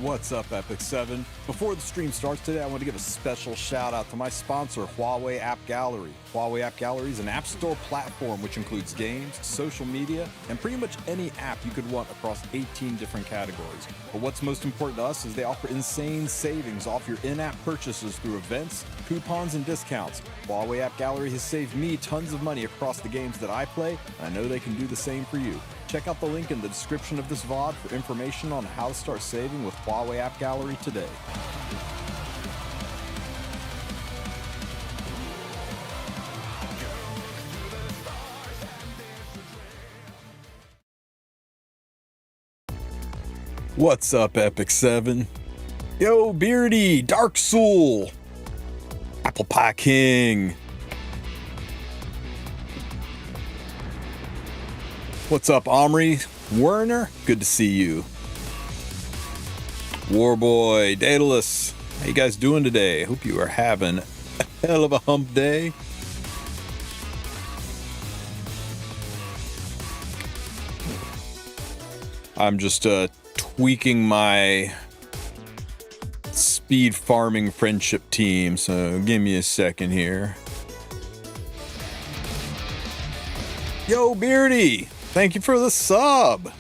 What's up, Epic 7? Before the stream starts today, I want to give a special shout out to my sponsor, Huawei AppGallery. Huawei AppGallery is an app store platform which includes games, social media, and pretty much any app you could want across 18 different categories. But what's most important to us is they offer insane savings off your in-app purchases through events, coupons, and discounts. Huawei AppGallery has saved me tons of money across the games that I play, and I know they can do the same for you. Check out the link in the description of this VOD for information on how to start saving with Huawei AppGallery today. What's up, Epic 7? Yo, Beardy, Dark Soul, Apple Pie King. What's up, Omri Werner? Good to see you. Warboy, Daedalus, how you guys doing today? Hope you are having a hell of a hump day. I'm just tweaking my speed farming friendship team, so give me a second here. Yo, Beardy, thank you for the sub.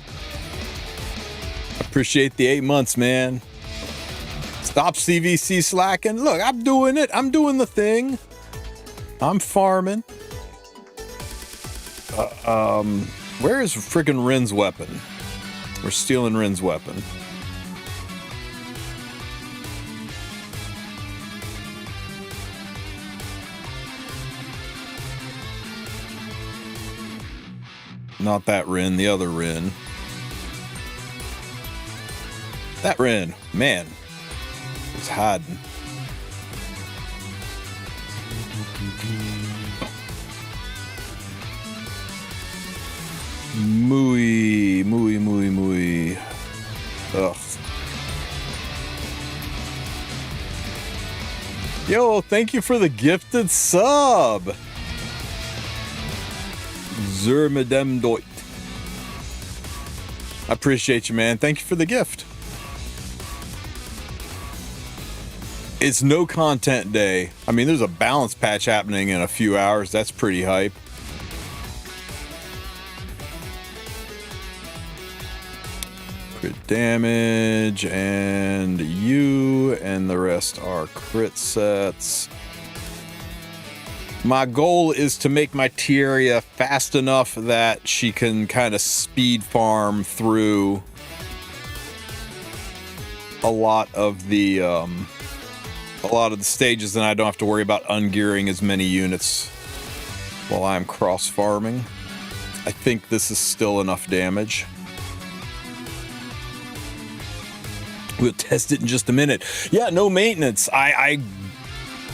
Appreciate the 8 months, man. Stop CVC slacking. Look, I'm doing it. I'm doing the thing. I'm farming. Where is freaking Rin's weapon? We're stealing Rin's weapon. Not that Rin, the other Rin. That Rin, man, was hiding. Mooey, mooey, mooey, mooey. Ugh. Yo, thank you for the gifted sub. Zermedem Deut. I appreciate you, man. Thank you for the gift. It's no content day. I mean, there's a balance patch happening in a few hours. That's pretty hype. Crit damage, and you, and the rest are crit sets. My goal is to make my Tieria fast enough that she can kind of speed farm through a lot of the stages, and I don't have to worry about ungearing as many units while I'm cross farming. I think this is still enough damage. We'll test it in just a minute. Yeah, no maintenance. I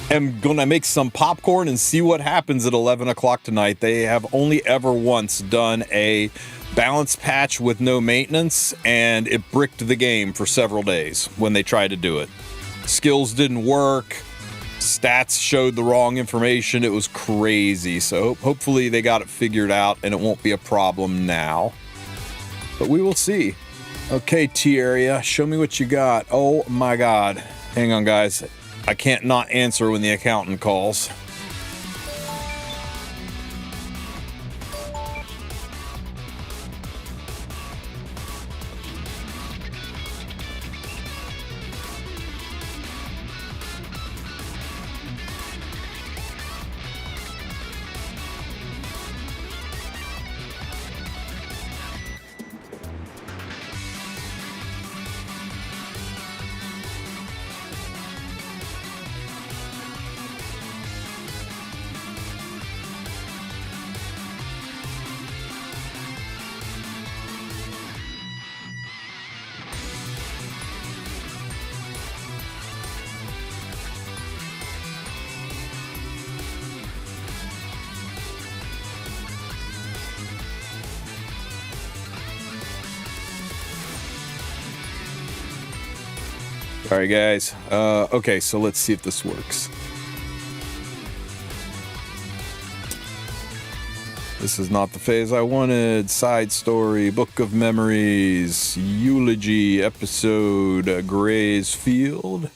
am gonna make some popcorn and see what happens at 11 o'clock tonight. They have only ever once done a balance patch with no maintenance, and it bricked the game for several days when they tried to do it. Skills didn't work, stats showed the wrong information. It was crazy. So hopefully they got it figured out and it won't be a problem now, but we will see. Okay, T-Area, show me what you got. Oh my God. Hang on, guys. I can't not answer when the accountant calls. All right, guys. Okay, so let's see if this works. This is not the phase I wanted. Side story, Book of Memories, Eulogy episode, Gray's Field.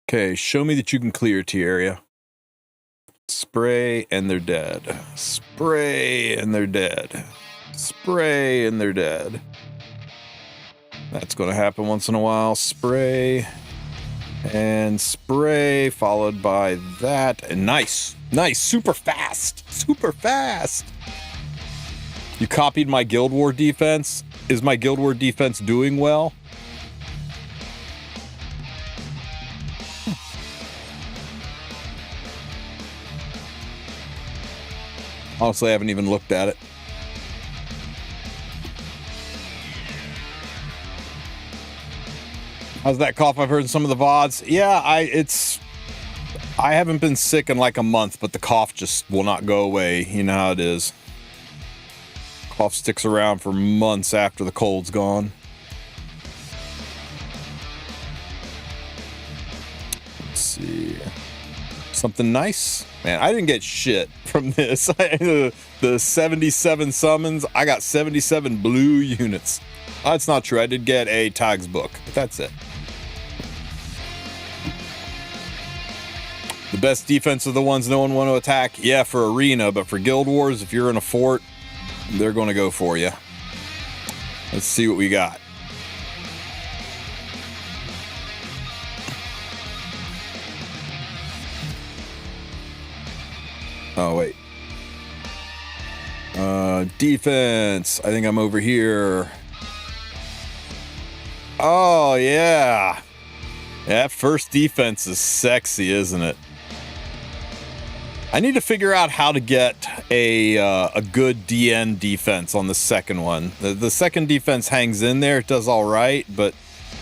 Okay, show me that you can clear T area. Spray and they're dead. Spray and they're dead. Spray and they're dead. That's going to happen once in a while. Spray and spray, followed by that. And nice. Nice. Super fast. Super fast. You copied my Guild War defense. Is my Guild War defense doing well? Honestly, I haven't even looked at it. How's that cough I've heard in some of the VODs? Yeah, I haven't been sick in like a month, but the cough just will not go away. You know how it is. Cough sticks around for months after the cold's gone. Let's see. Something nice? Man, I didn't get shit from this. The 77 summons, I got 77 blue units. That's not true. I did get a tags book, but that's it. The best defense are the ones no one want to attack. Yeah, for arena, but for Guild Wars, if you're in a fort, they're going to go for you. Let's see what we got. Oh, wait. Defense. I think I'm over here. Oh, yeah. That first defense is sexy, isn't it? I need to figure out how to get a good DN defense on the second one. The second defense hangs in there. It does all right, but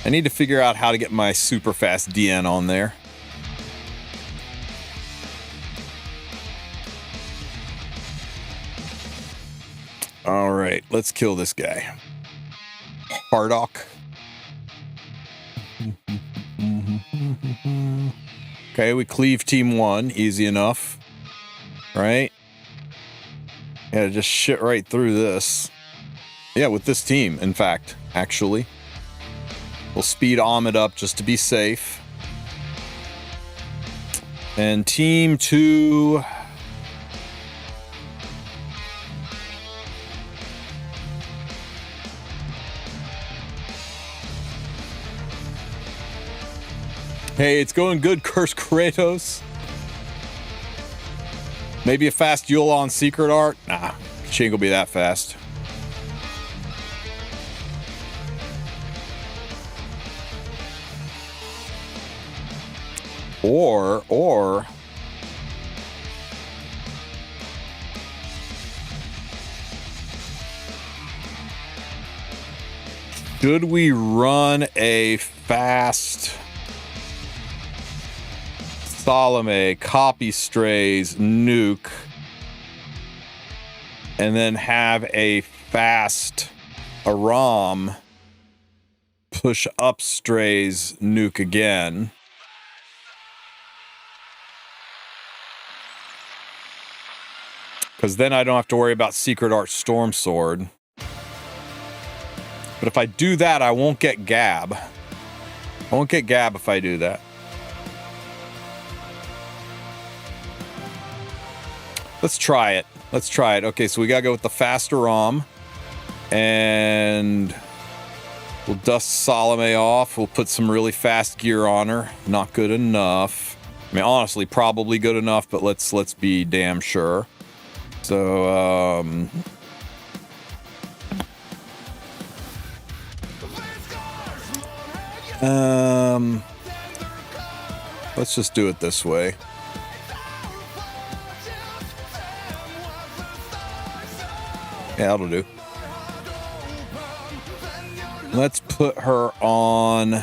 I need to figure out how to get my super fast DN on there. All right, let's kill this guy. Hardock. Okay, we cleave team 1, easy enough. Right? Yeah, just shit right through this. Yeah, with this team, in fact, actually. We'll speed Ahmed up just to be safe. And team 2... Hey, it's going good, Curse Kratos. Maybe a fast Yule on Secret Art? Nah, she ain't gonna be that fast. Or... Should we run a fast... Salome, copy strays, nuke, and then have a fast Aram push up strays, nuke again. Because then I don't have to worry about Secret Art Storm Sword. But if I do that, I won't get Gab. I won't get Gab if I do that. Let's try it. Let's try it. Okay, so we gotta go with the faster ROM. And we'll dust Salome off. We'll put some really fast gear on her. Not good enough. I mean, honestly, probably good enough, but let's be damn sure. So, let's just do it this way. Yeah, that'll do. Let's put her on...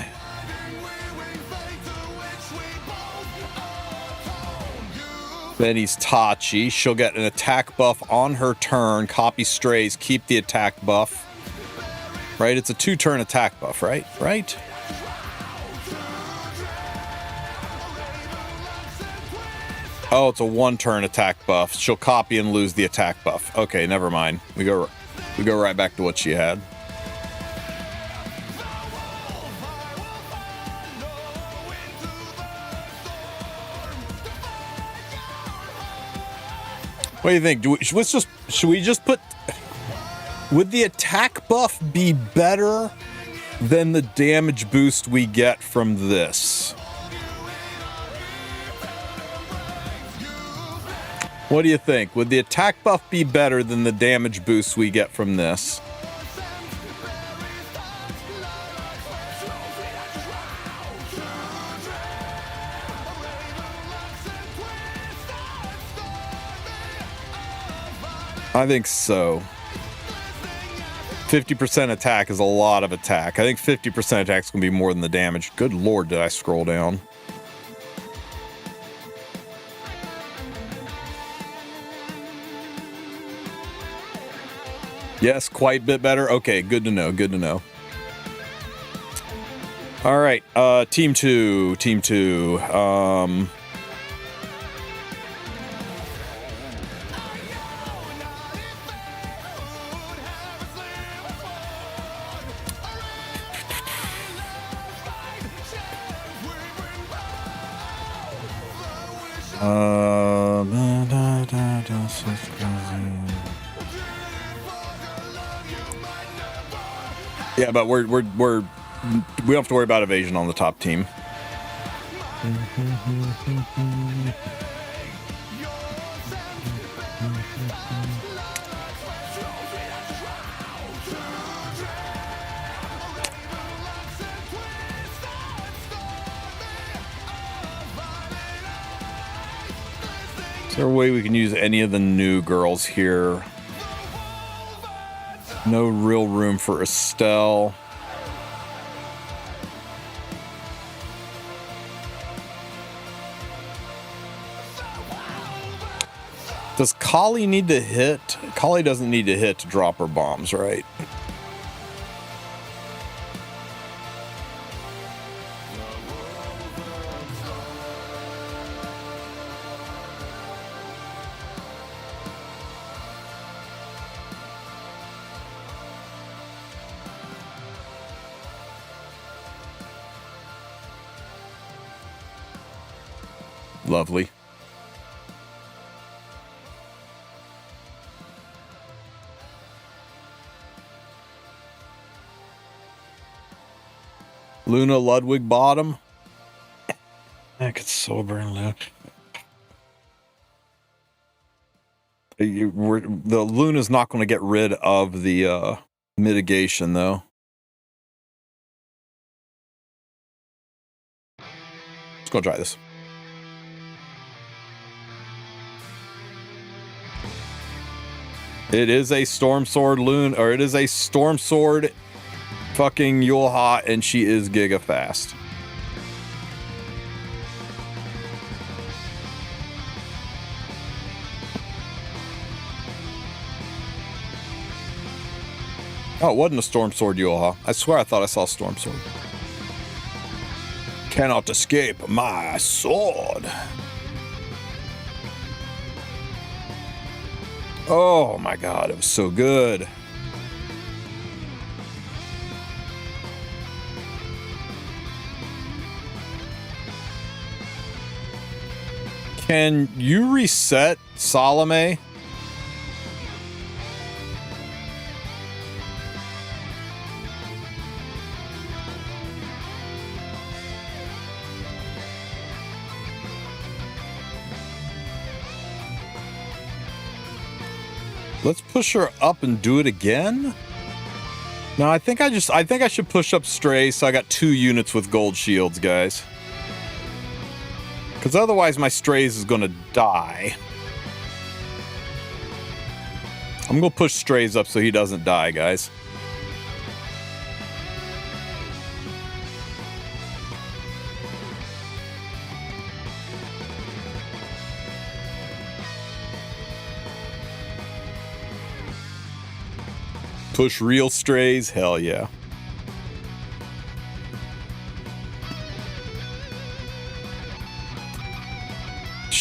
Benny's Tachi. She'll get an attack buff on her turn. Copy strays, keep the attack buff. Right? It's a 2-turn attack buff, right? Right? Oh, it's a 1-turn attack buff. She'll copy and lose the attack buff. Okay, never mind. We go right back to what she had. What do you think? Should we just put... Would the attack buff be better than the damage boost we get from this? What do you think? Would the attack buff be better than the damage boost we get from this? I think so. 50% attack is a lot of attack. I think 50% attack is going to be more than the damage. Good lord, did I scroll down? Yes, quite a bit better. Okay, good to know. Good to know. All right, team two. Yeah, but we don't have to worry about evasion on the top team. Is there a way we can use any of the new girls here? No real room for Estelle. Does Kali need to hit? Kali doesn't need to hit to drop her bombs, right? Lovely. Luna Ludwig bottom. Heck, it's so burn low. The Luna's not going to get rid of the mitigation, though. Let's go try this. It is a Storm Sword Luna, or it is a Storm Sword fucking Yulha, and she is giga fast. Oh, it wasn't a Storm Sword Yulha. I swear I thought I saw Storm Sword. Cannot escape my sword. Oh my god, it was so good. Can you reset Salome? Let's push her up and do it again. No, I think I should push up Stray so I got 2 units with gold shields, guys. Because otherwise my Strays is going to die. I'm going to push Strays up so he doesn't die, guys. Push real Strays? Hell yeah.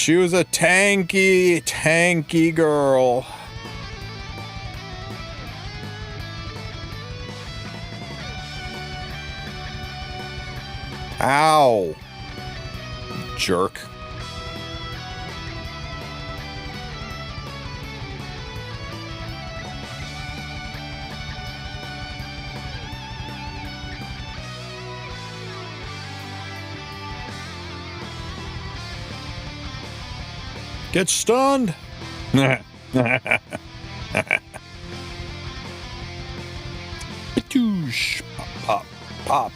She was a tanky girl. Ow. Jerk. Get stunned. Patoosh. Pop, pop.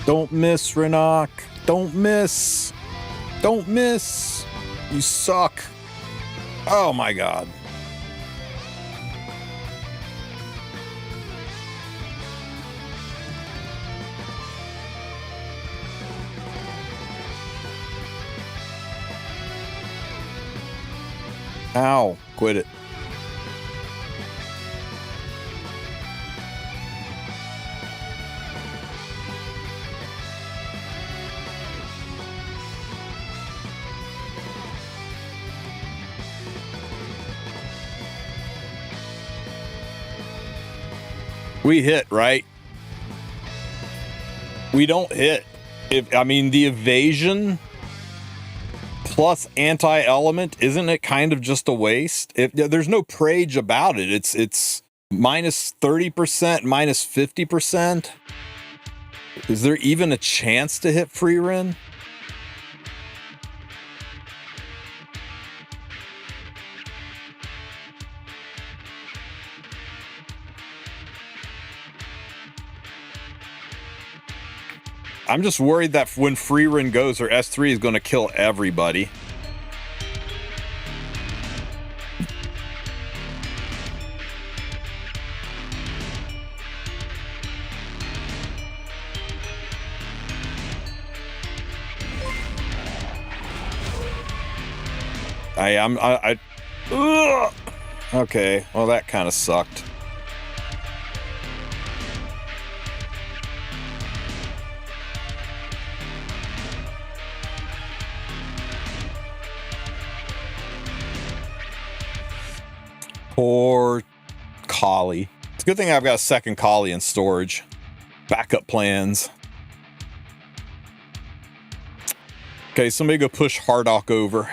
Don't miss, Renak. Don't miss. Don't miss. You suck. Oh my god. Ow. Quit it. We hit, right? We don't hit. I mean, the evasion plus anti-element, isn't it kind of just a waste? There's no prage about it. It's minus 30%, minus 50%. Is there even a chance to hit free Ren? I'm just worried that when free Ren goes, her S3 is going to kill everybody. Ugh. Okay, well that kind of sucked. Poor collie. It's a good thing I've got a second collie in storage. Backup plans. Okay, somebody go push Hardock over.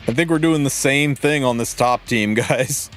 I think we're doing the same thing on this top team, guys.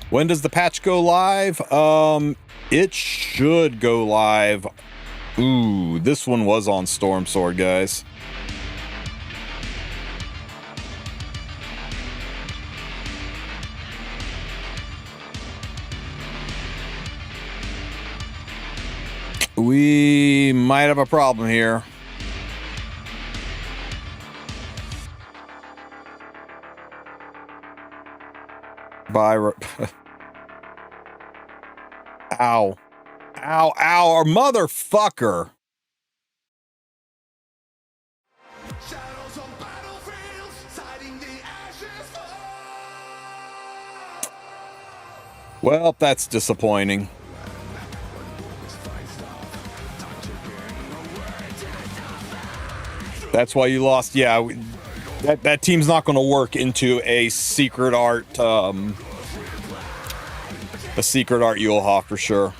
When does the patch go live? It should go live. Ooh, this one was on Storm Sword, guys. We might have a problem here. Ow. Ow, ow, our motherfucker. Well, that's disappointing. That's why you lost. Yeah, that team's not going to work into a secret art, Yulha for sure.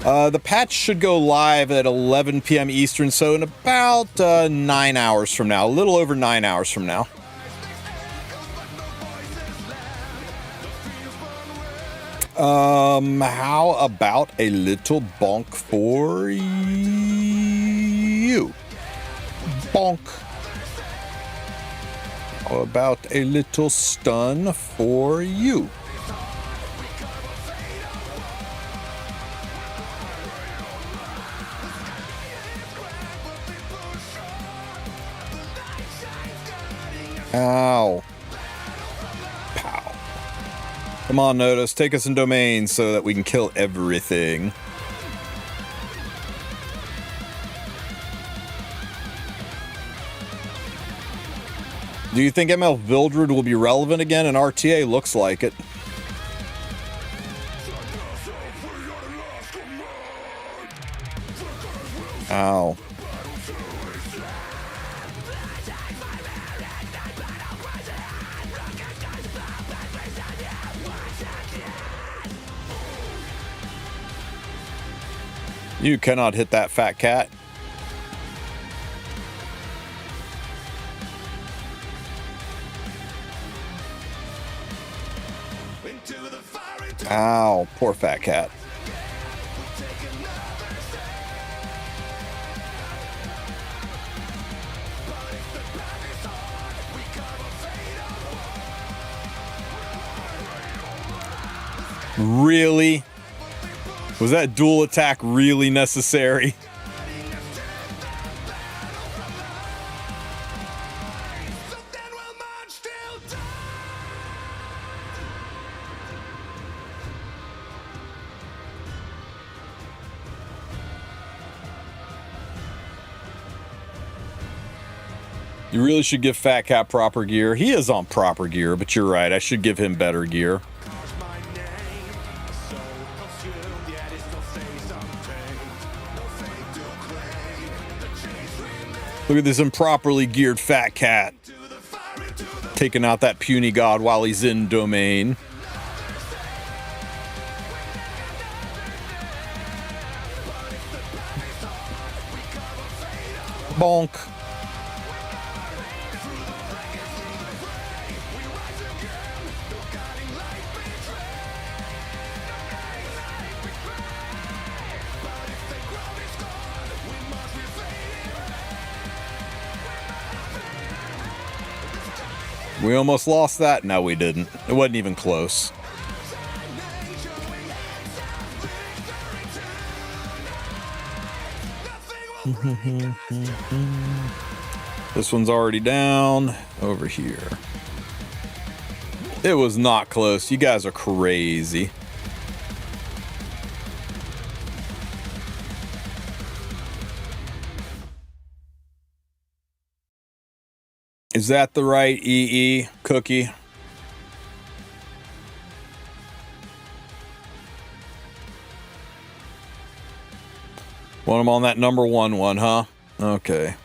The patch should go live at 11 p.m. Eastern, so in about 9 hours from now, a little over 9 hours from now. How about a little bonk for you? Bonk. How about a little stun for you? Ow. Pow. Come on, Notice. Take us in domain so that we can kill everything. Do you think ML Vildred will be relevant again in RTA? Looks like it. Ow. You cannot hit that fat cat. Ow, poor fat cat. Really? Was that dual attack really necessary? You really should give Fat Cat proper gear. He is on proper gear, but you're right. I should give him better gear. Look at this improperly geared Fat Cat. Taking out that puny god while he's in domain. Bonk. We almost lost that. No, we didn't. It wasn't even close. This one's already down. Over here. It was not close. You guys are crazy. Is that the right EE cookie? Want him on that number one, huh? Okay.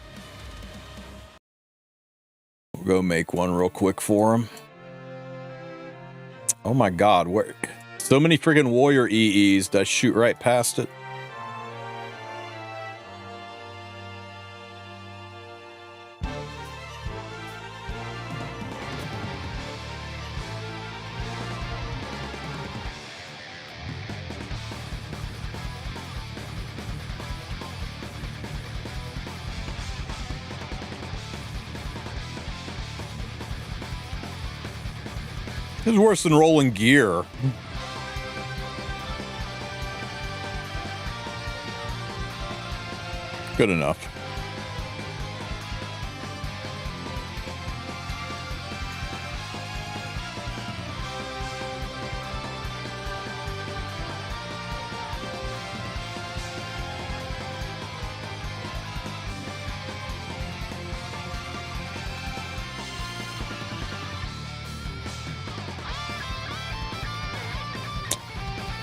We'll go make one real quick for him. Oh my god, where so many friggin' warrior EEs. Did I shoot right past it? It's worse than rolling gear. Good enough.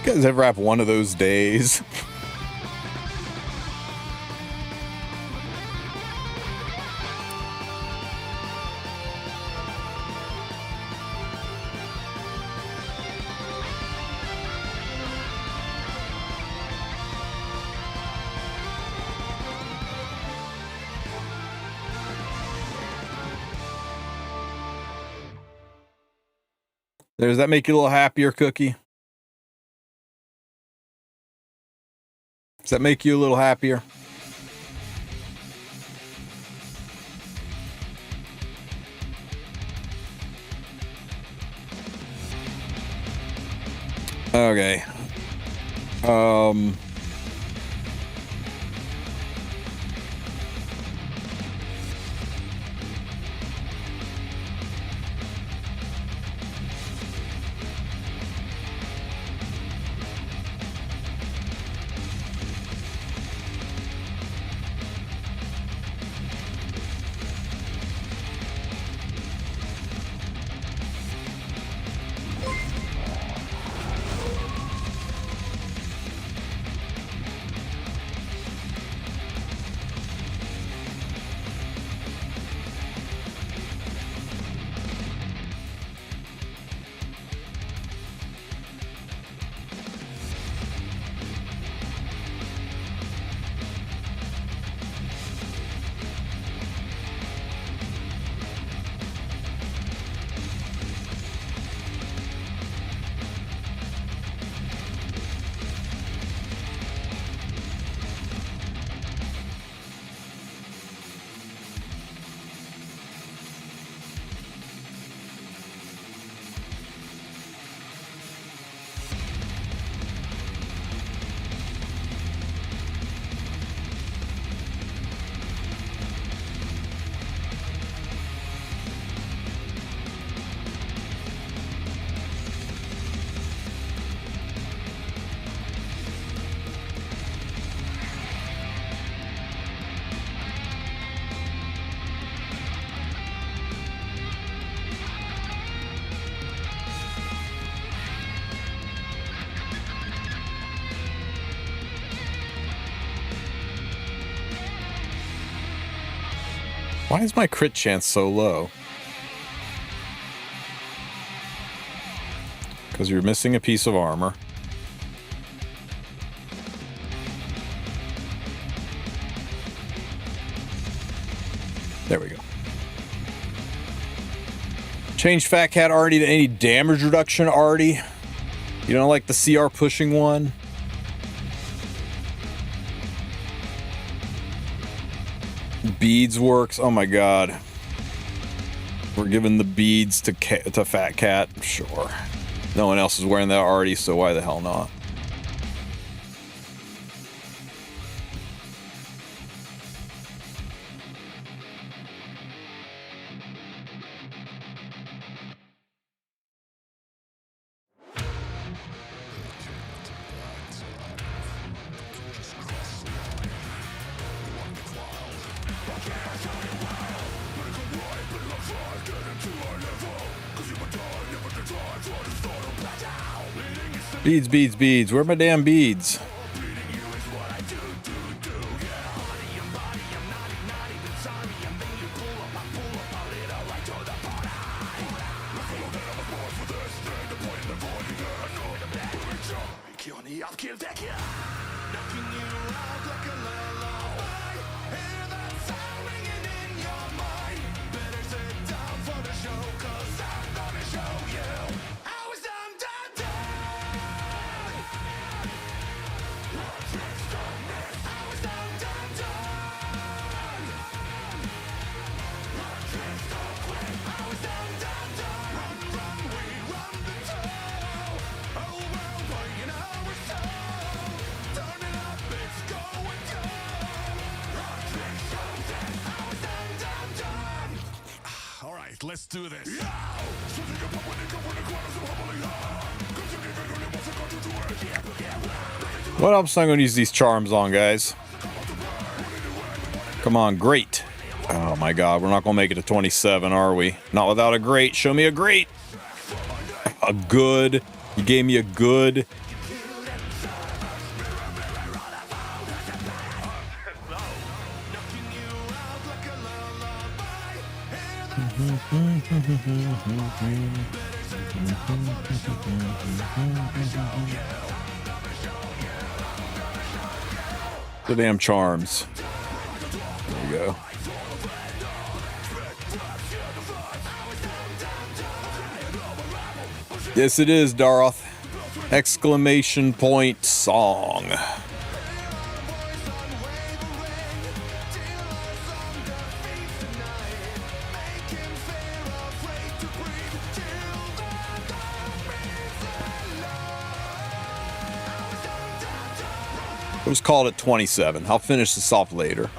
You guys ever have one of those days? Does that make you a little happier, Cookie? Does that make you a little happier? Okay. Why is my crit chance so low? Because you're missing a piece of armor. There we go. Change Fat Cat Artie to any damage reduction Artie. You don't like the CR pushing one? Beads works. Oh my god. We're giving the beads to Fat Cat. Sure. No one else is wearing that already, so why the hell not? Beads, beads, beads. Where are my damn beads? Like, let's do this. What else am I going to use these charms on, guys? Come on, great. Oh my god, we're not going to make it to 27, are we? Not without a great. Show me a great. A good. You gave me a good. The damn charms. There we go. Yes, it is, Daroth. Exclamation point song. Let's call it 27. I'll finish this off later.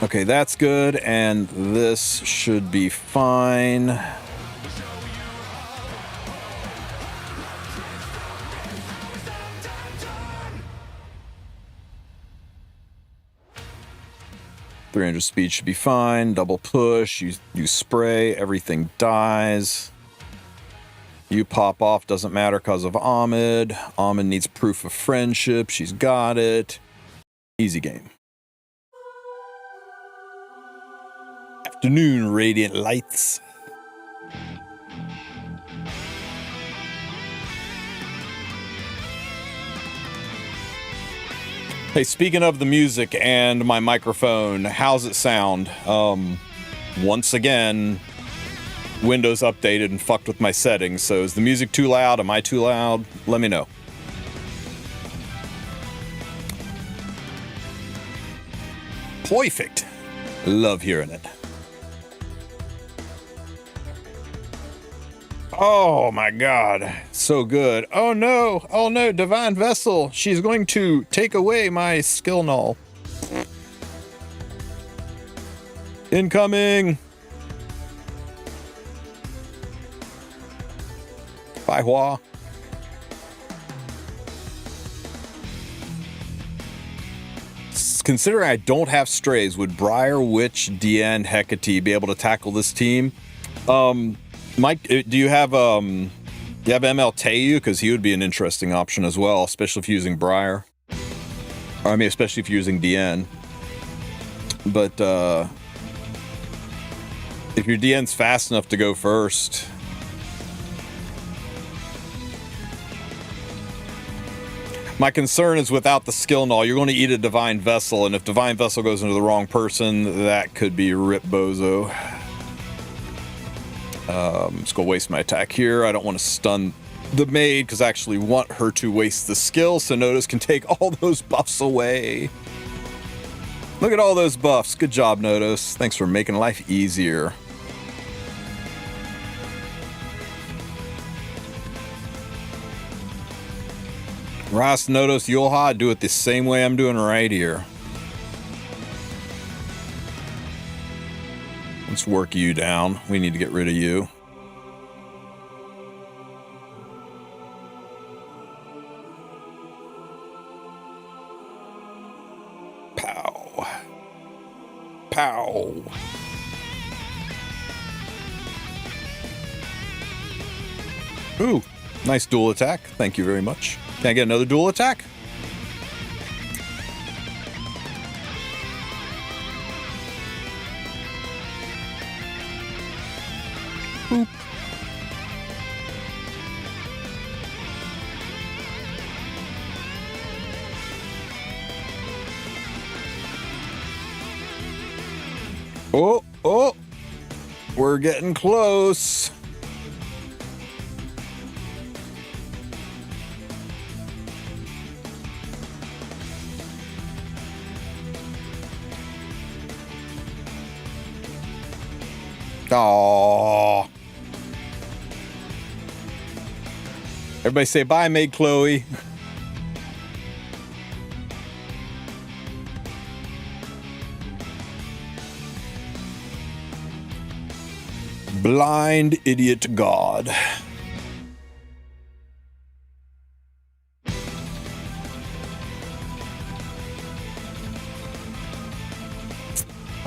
Okay, that's good, and this should be fine. .300 speed should be fine. Double push, you spray, everything dies. You pop off, doesn't matter because of Ahmed. Ahmed needs proof of friendship, she's got it. Easy game. Afternoon, Radiant Lights. Hey, speaking of the music and my microphone, how's it sound? Once again, Windows updated and fucked with my settings. So is the music too loud? Am I too loud? Let me know. Perfect. Love hearing it. Oh my god, so good. Oh no, Divine Vessel. She's going to take away my skill null. Incoming. Bye, Hua. Considering I don't have strays, would Briar, Witch, Diane, Hecate be able to tackle this team? Mike, do you have ML Teu? Because he would be an interesting option as well, especially if you're using Briar. Or, I mean, especially if you're using DN. But if your DN's fast enough to go first. My concern is without the skill null, you're going to eat a Divine Vessel, and if Divine Vessel goes into the wrong person, that could be Rip Bozo. I'm just going to waste my attack here. I don't want to stun the maid because I actually want her to waste the skill so Notice can take all those buffs away. Look at all those buffs. Good job, Notice. Thanks for making life easier. Ross, Notice, Yulha, do it the same way I'm doing right here. Let's work you down. We need to get rid of you. Pow. Pow. Ooh, nice dual attack. Thank you very much. Can I get another dual attack? Boop. Oh, we're getting close. Aww. Everybody say bye, Maid Chloe. Blind idiot god.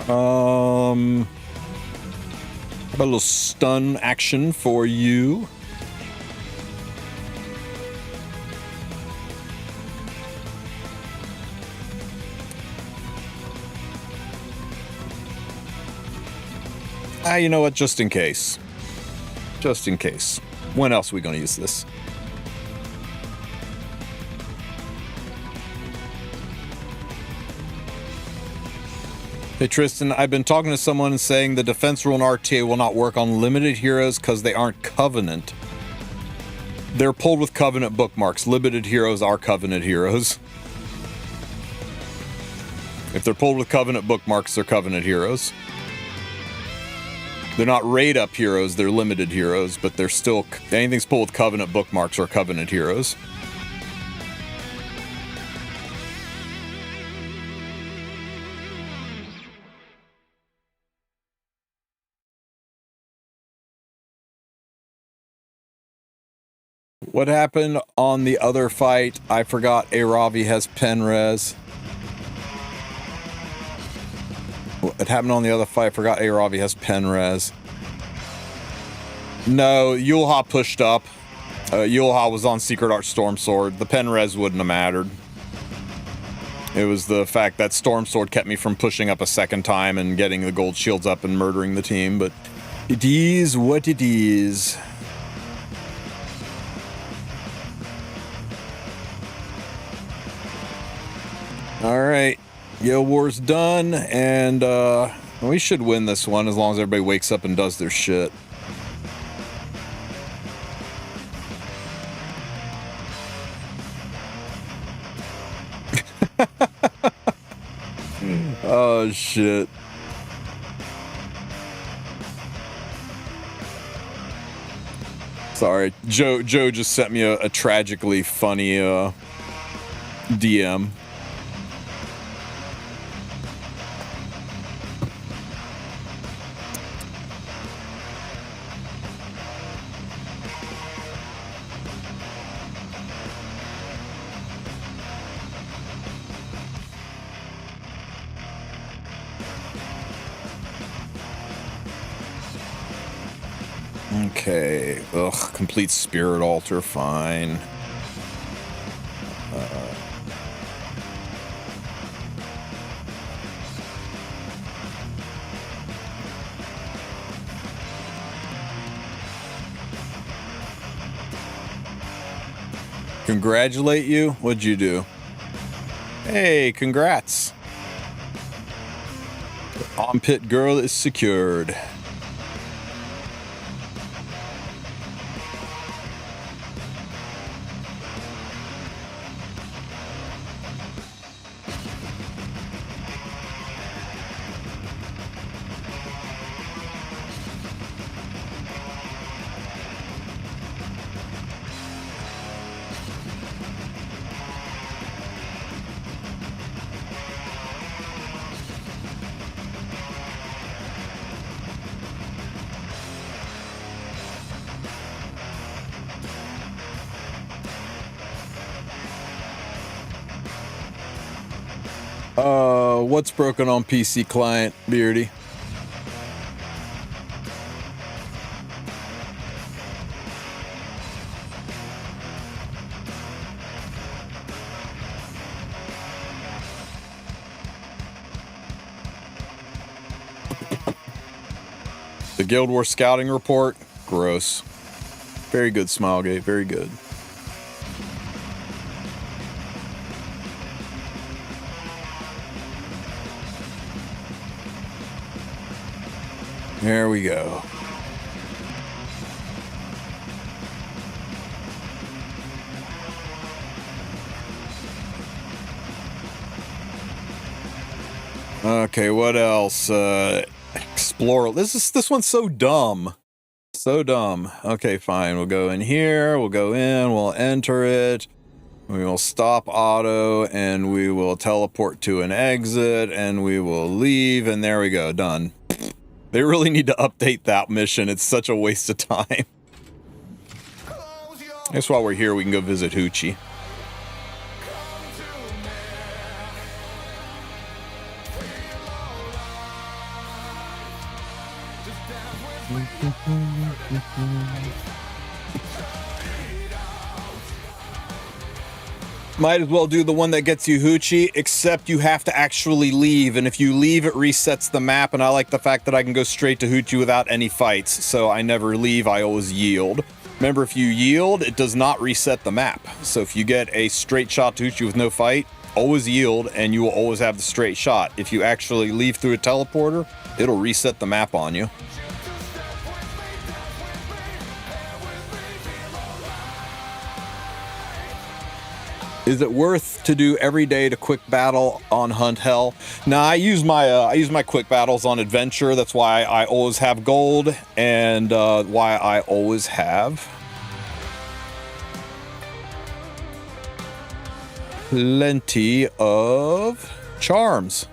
How about a little stun action for you? You know what? Just in case. Just in case. When else are we going to use this? Hey Tristen, I've been talking to someone saying the defense rule in RTA will not work on limited heroes because they aren't Covenant. They're pulled with Covenant bookmarks. Limited heroes are Covenant heroes. If they're pulled with Covenant bookmarks, they're Covenant heroes. They're not raid up heroes, they're limited heroes, but they're still, anything's pulled with Covenant bookmarks or Covenant heroes. What happened on the other fight? I forgot Aravi has Penrez. What happened on the other fight? I forgot Aravi has Penrez. No, Yulha pushed up. Yulha was on Secret Art Storm Sword. The Penrez wouldn't have mattered. It was the fact that Storm Sword kept me from pushing up a second time and getting the gold shields up and murdering the team, but it is what it is. Alright, Guild War's done, and we should win this one as long as everybody wakes up and does their shit. Oh shit. Sorry, Joe just sent me a tragically funny DM. Okay, ugh, complete spirit altar, fine. Congratulate you? What'd you do? Hey, congrats. The armpit girl is secured. What's broken on PC client, Beardy? The Guild War scouting report? Gross. Very good, Smilegate. Very good. There we go. Okay, what else? Explore. This one's so dumb. So dumb. Okay, fine. We'll go in here. We'll go in. We'll enter it. We will stop auto, and we will teleport to an exit, and we will leave, and there we go. Done. They really need to update that mission. It's such a waste of time. I guess while we're here, we can go visit Hoochie. Might as well do the one that gets you Hoochie, except you have to actually leave, and if you leave, it resets the map, and I like the fact that I can go straight to Hoochie without any fights, so I never leave, I always yield. Remember, if you yield, it does not reset the map, so if you get a straight shot to Hoochie with no fight, always yield, and you will always have the straight shot. If you actually leave through a teleporter, it'll reset the map on you. Is it worth to do every day to quick battle on Hunt Hell? Now, I use my quick battles on Adventure. That's why I always have gold, and why I always have plenty of charms.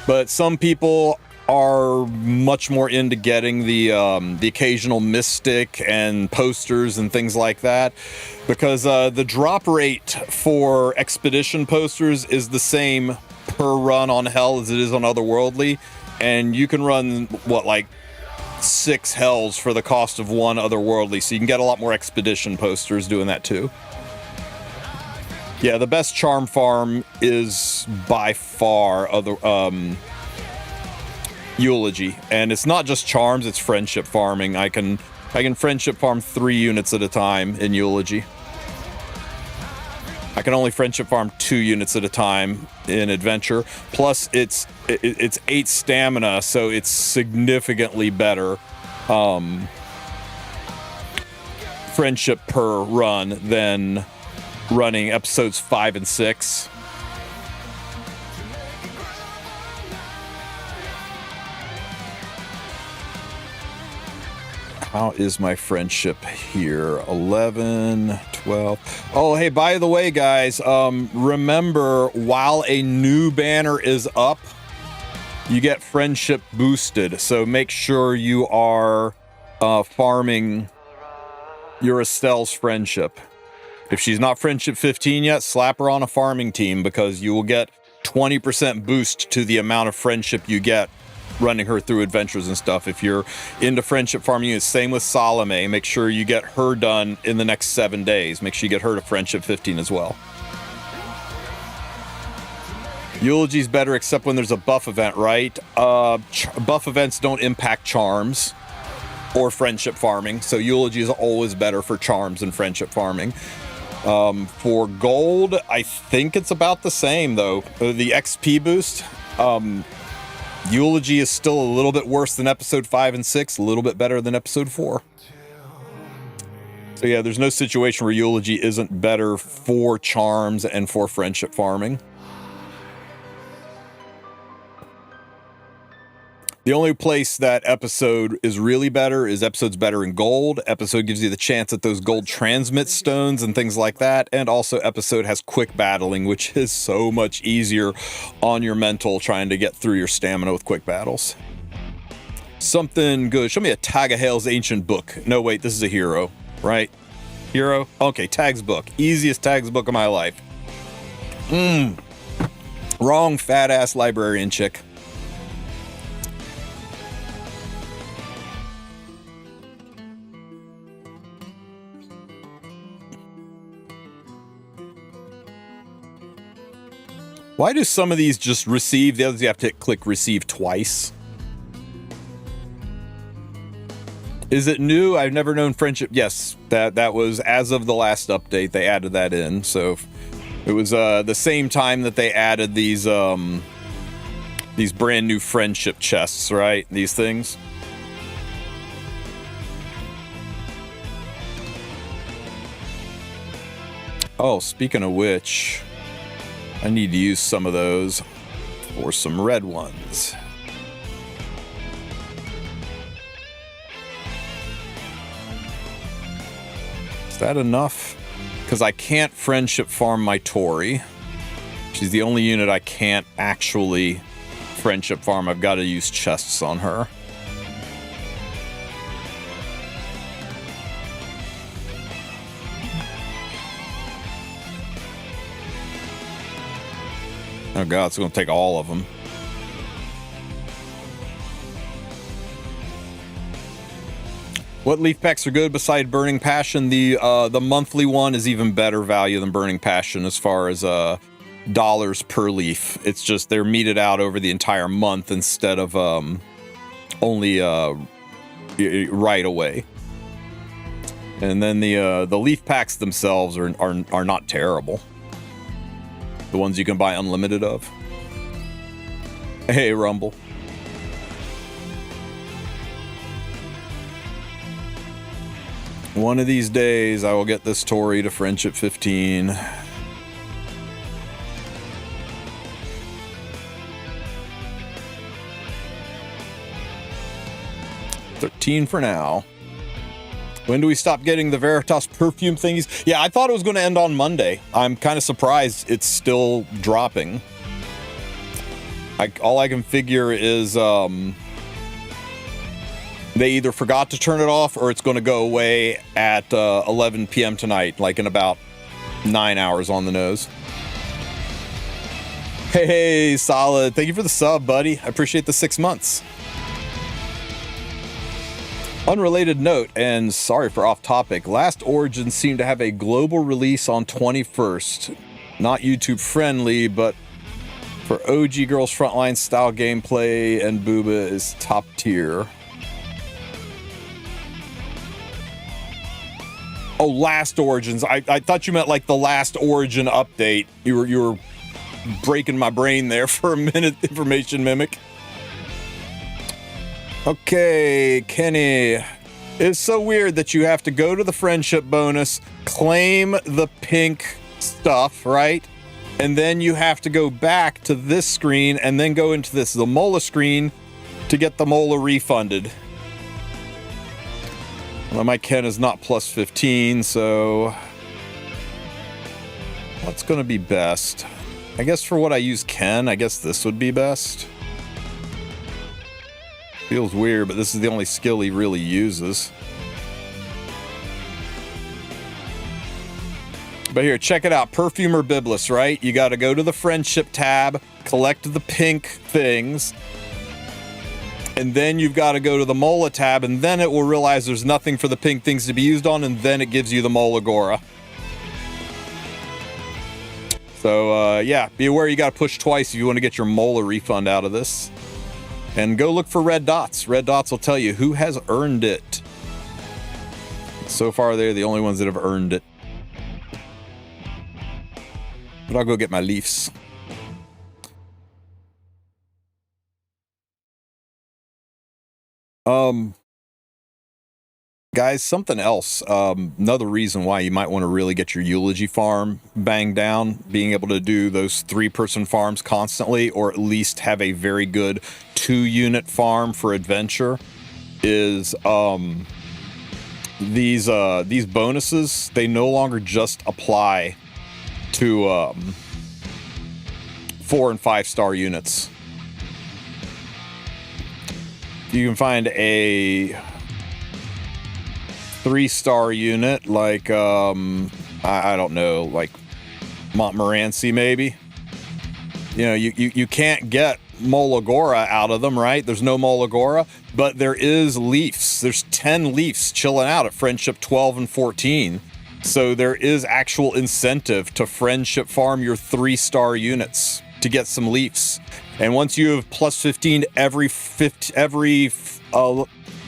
But some people are much more into getting the occasional mystic and posters and things like that, because the drop rate for expedition posters is the same per run on Hell as it is on Otherworldly, and you can run what, like 6 Hells for the cost of 1 Otherworldly, so you can get a lot more expedition posters doing that too. Yeah, the best charm farm is by far Eulogy, and it's not just charms, it's friendship farming. I can friendship farm 3 units at a time in Eulogy. I can only friendship farm 2 units at a time in Adventure. Plus it's 8 stamina, so it's significantly better friendship per run than running episodes 5 and 6. How is my friendship here? 11, 12. Oh, hey, by the way, guys, remember, while a new banner is up, you get friendship boosted. So make sure you are farming your Estelle's friendship. If she's not friendship 15 yet, slap her on a farming team, because you will get 20% boost to the amount of friendship you get running her through adventures and stuff. If you're into friendship farming, it's same with Salome. Make sure you get her done in the next 7 days. Make sure you get her to friendship 15 as well. Eulogy's better except when there's a buff event, right? Buff events don't impact charms or friendship farming, so Eulogy is always better for charms and friendship farming. For gold, I think it's about the same though. The XP boost, Eulogy is still a little bit worse than episode 5 and 6, a little bit better than episode 4. So yeah, there's no situation where Eulogy isn't better for charms and for friendship farming. The only place that episode is really better is episode's better in gold. Episode gives you the chance at those gold transmit stones and things like that. And also episode has quick battling, which is so much easier on your mental trying to get through your stamina with quick battles. Something good. Show me a Tagoar's ancient book. No, wait, this is a hero, right? Hero? Okay, Tag's book. Easiest Tag's book of my life. Wrong fat ass librarian chick. Why do some of these just receive? The others you have to click receive twice. Is it new? I've never known friendship. Yes, that was as of the last update. They added that in. So it was the same time that they added these brand new friendship chests, right? These things. Oh, speaking of which, I need to use some of those for some red ones. Is that enough? Because I can't friendship farm my Tori. She's the only unit I can't actually friendship farm. I've got to use chests on her. Oh god, it's going to take all of them. What leaf packs are good beside Burning Passion? The monthly one is even better value than Burning Passion as far as dollars per leaf. It's just they're meted out over the entire month instead of only right away. And then the leaf packs themselves are not terrible. The ones you can buy unlimited of. Hey, Rumble. One of these days, I will get this Tori to friendship 15. $13 for now. When do we stop getting the Veritas perfume thingies? Yeah, I thought it was going to end on Monday. I'm kind of surprised it's still dropping. All I can figure is they either forgot to turn it off or it's going to go away at 11 p.m. tonight, like in about 9 hours on the nose. Hey, Solid. Thank you for the sub, buddy. I appreciate the 6 months. Unrelated note, and sorry for off topic, Last Origin seemed to have a global release on 21st. Not YouTube friendly, but for OG Girls Frontline style gameplay and Booba is top tier. Oh, Last Origins. I thought you meant like the Last Origin update. You were breaking my brain there for a minute, Information Mimic. Okay, Kenny. It's so weird that you have to go to the friendship bonus, claim the pink stuff, right? And then you have to go back to this screen and then go into the Mola screen to get the Mola refunded. Well, my Ken is not plus 15, so what's going to be best? I guess for what I use Ken, I guess this would be best. Feels weird, but this is the only skill he really uses. But here, check it out. Perfume or Biblis, right? You got to go to the friendship tab, collect the pink things, and then you've got to go to the Mola tab, and then it will realize there's nothing for the pink things to be used on, and then it gives you the Mola Gora. So, yeah, be aware you got to push twice if you want to get your Mola refund out of this. And go look for red dots. Red dots will tell you who has earned it. So far, they're the only ones that have earned it. But I'll go get my leaves. Guys, something else. Another reason why you might want to really get your eulogy farm banged down, being able to do those 3-person farms constantly, or at least have a very good 2-unit farm for adventure, is these bonuses. They no longer just apply to 4 and 5 star units. You can find a 3-star unit like I don't know, like Montmorency maybe. You know, you can't get Mola Gora out of them, right? There's no Mola Gora, but there is leafs. There's 10 leafs chilling out at friendship 12 and 14. So there is actual incentive to friendship farm your 3-star units to get some leafs. And once you have plus 15 every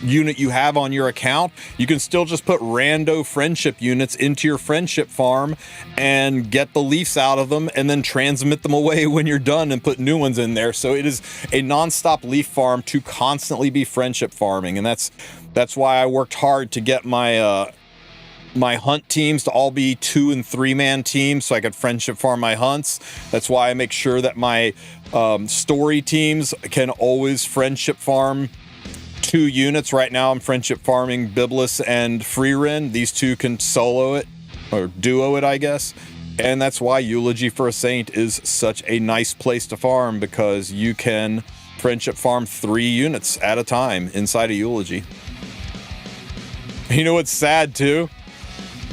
unit you have on your account, you can still just put rando friendship units into your friendship farm and get the leafs out of them and then transmit them away when you're done and put new ones in there. So it is a non-stop leaf farm to constantly be friendship farming. And that's why I worked hard to get my my hunt teams to all be 2- and 3-man teams so I could friendship farm my hunts. That's why I make sure that my story teams can always friendship farm 2 units. Right now I'm friendship farming Biblis and Freerin. These two can solo it, or duo it, I guess. And that's why Eulogy for a Saint is such a nice place to farm, because you can friendship farm 3 units at a time inside a Eulogy. You know what's sad too?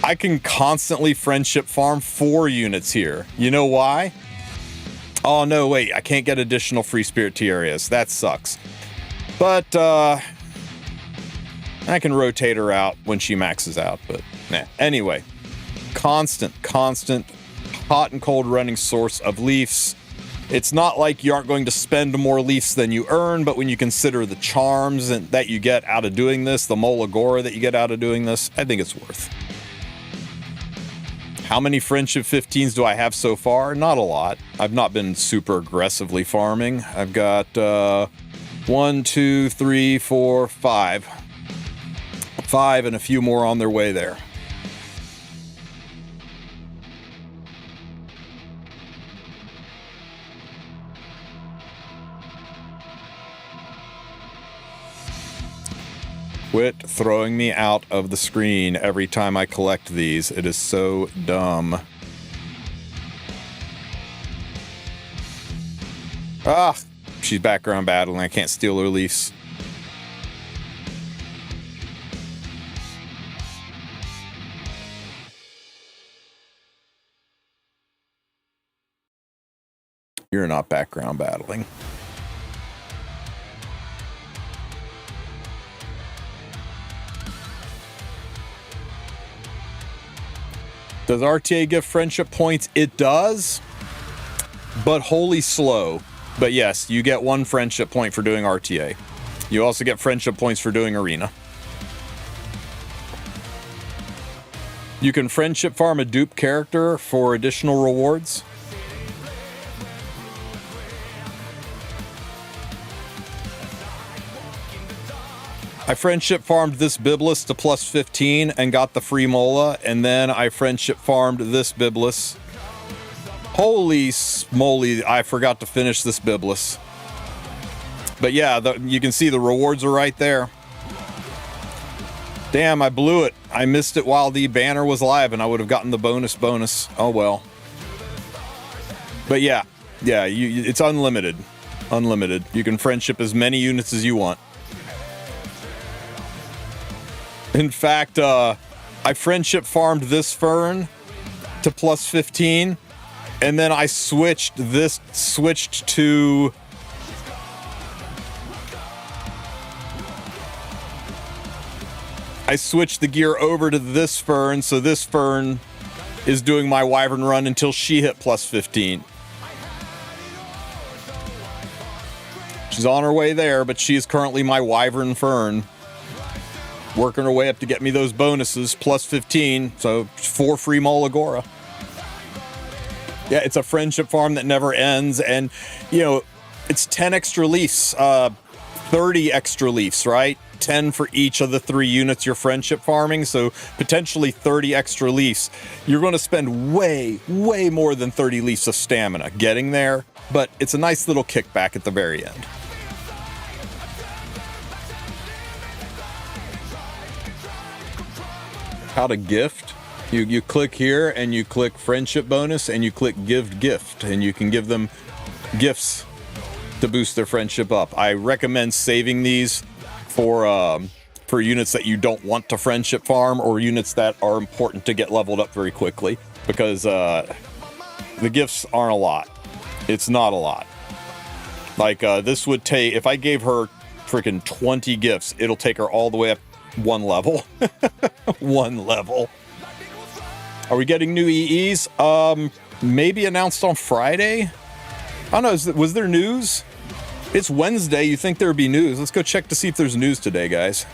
I can constantly friendship farm 4 units here. You know why? Oh no, wait, I can't get additional free spirit Tiaras. That sucks. But I can rotate her out when she maxes out, but nah. Anyway, constant hot and cold running source of leafs. It's not like you aren't going to spend more leafs than you earn, but when you consider the charms that you get out of doing this, the Molagora that you get out of doing this, I think it's worth. How many friendship 15s do I have so far? Not a lot. I've not been super aggressively farming. I've got 1, 2, 3, 4, 5. 5 and a few more on their way there. Quit throwing me out of the screen every time I collect these. It is so dumb. Ah, she's background battling. I can't steal her leafs. You're not background battling. Does RTA give friendship points? It does, but wholly slow. But yes, you get 1 friendship point for doing RTA. You also get friendship points for doing arena. You can friendship farm a dupe character for additional rewards. I friendship farmed this Biblis to plus 15 and got the free Mola, and then I friendship farmed this Biblis. Holy smoly, I forgot to finish this Biblis. But yeah, you can see the rewards are right there. Damn, I blew it. I missed it while the banner was live, and I would have gotten the bonus. Oh well. But yeah, it's unlimited. Unlimited. You can friendship as many units as you want. In fact, I friendship farmed this Fern to plus 15, and then I switched to I switched the gear over to this Fern, so this Fern is doing my Wyvern run until she hit plus 15. She's on her way there, but she is currently my Wyvern Fern. Working her way up to get me those bonuses, plus 15, so 4 free Molagora. Yeah, it's a friendship farm that never ends, and, you know, it's 10 extra leafs, 30 extra leafs, right? 10 for each of the 3 units you're friendship farming, so potentially 30 extra leafs. You're going to spend way more than 30 leafs of stamina getting there, but it's a nice little kickback at the very end. How to gift. You click here and you click friendship bonus and you click give gift, and you can give them gifts to boost their friendship up. I recommend saving these for units that you don't want to friendship farm, or units that are important to get leveled up very quickly, because the gifts aren't a lot. It's not a lot. Like this would take, if I gave her freaking 20 gifts, it'll take her all the way up 1 level. 1 level. Are we getting new EEs? Maybe announced on Friday? I don't know, was there news? It's Wednesday, you think there would be news. Let's go check to see if there's news today, guys.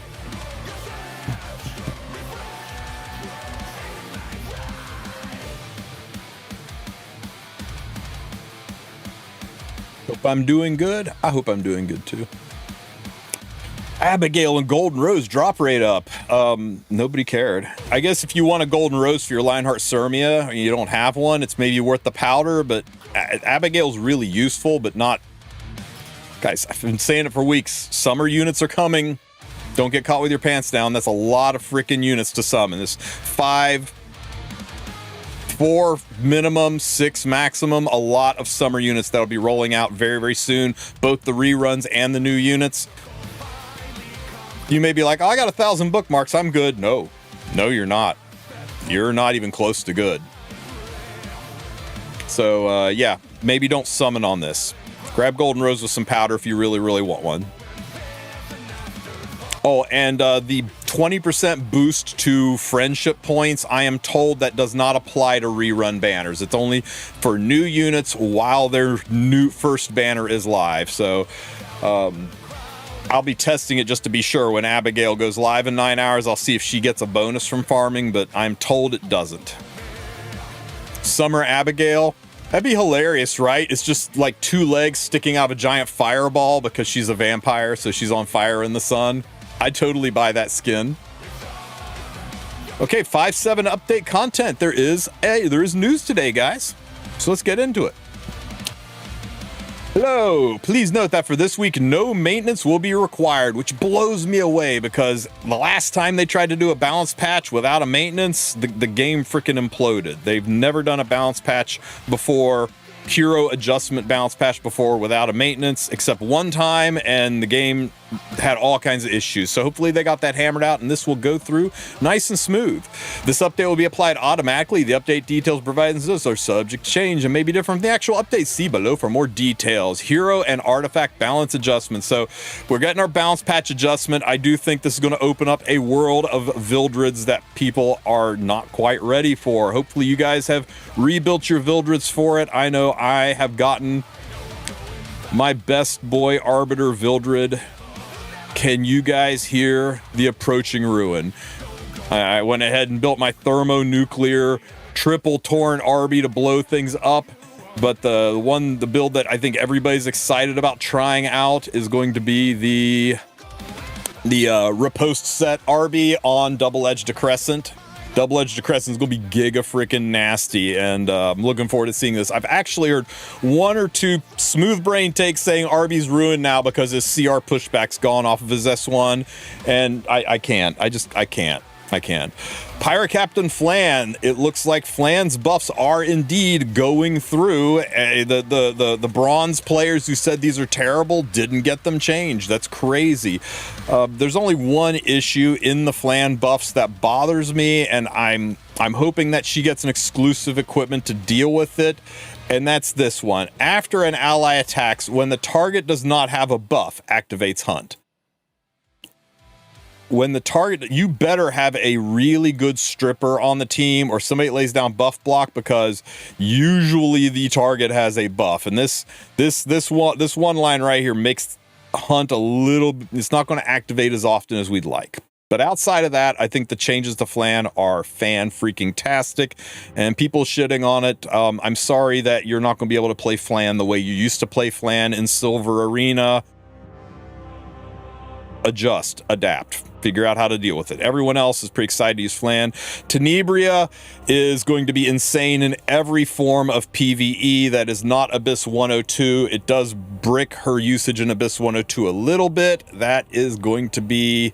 Hope I'm doing good. I hope I'm doing good too. Abigail and Golden Rose drop rate up. Nobody cared. I guess if you want a Golden Rose for your Lionheart Sirmia and you don't have one, it's maybe worth the powder, but Abigail's really useful, but not Guys, I've been saying it for weeks. Summer units are coming. Don't get caught with your pants down. That's a lot of freaking units to summon. There's 4 minimum, 6 maximum. A lot of summer units that'll be rolling out very, very soon. Both the reruns and the new units. You may be like, oh, I got 1,000 bookmarks. I'm good. No, you're not. You're not even close to good. So, yeah, maybe don't summon on this. Grab Golden Rose with some powder if you really, really want one. Oh, and the 20% boost to friendship points, I am told that does not apply to rerun banners. It's only for new units while their new first banner is live. So I'll be testing it just to be sure. When Abigail goes live in 9 hours, I'll see if she gets a bonus from farming, but I'm told it doesn't. Summer Abigail, that'd be hilarious, right? It's just like 2 legs sticking out of a giant fireball because she's a vampire, so she's on fire in the sun. I'd totally buy that skin. Okay, 5.7 update content. There is news today, guys. So let's get into it. Hello. Please note that for this week, no maintenance will be required, which blows me away because the last time they tried to do a balance patch without a maintenance, the game freaking imploded. They've never done a balance patch before. Hero adjustment balance patch before without a maintenance except one time, and the game had all kinds of issues. So hopefully they got that hammered out and this will go through nice and smooth. This update will be applied automatically. The update details provided in this are subject to change and may be different from the actual update. See below for more details. Hero and artifact balance adjustment. So we're getting our balance patch adjustment. I do think this is going to open up a world of Vildrids that people are not quite ready for. Hopefully you guys have rebuilt your Vildrids for it. I know I have gotten my best boy Arbiter Vildrid. Can you guys hear the approaching ruin? I went ahead and built my thermonuclear triple torrent Arby to blow things up, but the build that I think everybody's excited about trying out is going to be the riposte set Arby on double-edged decrescent. Double-edged decrescent is going to be giga freaking nasty, and I'm looking forward to seeing this. I've actually heard 1 or 2 smooth brain takes saying Arby's ruined now because his CR pushback's gone off of his S1, and I can't. I can't. Pirate Captain Flan. It looks like Flan's buffs are indeed going through. The bronze players who said these are terrible didn't get them changed. That's crazy. There's only one issue in the Flan buffs that bothers me, and I'm hoping that she gets an exclusive equipment to deal with it. And that's this one. After an ally attacks, when the target does not have a buff, activates Hunt. When the target, you better have a really good stripper on the team or somebody that lays down buff block, because usually the target has a buff. And this one line right here makes Hunt a little, it's not going to activate as often as we'd like. But outside of that, I think the changes to Flan are fan-freaking-tastic, and people shitting on it. I'm sorry that you're not going to be able to play Flan the way you used to play Flan in Silver Arena. Adjust, adapt, figure out how to deal with it. Everyone else is pretty excited to use Flan. Tenebria is going to be insane in every form of PvE that is not Abyss 102. It does brick her usage in Abyss 102 a little bit. That is going to be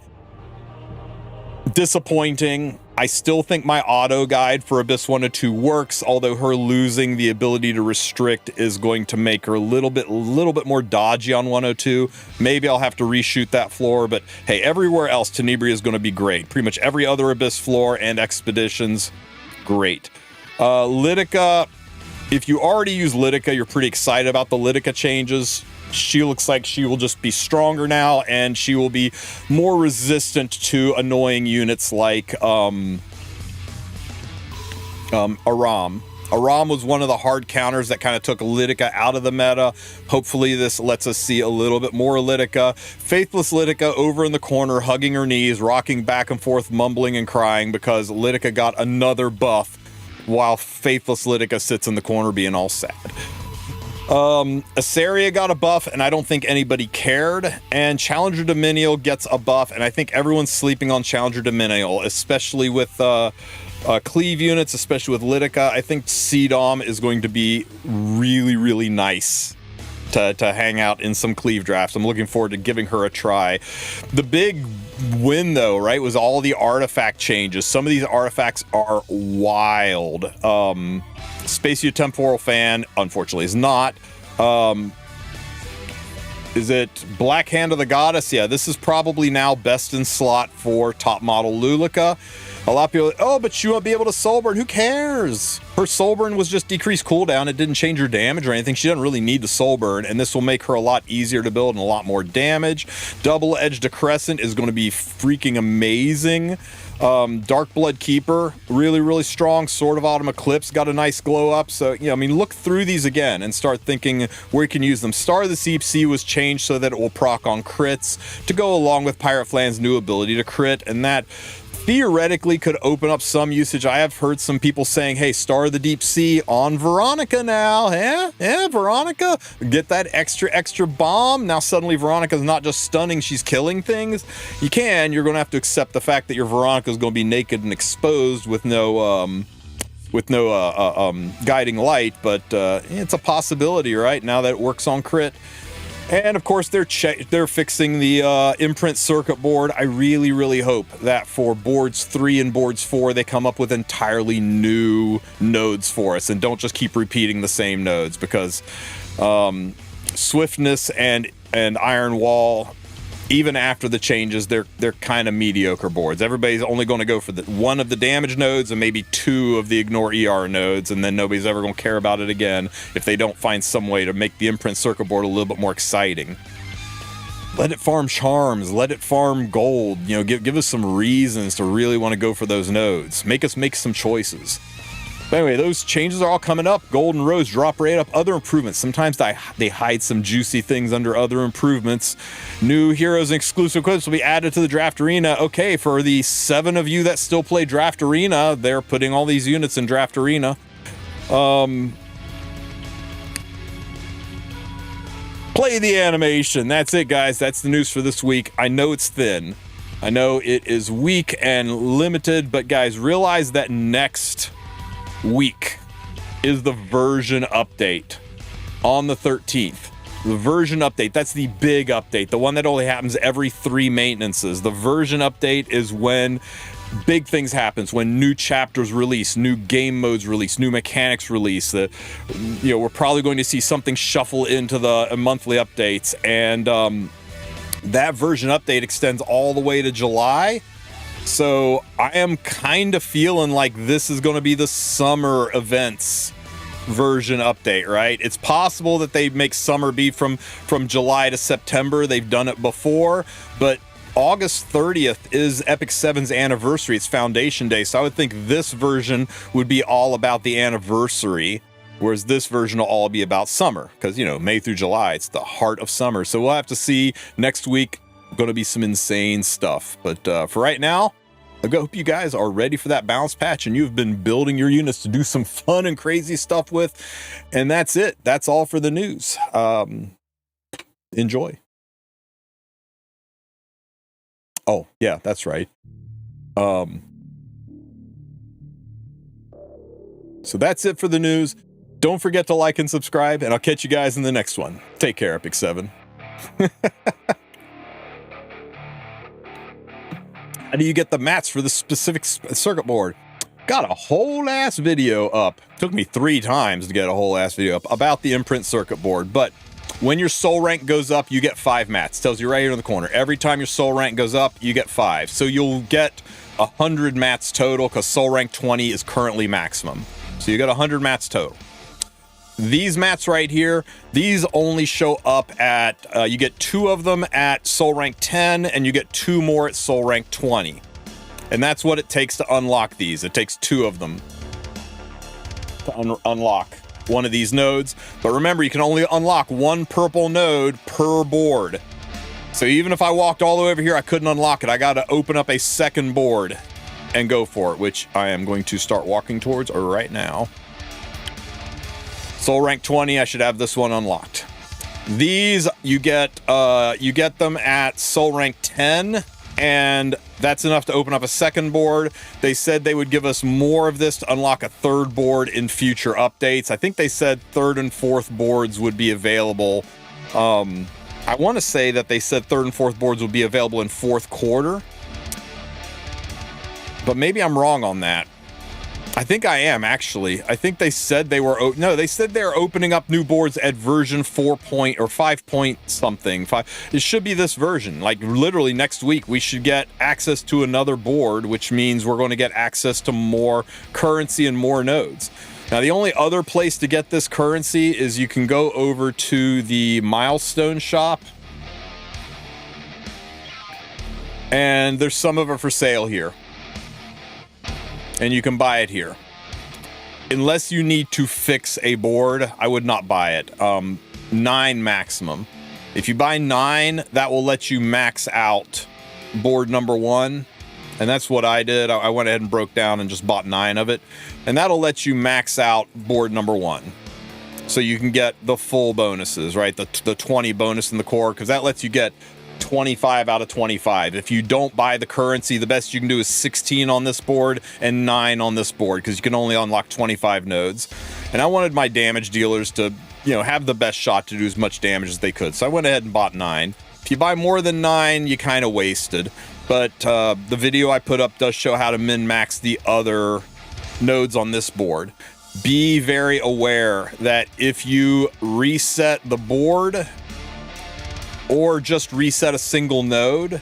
disappointing. I still think my auto guide for Abyss 102 works, although her losing the ability to restrict is going to make her a little bit more dodgy on 102. Maybe I'll have to reshoot that floor, but hey, everywhere else Tenebria is going to be great. Pretty much every other Abyss floor and expeditions, great. Litica, if you already use Litica, you're pretty excited about the Litica changes. She looks like she will just be stronger now, and she will be more resistant to annoying units like Aram. Aram was one of the hard counters that kind of took Litica out of the meta. Hopefully this lets us see a little bit more Litica. Faithless Litica over in the corner, hugging her knees, rocking back and forth, mumbling and crying because Litica got another buff while Faithless Litica sits in the corner being all sad. Asaria got a buff, and I don't think anybody cared. And Challenger Dominial gets a buff, and I think everyone's sleeping on Challenger Dominial, especially with Cleave units, especially with Litica. I think CDOM is going to be really, really nice to hang out in some Cleave drafts. I'm looking forward to giving her a try. The big win, though, right, was all the artifact changes. Some of these artifacts are wild. Spacio Temporal Fan, unfortunately, is not. Is it Black Hand of the Goddess? Yeah, this is probably now best in slot for top model Lulika. A lot of people, oh, but she won't be able to soul burn. Who cares? Her soul burn was just decreased cooldown. It didn't change her damage or anything. She doesn't really need the soul burn, and this will make her a lot easier to build and a lot more damage. Double-edged Decrescent is going to be freaking amazing. Dark Blood Keeper, really, really strong. Sword of Autumn Eclipse got a nice glow up. So, I mean, look through these again and start thinking where you can use them. Star of the Deep Sea was changed so that it will proc on crits to go along with Pirate Flan's new ability to crit, and that theoretically could open up some usage. I have heard some people saying, hey, Star of the Deep Sea on Veronica now. Yeah, Veronica, get that extra bomb. Now suddenly Veronica's not just stunning, she's killing things. You're going to have to accept the fact that your Veronica's going to be naked and exposed with no guiding light, but it's a possibility, right? Now that it works on crit. And of course, they're fixing the imprint circuit board. I really, really hope that for boards 3 and boards 4, they come up with entirely new nodes for us and don't just keep repeating the same nodes, because Swiftness and Iron Wall, even after the changes, they're kind of mediocre boards. Everybody's only going to go for one of the damage nodes and maybe 2 of the ignore ER nodes, and then nobody's ever going to care about it again if they don't find some way to make the imprint circuit board a little bit more exciting. Let it farm charms, let it farm gold, give us some reasons to really want to go for those nodes. Make us make some choices. But anyway, those changes are all coming up. Golden Rose, drop rate up, other improvements. Sometimes they hide some juicy things under other improvements. New heroes and exclusive equips will be added to the Draft Arena. Okay, for the 7 of you that still play Draft Arena, they're putting all these units in Draft Arena. Play the animation. That's it, guys. That's the news for this week. I know it's thin. I know it is weak and limited, but guys, realize that next week is the version update on the 13th. The version update, that's the big update, the one that only happens every 3 maintenances. The version update is when big things happens, when new chapters release, new game modes release, new mechanics release. We're probably going to see something shuffle into the monthly updates, and that version update extends all the way to July. So I am kind of feeling like this is going to be the summer events version update, right? It's possible that they make summer be from July to September. They've done it before, but August 30th is Epic 7's anniversary. It's Foundation Day. So I would think this version would be all about the anniversary, whereas this version will all be about summer, because, May through July, it's the heart of summer. So we'll have to see next week. Going to be some insane stuff, but for right now, I hope you guys are ready for that bounce patch and you've been building your units to do some fun and crazy stuff with. And that's it. That's all for the news. Enjoy. Oh yeah, that's right. So that's it for the news. Don't forget to like and subscribe, and I'll catch you guys in the next one. Take care, Epic 7. How do you get the mats for the specific circuit board? Got a whole ass video up. Took me 3 times to get a whole ass video up about the imprint circuit board. But when your soul rank goes up, you get 5 mats. Tells you right here in the corner. Every time your soul rank goes up, you get 5. So you'll get 100 mats total, because soul rank 20 is currently maximum. So you got 100 mats total. These mats right here, these only show up at, you get 2 of them at soul rank 10, and you get 2 more at soul rank 20. And that's what it takes to unlock these. It takes 2 of them to unlock one of these nodes. But remember, you can only unlock 1 purple node per board. So even if I walked all the way over here, I couldn't unlock it. I got to open up a second board and go for it, which I am going to start walking towards right now. Soul rank 20, I should have this one unlocked. These you get them at soul rank 10 and that's enough to open up a second board. They said they would give us more of this to unlock a third board in future updates. I think they said third and fourth boards would be available. I want to say that they said third and fourth boards would be available in fourth quarter, but maybe I'm wrong on that. I think I am, actually. I think they said they were... No, they said they're opening up new boards at version 4 point or 5 point something. It should be this version. Like, literally next week, we should get access to another board, which means we're going to get access to more currency and more nodes. Now, the only other place to get this currency is you can go over to the milestone shop. And there's some of it for sale here. And you can buy it here. Unless you need to fix a board, I would not buy it. 9 maximum. If you buy 9, that will let you max out board number 1. And that's what I did. I went ahead and broke down and just bought 9 of it. And that'll let you max out board number 1. So you can get the full bonuses, right? The 20 bonus in the core, because that lets you get 25 out of 25. If you don't buy the currency, the best you can do is 16 on this board and 9 on this board, because you can only unlock 25 nodes. And I wanted my damage dealers to, you know, have the best shot to do as much damage as they could. So I went ahead and bought 9. If you buy more than 9, you kind of wasted. But the video I put up does show how to min-max the other nodes on this board. Be very aware that if you reset the board or just reset a single node,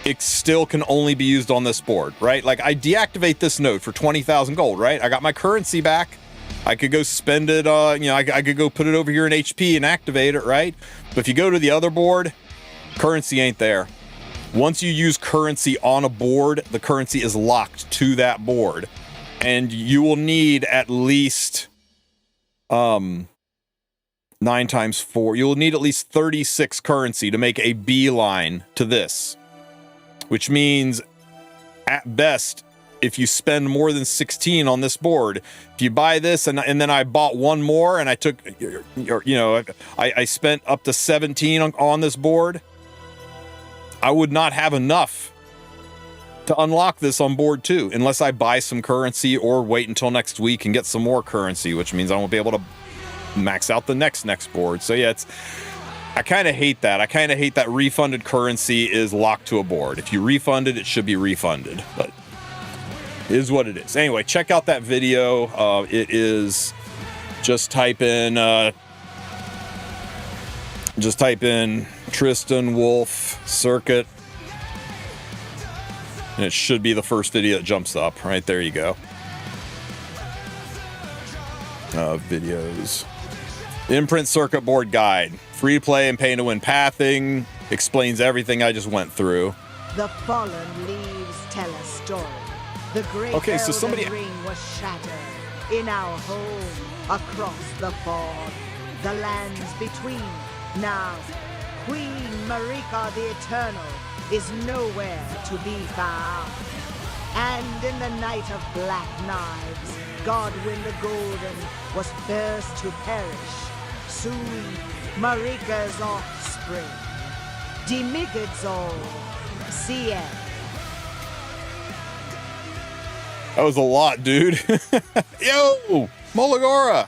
it still can only be used on this board, right? Like, I deactivate this node for 20,000 gold, right? I got my currency back. I could go spend it, you know, I could go put it over here in HP and activate it, right? But if you go to the other board, currency ain't there. Once you use currency on a board, the currency is locked to that board. And you will need at least 9 times 4. You'll need at least 36 currency to make a beeline to this. Which means, at best, if you spend more than 16 on this board, if you buy this and then I bought one more and I took, you know, I spent up to 17 on this board, I would not have enough to unlock this on board 2 unless I buy some currency or wait until next week and get some more currency, which means I won't be able to max out the next board. So yeah, I kind of hate that. I kind of hate that refunded currency is locked to a board. If you refund it, it should be refunded, but it is what it is. Anyway, check out that video. It is, just type in Tristen, Wulf, Circuit, and it should be the first video that jumps up. Right there you go. Videos. Imprint Circuit Board Guide. Free to play and pay to win pathing. Explains everything I just went through. The fallen leaves tell a story. The great ring was shattered in our home across the fog. The lands between. Now, Queen Marika the Eternal is nowhere to be found. And in the night of black knives, Godwin the Golden was first to perish. Soon, Marika's offspring, Demigadzol, CN. That was a lot, dude. Yo, Molagora.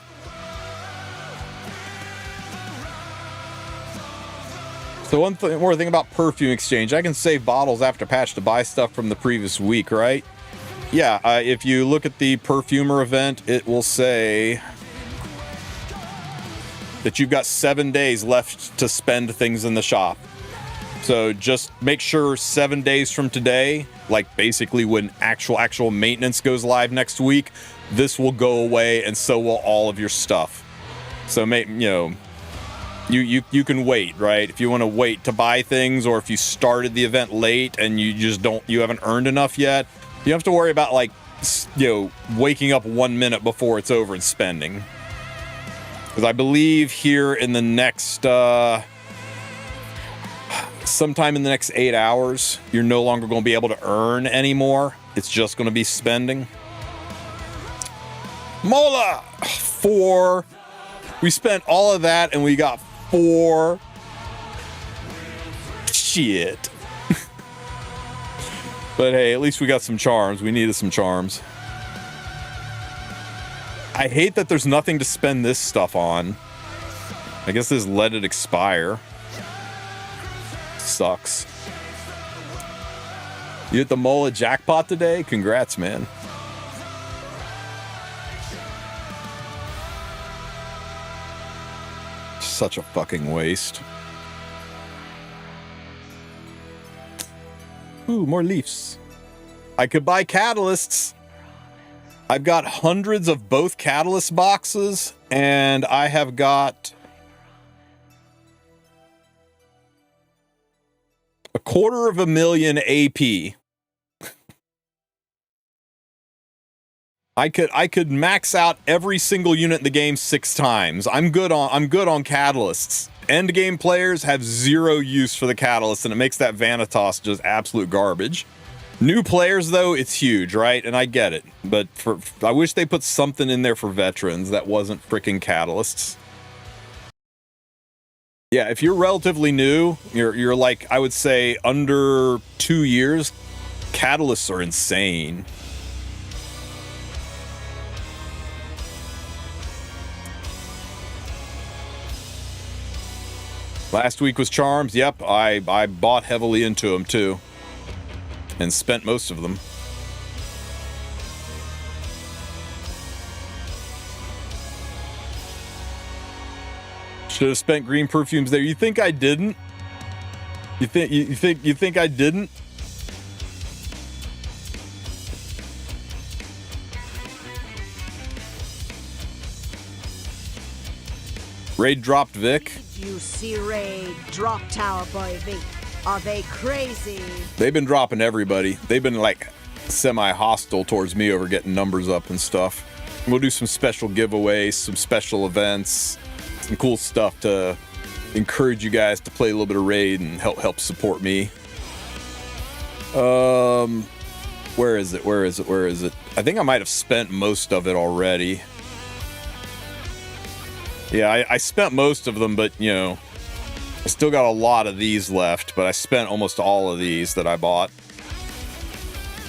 So one more thing about perfume exchange. I can save bottles after patch to buy stuff from the previous week, right? Yeah, if you look at the perfumer event, it will say that you've got 7 days left to spend things in the shop. So just make sure 7 days from today, like basically when actual maintenance goes live next week, this will go away and so will all of your stuff. So you can wait, right? If you want to wait to buy things, or if you started the event late and you haven't earned enough yet, you don't have to worry about waking up 1 minute before it's over and spending. Because I believe here in the next sometime in the next 8 hours, you're no longer going to be able to earn anymore. It's just going to be spending. Mola! 4. We spent all of that and we got 4. Shit. But hey, at least we got some charms. We needed some charms. I hate that there's nothing to spend this stuff on. I guess this let it expire. Sucks. You hit the mullet jackpot today? Congrats, man. Such a fucking waste. Ooh, more leaves. I could buy catalysts. I've got hundreds of both catalyst boxes, and I have got 250,000 AP. I could max out every single unit in the game 6 times. I'm good on catalysts. Endgame players have zero use for the catalyst, and it makes that Vanitas just absolute garbage. New players, though, it's huge, right? And I get it. But I wish they put something in there for veterans that wasn't freaking catalysts. Yeah, if you're relatively new, you're like, I would say, under 2 years, catalysts are insane. Last week was charms. Yep, I bought heavily into them too, and spent most of them. Should have spent green perfumes there. You think I didn't? You think I didn't? Raid dropped Vic. You see Raid drop Tower Boy Vic. Are they crazy? They've been dropping everybody. They've been like semi-hostile towards me over getting numbers up and stuff. We'll do some special giveaways, some special events, some cool stuff to encourage you guys to play a little bit of Raid and help support me. Where is it? I think I might have spent most of it already. Yeah, I spent most of them, but, you know, I still got a lot of these left, but I spent almost all of these that I bought.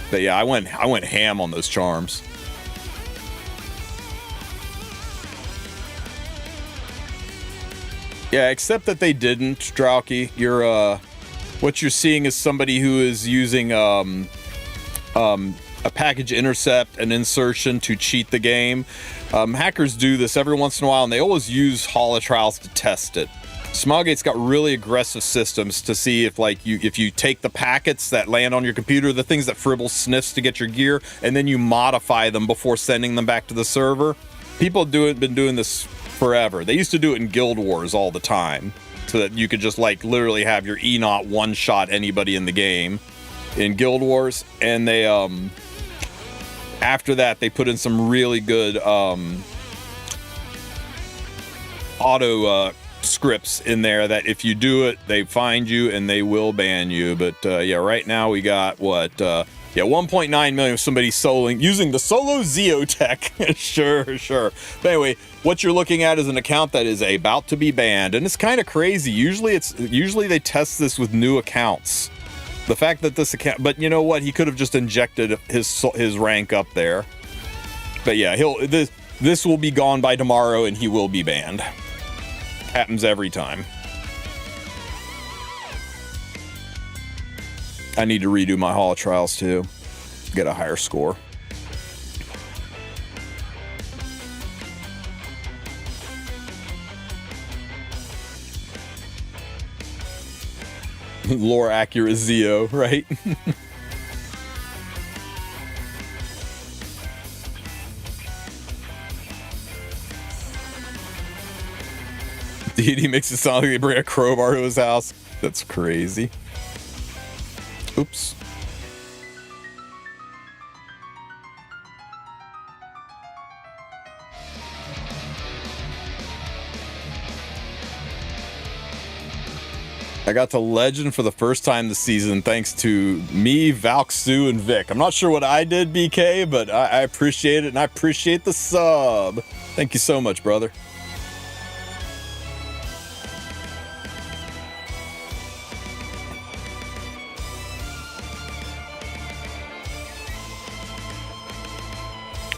But yeah, I went ham on those charms. Yeah, except that they didn't, Drauki. What you're seeing is somebody who is using a package intercept and insertion to cheat the game. Hackers do this every once in a while, and they always use holotrials to test it. Smilegate's got really aggressive systems to see if, like, if you take the packets that land on your computer, the things that Fribble sniffs to get your gear, and then you modify them before sending them back to the server. People been doing this forever. They used to do it in Guild Wars all the time, so that you could just, like, literally have your E-Not one-shot anybody in the game in Guild Wars, and they after that, they put in some really good auto scripts in there that if you do it, they find you and they will ban you. But yeah, right now we got what? Yeah, 1.9 million of somebody using the solo Zeotech. Sure. But anyway, what you're looking at is an account that is about to be banned, and it's kind of crazy. Usually they test this with new accounts. The fact that this account, but you know what? He could have just injected his rank up there. But yeah, this will be gone by tomorrow, and he will be banned. Happens every time. I need to redo my holotrials too. Get a higher score. Lore accurate Zeo, right? Deity makes it sound like they bring a crowbar to his house. That's crazy. Oops. I got to Legend for the first time this season thanks to me, Valksu, and Vic. I'm not sure what I did, BK, but I appreciate it, and I appreciate the sub. Thank you so much, brother.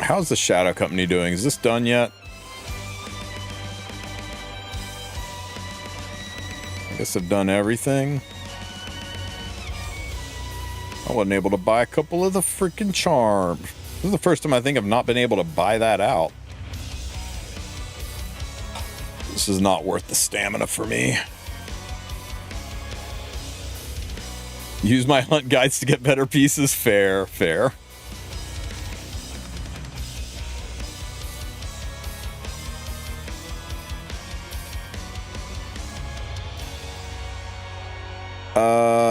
How's the Shadow Company doing? Is this done yet? I guess I've done everything. I wasn't able to buy a couple of the freaking charms. This is the first time I think I've not been able to buy that out. This is not worth the stamina for me. Use my hunt guides to get better pieces. Fair, fair.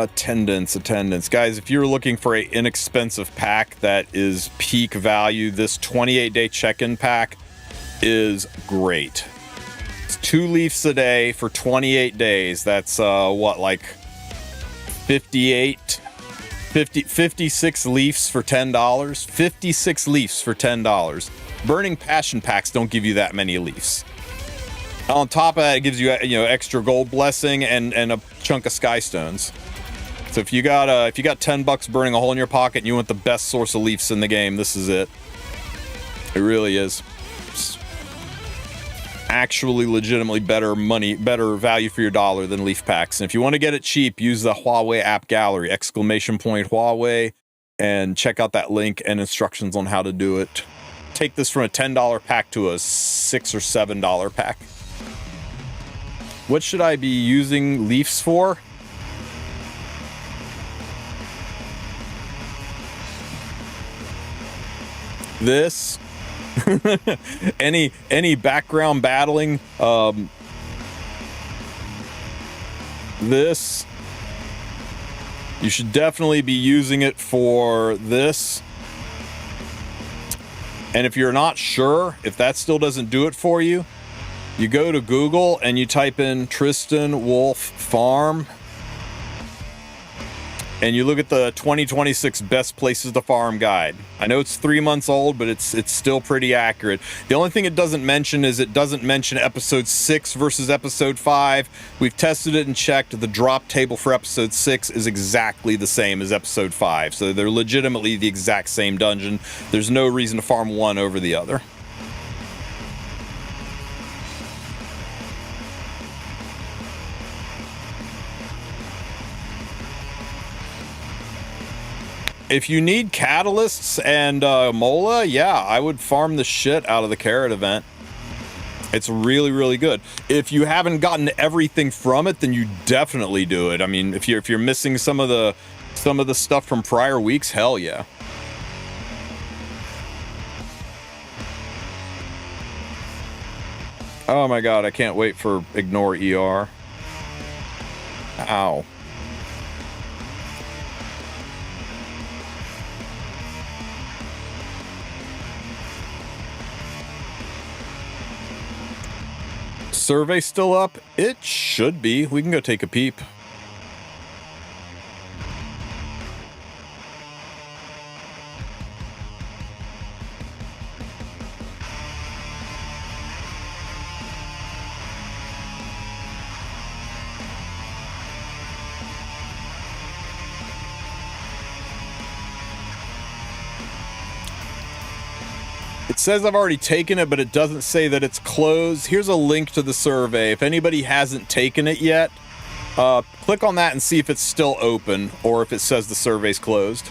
Attendance. Guys, if you're looking for an inexpensive pack that is peak value, this 28-day check-in pack is great. It's 2 leafs a day for 28 days. That's, what, like 56 leafs for $10? 56 leafs for $10. Burning Passion packs don't give you that many leafs. On top of that, it gives you, extra gold blessing and a chunk of sky stones. So if you got $10 burning a hole in your pocket and you want the best source of leafs in the game, this is it. It really is. It's actually legitimately better value for your dollar than leaf packs. And if you want to get it cheap, use the Huawei AppGallery, !Huawei, and check out that link and instructions on how to do it. Take this from a $10 pack to a $6 or $7 pack. What should I be using leafs for? This. any background battling. This. You should definitely be using it for this. And if you're not sure, if that still doesn't do it for you, you go to Google and you type in Tristen Wulf farm. And you look at the 2026 best places to farm guide. I know it's 3 months old, but it's still pretty accurate. The only thing it doesn't mention is it doesn't mention episode 6 versus episode 5. We've tested it and checked. The drop table for episode 6 is exactly the same as episode 5. So they're legitimately the exact same dungeon. There's no reason to farm one over the other. If you need catalysts and Mola, yeah, I would farm the shit out of the carrot event. It's really, really good. If you haven't gotten everything from it, then you definitely do it. I mean, if you're missing some of the stuff from prior weeks, hell yeah. Oh my god, I can't wait for ignore ER. Ow. Survey still up? It should be. We can go take a peep. It says I've already taken it, but it doesn't say that it's closed. Here's a link to the survey. If anybody hasn't taken it yet, click on that and see if it's still open or if it says the survey's closed.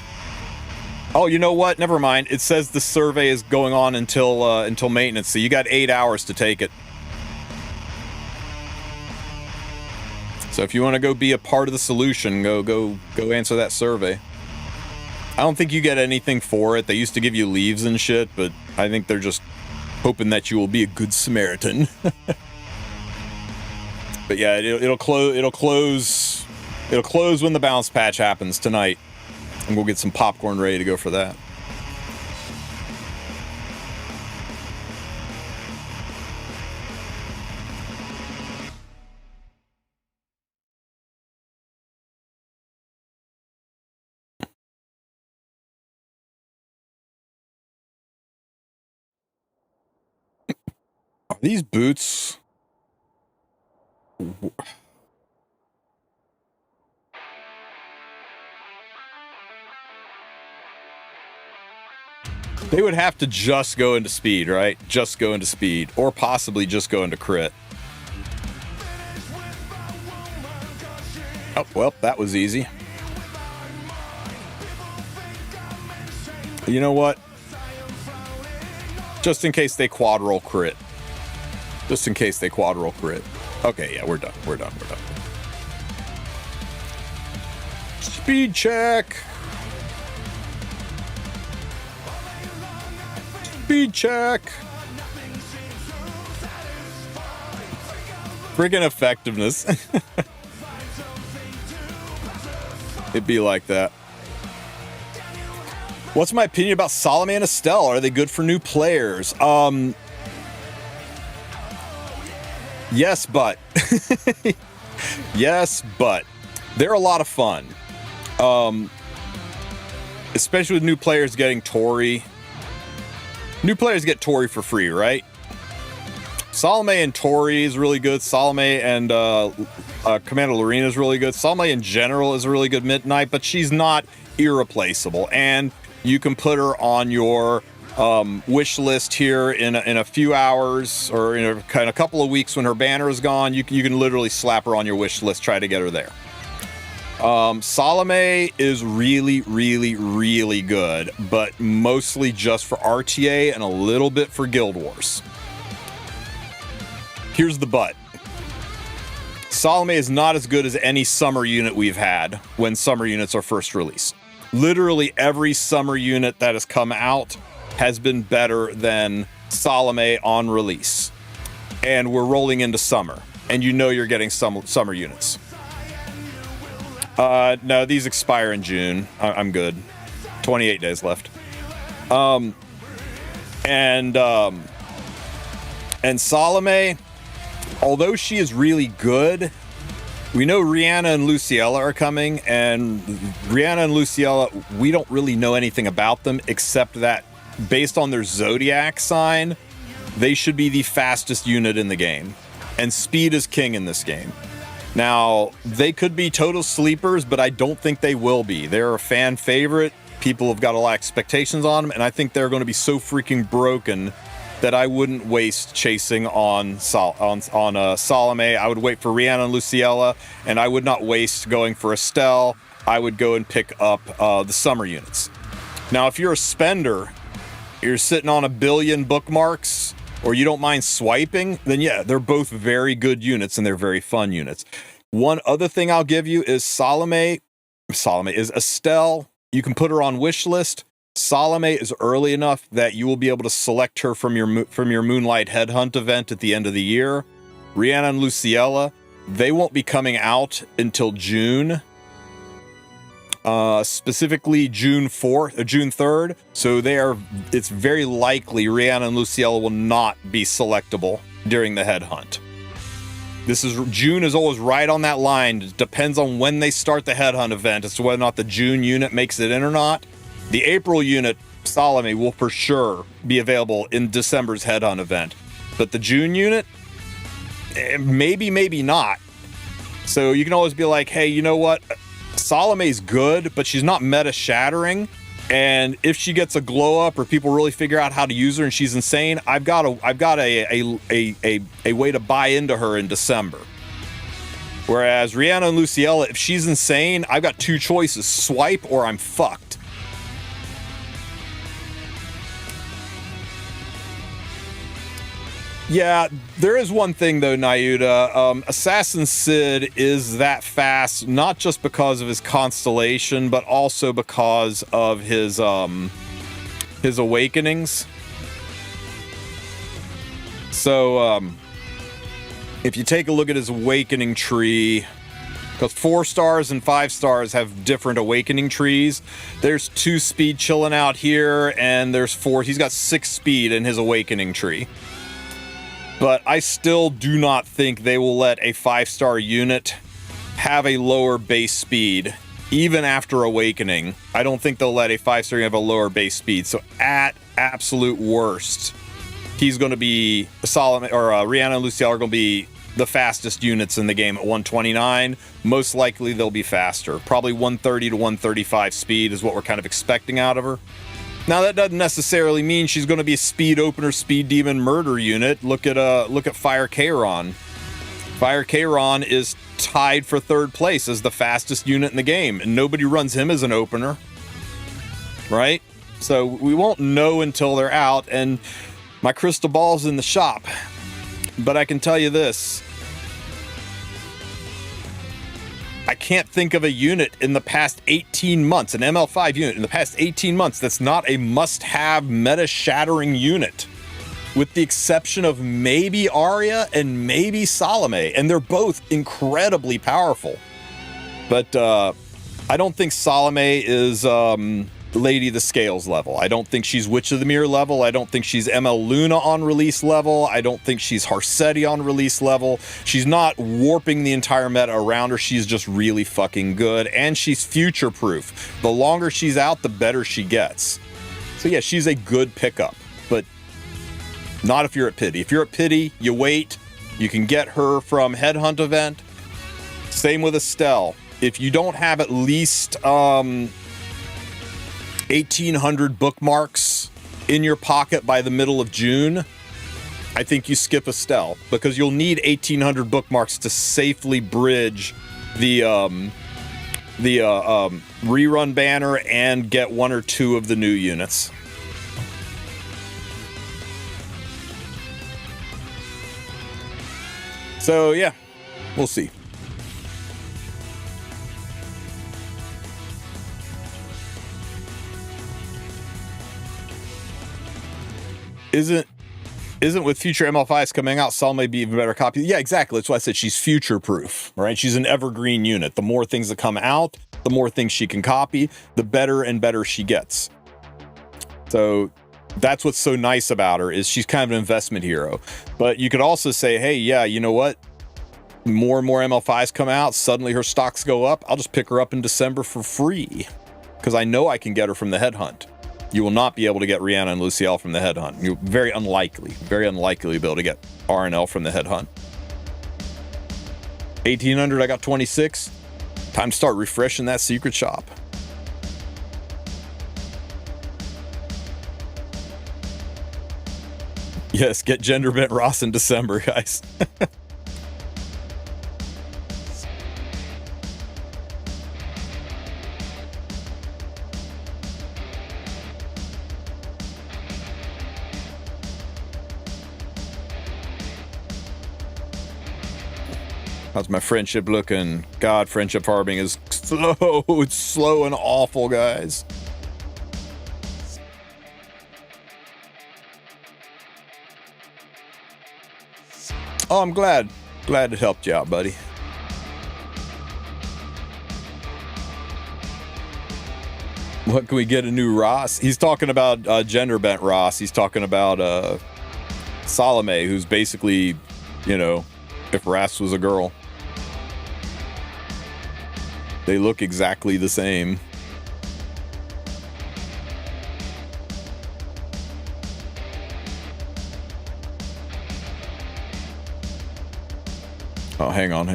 Oh, you know what? Never mind. It says the survey is going on until maintenance, so you got 8 hours to take it. So if you want to go be a part of the solution, go answer that survey. I don't think you get anything for it. They used to give you leaves and shit, but I think they're just hoping that you will be a good Samaritan. But yeah, it'll close when the bounce patch happens tonight, and we'll get some popcorn ready to go for that. Are these boots? They would have to just go into speed, right? Just go into speed, or possibly just go into crit. Oh, well, that was easy. You know what? Just in case they quad roll crit. Just in case they quad roll crit. Okay, yeah, we're done. We're done. We're done. Speed check. Speed check. Friggin' effectiveness. It'd be like that. What's my opinion about Salome and Estelle? Are they good for new players? Yes, but. Yes, but. They're a lot of fun. Especially with new players getting Tori. New players get Tori for free, right? Salome and Tori is really good. Salome and Commander Lorena is really good. Salome in general is a really good midnight, but she's not irreplaceable. And you can put her on your wish list here in a few hours, or in a couple of weeks when her banner is gone. You can literally slap her on your wish list, try to get her there. Salome is really, really, really good, but mostly just for RTA and a little bit for Guild Wars. Here's the but. Salome is not as good as any summer unit we've had when summer units are first released. Literally every summer unit that has come out has been better than Salome on release. And we're rolling into summer, and you know you're getting some summer units. No, these expire in June. I'm good. 28 days left. And Salome, although she is really good, we know Rihanna and Luciella are coming, and Rihanna and Luciella, we don't really know anything about them except that based on their zodiac sign, they should be the fastest unit in the game. And speed is king in this game. Now, they could be total sleepers, but I don't think they will be. They're a fan favorite. People have got a lot of expectations on them, and I think they're going to be so freaking broken that I wouldn't waste chasing on Salome. I would wait for Rihanna and Luciella, and I would not waste going for Estelle. I would go and pick up the summer units. Now, if you're a spender, you're sitting on 1 billion bookmarks, or you don't mind swiping, then yeah, they're both very good units and they're very fun units. One other thing I'll give you is Salome is Estelle. You can put her on wish list. Salome is early enough that you will be able to select her from your Moonlight Headhunt event at the end of the year. Rihanna and Luciella, they won't be coming out until June. Specifically June 4th or June 3rd. So it's very likely Rihanna and Luciella will not be selectable during the headhunt. June is always right on that line. It depends on when they start the headhunt event as to whether or not the June unit makes it in or not. The April unit, Salome, will for sure be available in December's headhunt event. But the June unit, maybe not. So you can always be like, hey, you know what? Salome's good, but she's not meta-shattering. And if she gets a glow up or people really figure out how to use her and she's insane, I've got a way to buy into her in December. Whereas Rihanna and Luciella, if she's insane, I've got two choices: swipe or I'm fucked. Yeah, there is one thing though, Nayuda. Assassin Sid is that fast, not just because of his constellation, but also because of his awakenings. So, if you take a look at his awakening tree, because 4 stars and 5 stars have different awakening trees. There's 2 speed chilling out here, and there's 4. He's got 6 speed in his awakening tree. But I still do not think they will let a 5-star unit have a lower base speed, even after awakening. I don't think they'll let a 5-star unit have a lower base speed. So at absolute worst, he's going to be Rihanna and Lucielle are going to be the fastest units in the game at 129. Most likely they'll be faster. Probably 130 to 135 speed is what we're kind of expecting out of her. Now that doesn't necessarily mean she's going to be a speed opener, speed demon murder unit. Look at Fire Kairon. Fire Kairon is tied for 3rd place as the fastest unit in the game, and nobody runs him as an opener, right? So we won't know until they're out, and my crystal ball's in the shop. But I can tell you this. I can't think of a unit in the past 18 months, an ML5 unit in the past 18 months that's not a must-have meta-shattering unit, with the exception of maybe Arya and maybe Salome, and they're both incredibly powerful. But I don't think Salome is Lady of the Scales level. I don't think she's Witch of the Mirror level. I don't think she's ML Luna on release level. I don't think she's Harsetti on release level. She's not warping the entire meta around her. She's just really fucking good, and she's future-proof. The longer she's out, the better she gets. So yeah, she's a good pickup, but not if you're at Pity. If you're at Pity, you wait. You can get her from Headhunt event. Same with Estelle. If you don't have at least 1,800 bookmarks in your pocket by the middle of June, I think you skip Estelle, because you'll need 1,800 bookmarks to safely bridge the rerun banner and get 1 or 2 of the new units. So yeah, we'll see. Isn't with future ML5s coming out, Sol may be even better copy? Yeah, exactly. That's why I said she's future-proof, right? She's an evergreen unit. The more things that come out, the more things she can copy, the better and better she gets. So that's what's so nice about her, is she's kind of an investment hero. But you could also say, hey, yeah, you know what? More and more ML5s come out, suddenly her stocks go up. I'll just pick her up in December for free, because I know I can get her from the Headhunt. You will not be able to get Rihanna and Lucielle from the Headhunt. You're very unlikely to be able to get RNL from the Headhunt. 1,800, I got 26. Time to start refreshing that secret shop. Yes, get gender bent Ross in December, guys. How's my friendship looking? God, friendship farming is slow. It's slow and awful, guys. Oh, I'm glad. Glad it helped you out, buddy. What, can we get a new Ross? He's talking about gender bent Ross. He's talking about Salome, who's basically, you know, if Ross was a girl. They look exactly the same. Oh, hang on.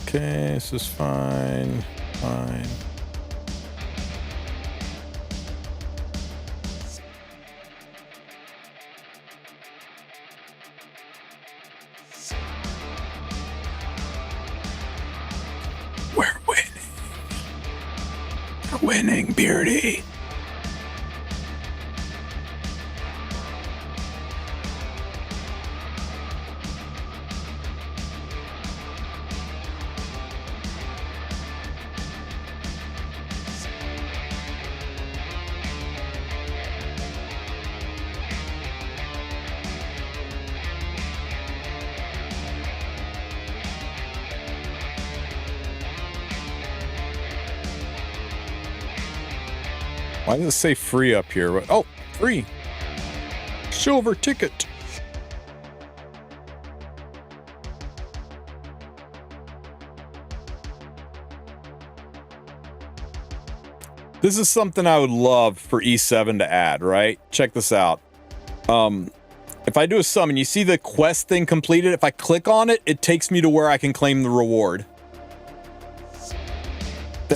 Okay, this is fine. Winning, Beardy. Why does it say free up here? Oh, free. Silver ticket. This is something I would love for E7 to add, right? Check this out. If I do a summon, you see the quest thing completed? If I click on it, it takes me to where I can claim the reward.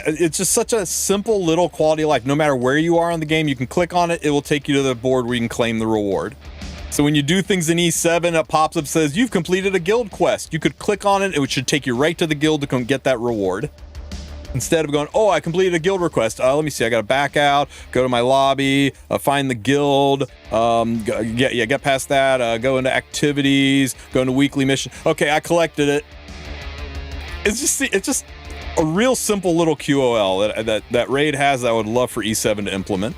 It's just such a simple little quality of life. No matter where you are on the game, you can click on it. It will take you to the board where you can claim the reward. So when you do things in E7, it pops up, says you've completed a guild quest. You could click on it. It should take you right to the guild to come get that reward. Instead of going, oh, I completed a guild request. Let me see. I got to back out, go to my lobby, find the guild. Get past that. Go into activities, go into weekly mission. Okay, I collected it. It's just a real simple little QOL that Raid has that I would love for E7 to implement.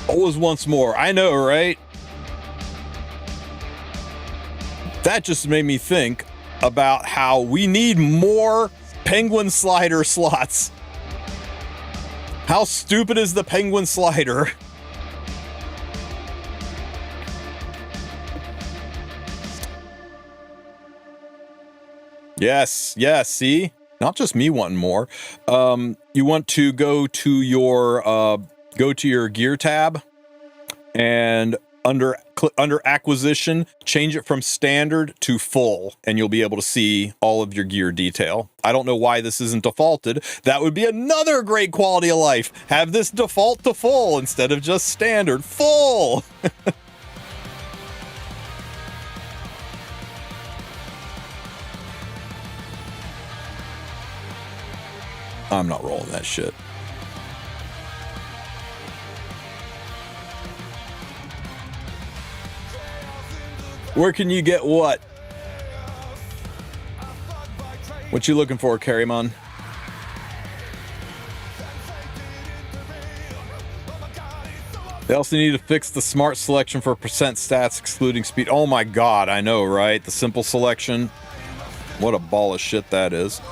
Always once more. I know, right? That just made me think about how we need more penguin slider slots. How stupid is the penguin slider? Yes, see? Not just me wanting more. You want to go to your gear tab and under acquisition, change it from standard to full, and you'll be able to see all of your gear detail. I don't know why this isn't defaulted. That would be another great quality of life. Have this default to full instead of just standard. Full! I'm not rolling that shit. Where can you get what? What you looking for, Carrymon? They also need to fix the smart selection for percent stats excluding speed. Oh my god, I know, right? The simple selection. What a ball of shit that is.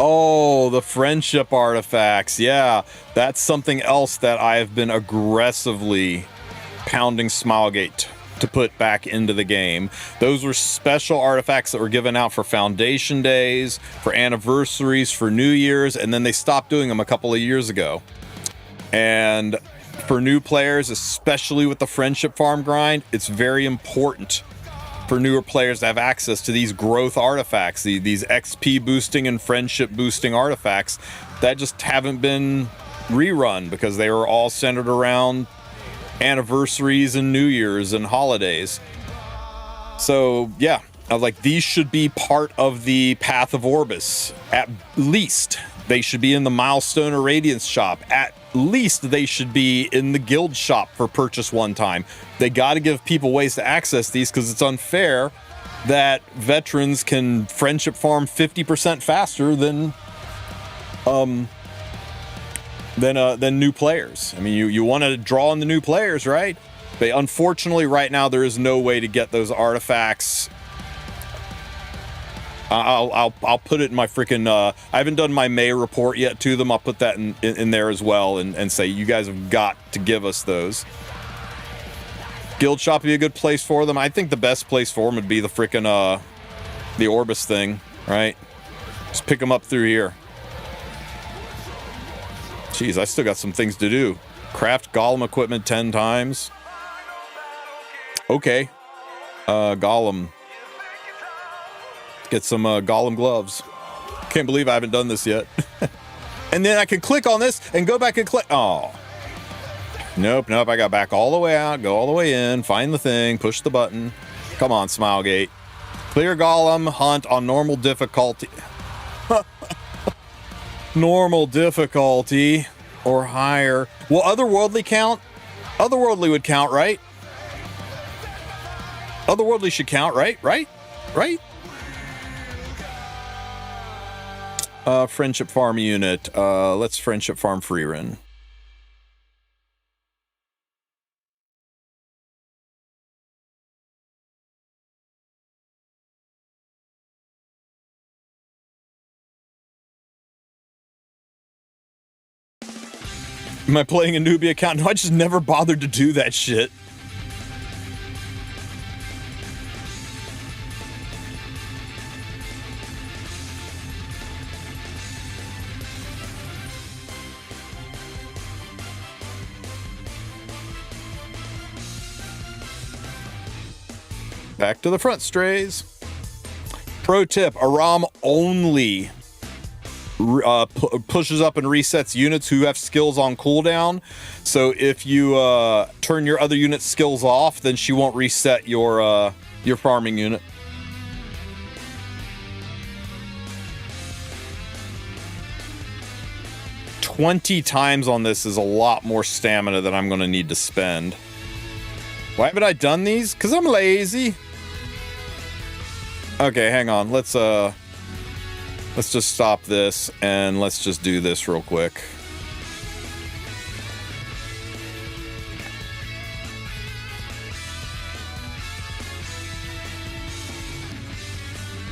Oh, the friendship artifacts. Yeah, that's something else that I've been aggressively pounding Smilegate to put back into the game. Those were special artifacts that were given out for Foundation Days, for anniversaries, for New Year's, and then they stopped doing them a couple of years ago. And for new players, especially with the friendship farm grind, it's very important for newer players to have access to these growth artifacts, these XP boosting and friendship boosting artifacts that just haven't been rerun because they were all centered around anniversaries and New Year's and holidays. So yeah, I was like, these should be part of the Path of Orbis. At least they should be in the Milestone or Radiance shop. At least they should be in the guild shop for purchase one time. They got to give people ways to access these because it's unfair that veterans can friendship farm 50% faster than new players. I mean, you want to draw in the new players, right? But unfortunately, right now there is no way to get those artifacts. I'll put it in my freaking. I haven't done my May report yet to them. I'll put that in there as well and say you guys have got to give us those. Guild shop would be a good place for them. I think the best place for them would be the freaking the Orbis thing, right? Just pick them up through here. Jeez, I still got some things to do. Craft golem equipment 10 times. Okay. Golem. Get some golem gloves. Can't believe I haven't done this yet. And then I can click on this and go back and click. Oh. Nope. I got back all the way out, go all the way in, find the thing, push the button. Come on, Smilegate. Clear golem hunt on normal difficulty. Normal difficulty or higher. Will otherworldly count? Otherworldly would count, right? Otherworldly should count, right? Right? Friendship farm unit. Let's friendship farm free run. Am I playing a newbie account? No, I just never bothered to do that shit. Back to the front, strays. Pro tip, Aram only pushes up and resets units who have skills on cooldown. So if you turn your other unit's skills off, then she won't reset your farming unit. $20 times on this is a lot more stamina than I'm going to need to spend. Why haven't I done these? Because I'm lazy. Okay, hang on. Let's just stop this and let's just do this real quick.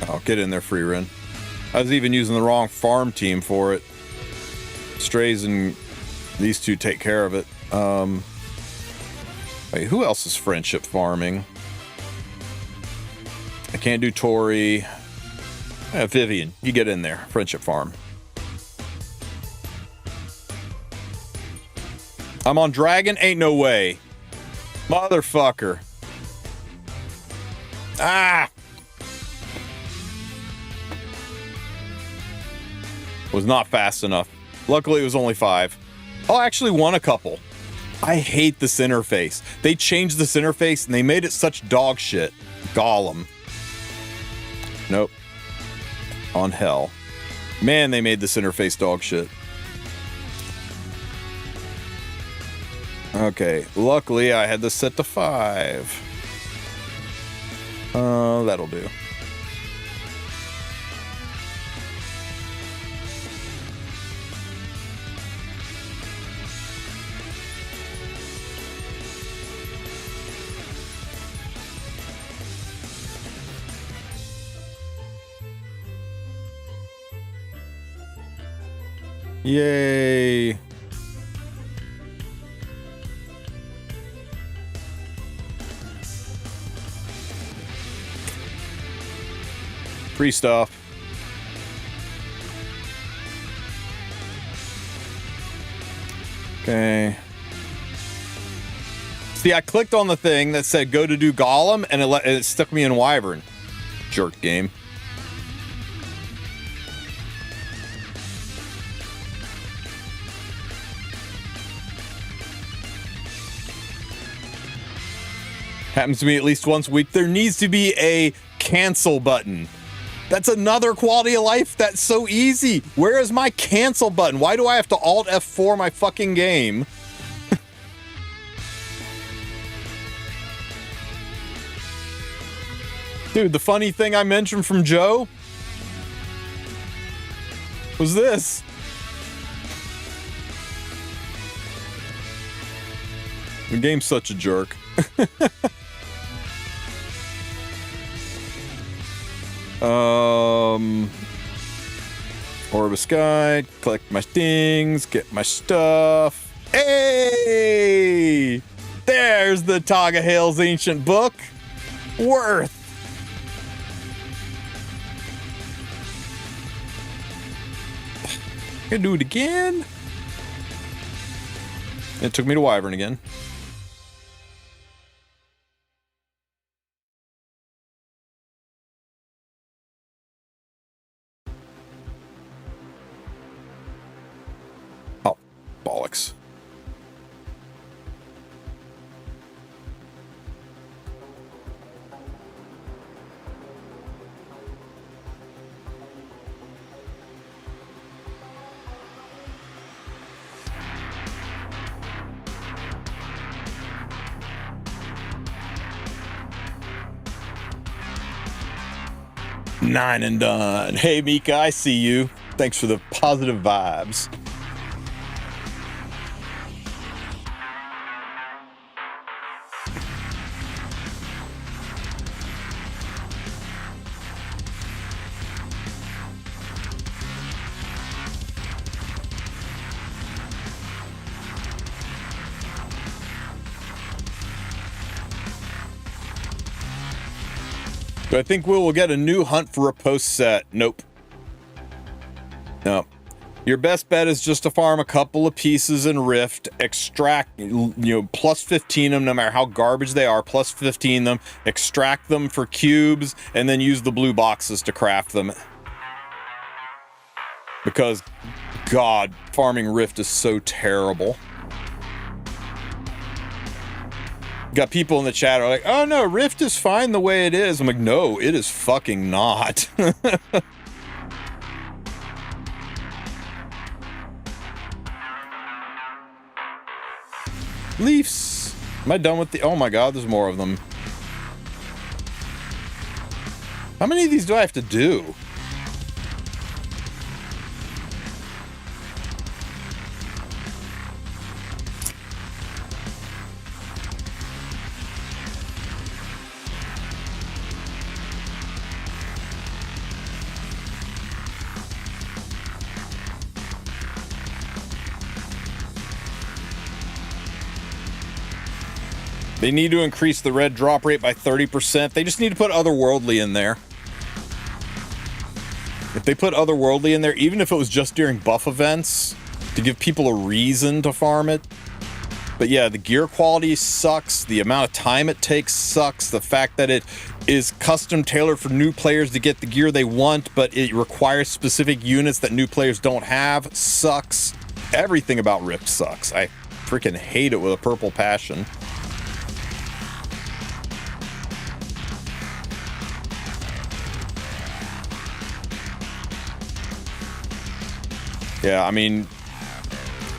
Oh, get in there, free run. I was even using the wrong farm team for it. Strays and these two take care of it. Wait, who else is friendship farming? I can't do Tori. Vivian, you get in there. Friendship farm. I'm on dragon? Ain't no way. Motherfucker. Ah! Was not fast enough. Luckily, it was only 5. Oh, I actually won a couple. I hate this interface. They changed this interface and they made it such dog shit. Golem. Nope. On hell. Man, they made this interface dog shit. Okay. Luckily, I had this set to 5. That'll do. Yay. Free stuff. Okay. See, I clicked on the thing that said go to do Golem and it stuck me in Wyvern. Jerk game. Happens to me at least once a week. There needs to be a cancel button. That's another quality of life that's so easy. Where is my cancel button? Why do I have to Alt F4 my fucking game? Dude, the funny thing I mentioned from Joe was this. The game's such a jerk. Orb of Sky, collect my things, get my stuff. Hey! There's the Taga Hale's ancient book. Worth. Gonna do it again. It took me to Wyvern again. Bollocks. Nine and done. Hey, Mika, I see you. Thanks for the positive vibes. Do I think we'll get a new hunt for a post set? Nope. No. Your best bet is just to farm a couple of pieces in Rift, extract, plus 15 them, no matter how garbage they are, plus 15 them, extract them for cubes, and then use the blue boxes to craft them. Because, God, farming Rift is so terrible. Got people in the chat are like, oh no, Rift is fine the way it is. I'm like, no, it is fucking not. Leafs. Am I done with the... Oh my god, there's more of them. How many of these do I have to do? They need to increase the red drop rate by 30%. They just need to put Otherworldly in there. If they put Otherworldly in there, even if it was just during buff events, to give people a reason to farm it. But yeah, the gear quality sucks. The amount of time it takes sucks. The fact that it is custom tailored for new players to get the gear they want, but it requires specific units that new players don't have sucks. Everything about Rift sucks. I freaking hate it with a purple passion. Yeah, I mean,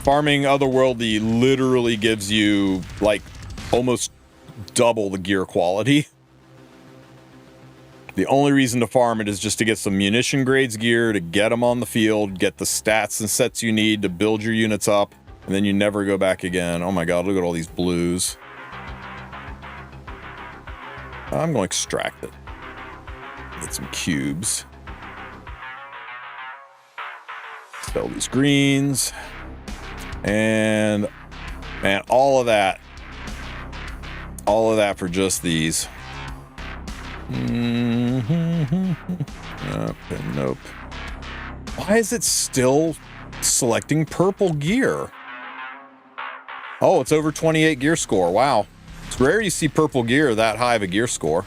farming Otherworldly literally gives you, like, almost double the gear quality. The only reason to farm it is just to get some munition grades gear, to get them on the field, get the stats and sets you need to build your units up, and then you never go back again. Oh my god, look at all these blues. I'm going to extract it. Get some cubes. Sell these greens. And, man, all of that for just these. Nope, nope. Why is it still selecting purple gear? Oh, it's over 28 gear score. Wow. It's rare you see purple gear that high of a gear score.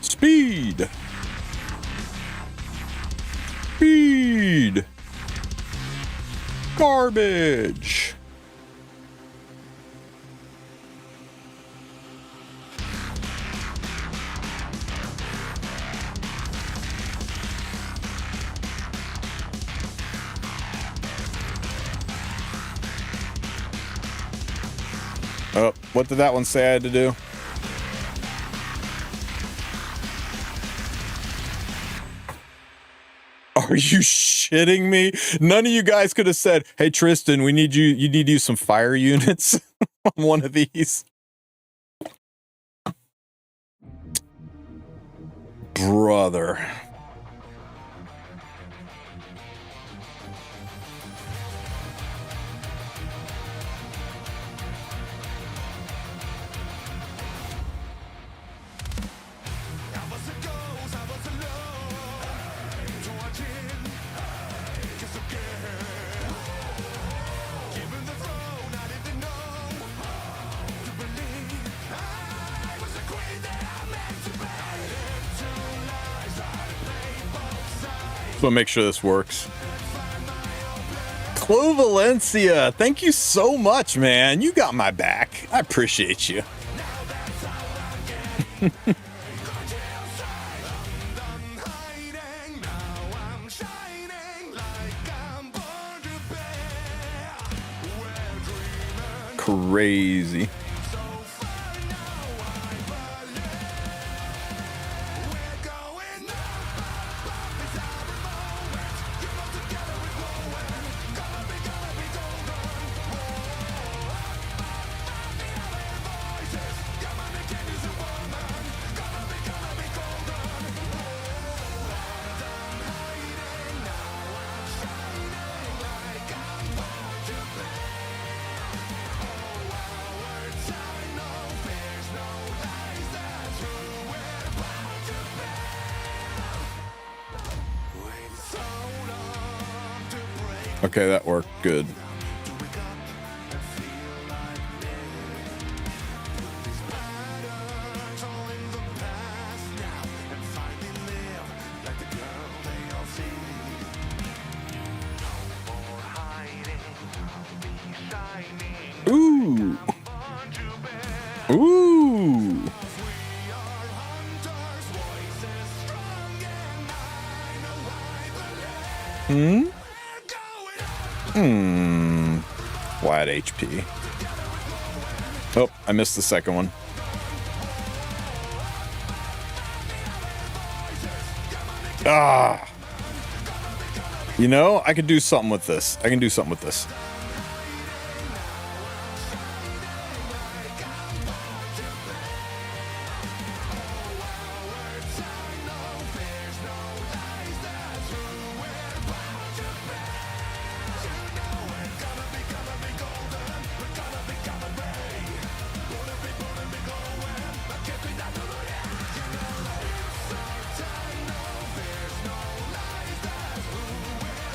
Speed. Speed. Garbage. Oh, what did that one say I had to do? Are you shitting me? None of you guys could have said, hey, Tristen, you need to use some fire units on one of these. Brother. So make sure this works. Clo Valencia, thank you so much, man. You got my back. I appreciate you. Crazy. Okay, that worked good. Ooh. Ooh. Flat HP. Oh, I missed the second one. Ah. You know, I could do something with this. I can do something with this.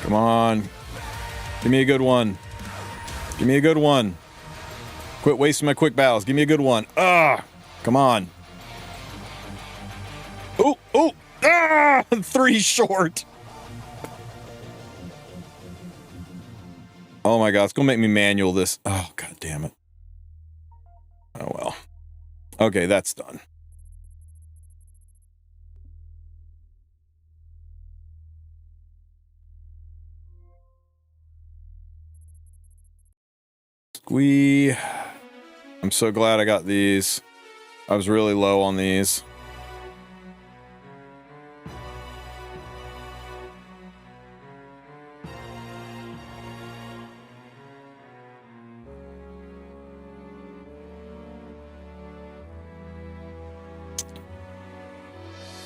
Come on. Give me a good one. Give me a good one. Quit wasting my quick battles. Give me a good one. Ah! Come on. Oh, oh! Ah! 3 short. Oh my god, it's gonna make me manual this. Oh, god damn it. Oh well. Okay, that's done. I'm so glad I got these. I was really low on these.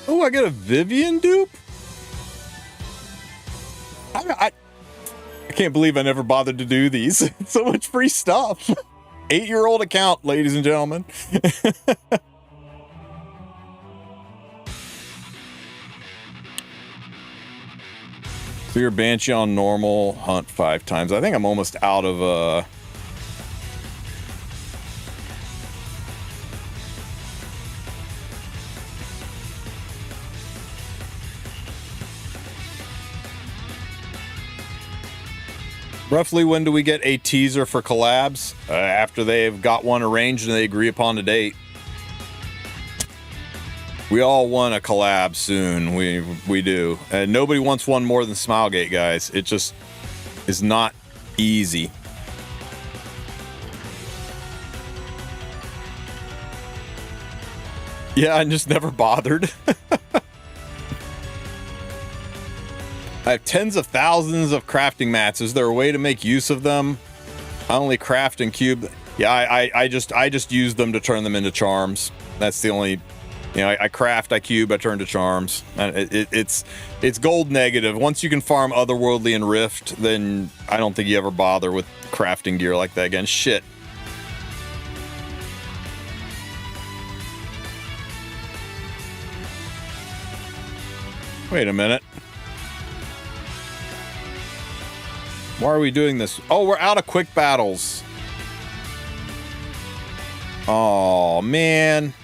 Oh, I get a Vivian dupe? I can't believe I never bothered to do these. So much free stuff. 8-year-old account, ladies and gentlemen. So your Banshee on normal, hunt 5 times. I think I'm almost out of Roughly when do we get a teaser for collabs? After they've got one arranged and they agree upon a date. We all want a collab soon. We do. And nobody wants one more than Smilegate, guys. It just is not easy. Yeah, I just never bothered. I have tens of thousands of crafting mats. Is there a way to make use of them? I only craft and cube. Yeah, I just use them to turn them into charms. That's the only, you know, I craft, I cube, I turn to charms. It's gold negative. Once you can farm Otherworldly and Rift, then I don't think you ever bother with crafting gear like that again. Shit. Wait a minute. Why are we doing this? Oh, we're out of quick battles. Oh, man.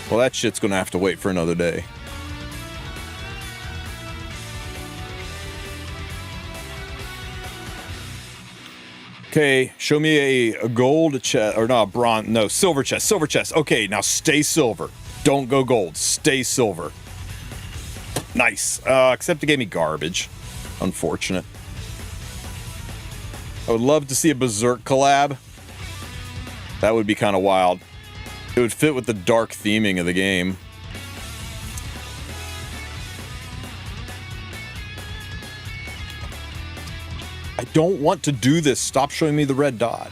Well, that shit's gonna have to wait for another day. Okay, show me a gold chest, or no, bronze, no, silver chest, silver chest. Okay, now stay silver. Don't go gold, stay silver. Nice, except it gave me garbage. Unfortunate. I would love to see a Berserk collab. That would be kind of wild. It would fit with the dark theming of the game. I don't want to do this. Stop showing me the red dot.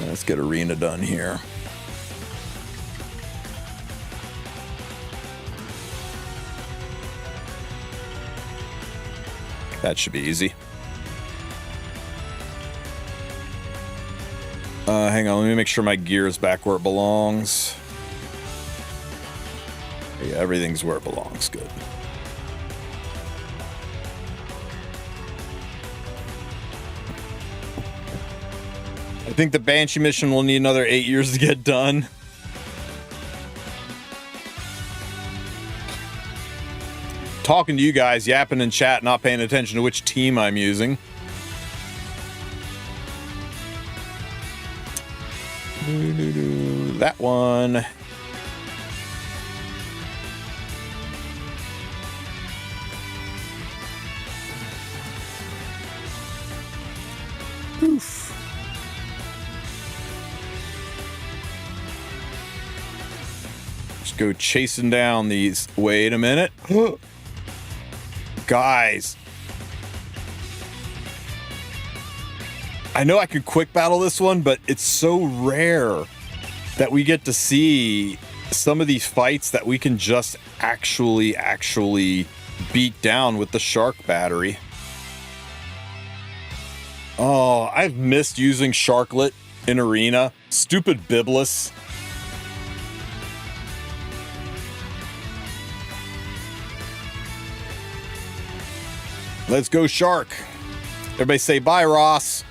Let's get arena done here. That should be easy. Hang on, let me make sure my gear is back where it belongs. Yeah, everything's where it belongs. Good. I think the Banshee mission will need another 8 years to get done. Talking to you guys, yapping in chat, not paying attention to which team I'm using. That one. Oof. Just go chasing down these. Wait a minute. Guys. I know I could quick battle this one, but it's so rare that we get to see some of these fights that we can just actually beat down with the shark battery. Oh, I've missed using Sharklet in Arena. Stupid Biblis. Let's go Shark. Everybody say bye, Ross.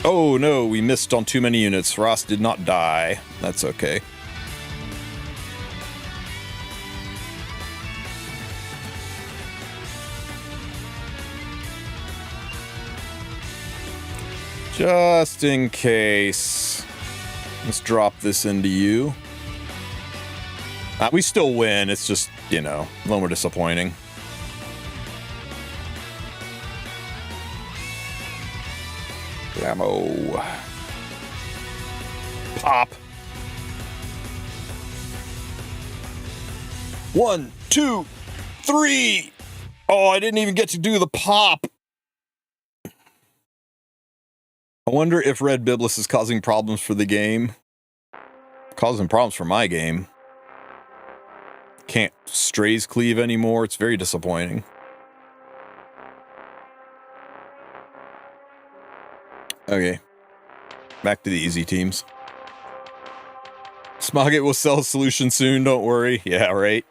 Oh no, we missed on too many units. Ross did not die. That's okay. Just in case. Let's drop this into you. We still win. It's just, you know, a little more disappointing. Ammo. Pop. 1, 2, 3. Oh, I didn't even get to do the pop. I wonder if Red Biblis is causing problems for the game. Causing problems for my game. Can't strays cleave anymore. It's very disappointing. Okay. Back to the easy teams. Smoggett will sell a solution soon, don't worry. Yeah, right.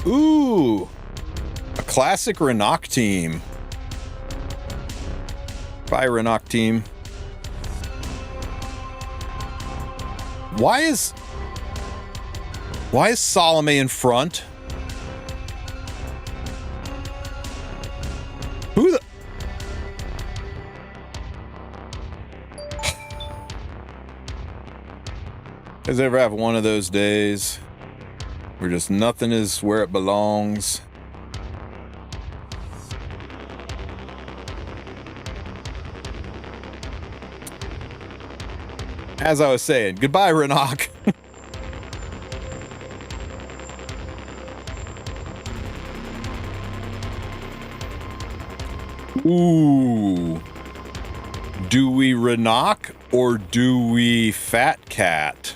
Ooh, a classic Renok team. Bye, Renok team. Why is Salome in front? Who the... Guys ever have one of those days where just nothing is where it belongs? As I was saying, goodbye, Renok. Ooh. Do we Renok or do we Fat Cat?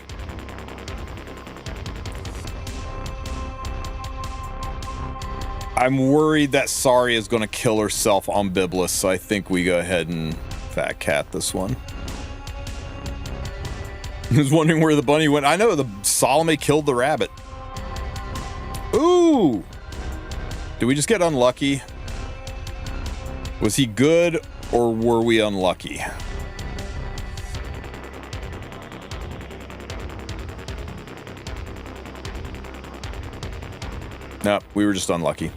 I'm worried that Sari is going to kill herself on Biblis, so I think we go ahead and Fat Cat this one. I was wondering where the bunny went. I know the Salome killed the rabbit. Ooh! Did we just get unlucky? Was he good or were we unlucky? No, we were just unlucky.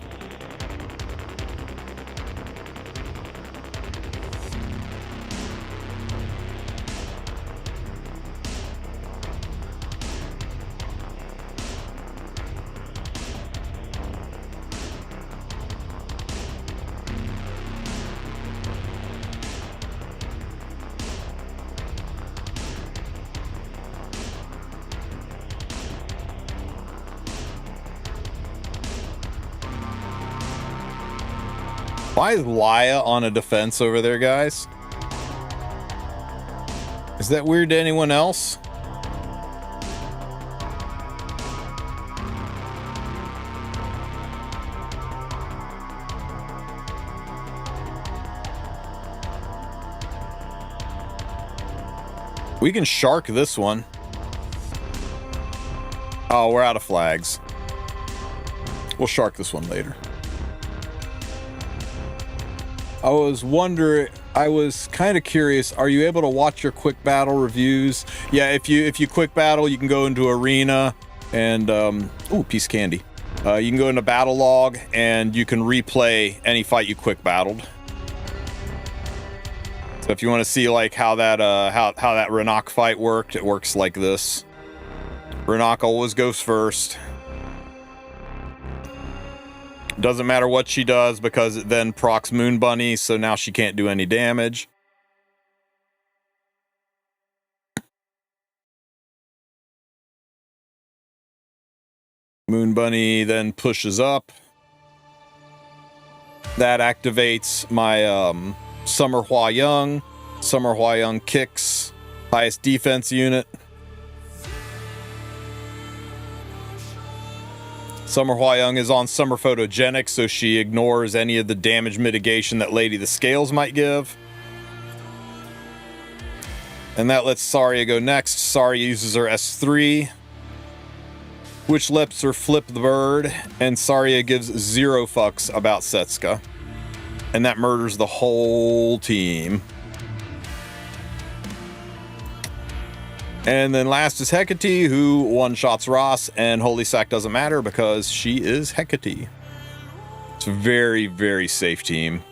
Why is Laya on a defense over there, guys? Is that weird to anyone else? We can shark this one. Oh, we're out of flags. We'll shark this one later. I was kind of curious, are you able to watch your quick battle reviews? Yeah, if you quick battle, you can go into arena and ooh, piece of candy. You can go into battle log and you can replay any fight you quick battled. So if you want to see like how that Renak fight worked, it works like this. Renak always goes first. Doesn't matter what she does because it then procs Moon Bunny, so now she can't do any damage. Moon Bunny then pushes up. That activates my Summer Hua Young. Summer Hua Young kicks. Highest defense unit. Summer Hua Young is on Summer Photogenic, so she ignores any of the damage mitigation that Lady the Scales might give. And that lets Saria go next. Saria uses her S3, which lets her flip the bird, and Saria gives 0 fucks about Setsuka. And that murders the whole team. And then last is Hecate, who one-shots Ross, and Holy Sack doesn't matter because she is Hecate. It's a very, very safe team.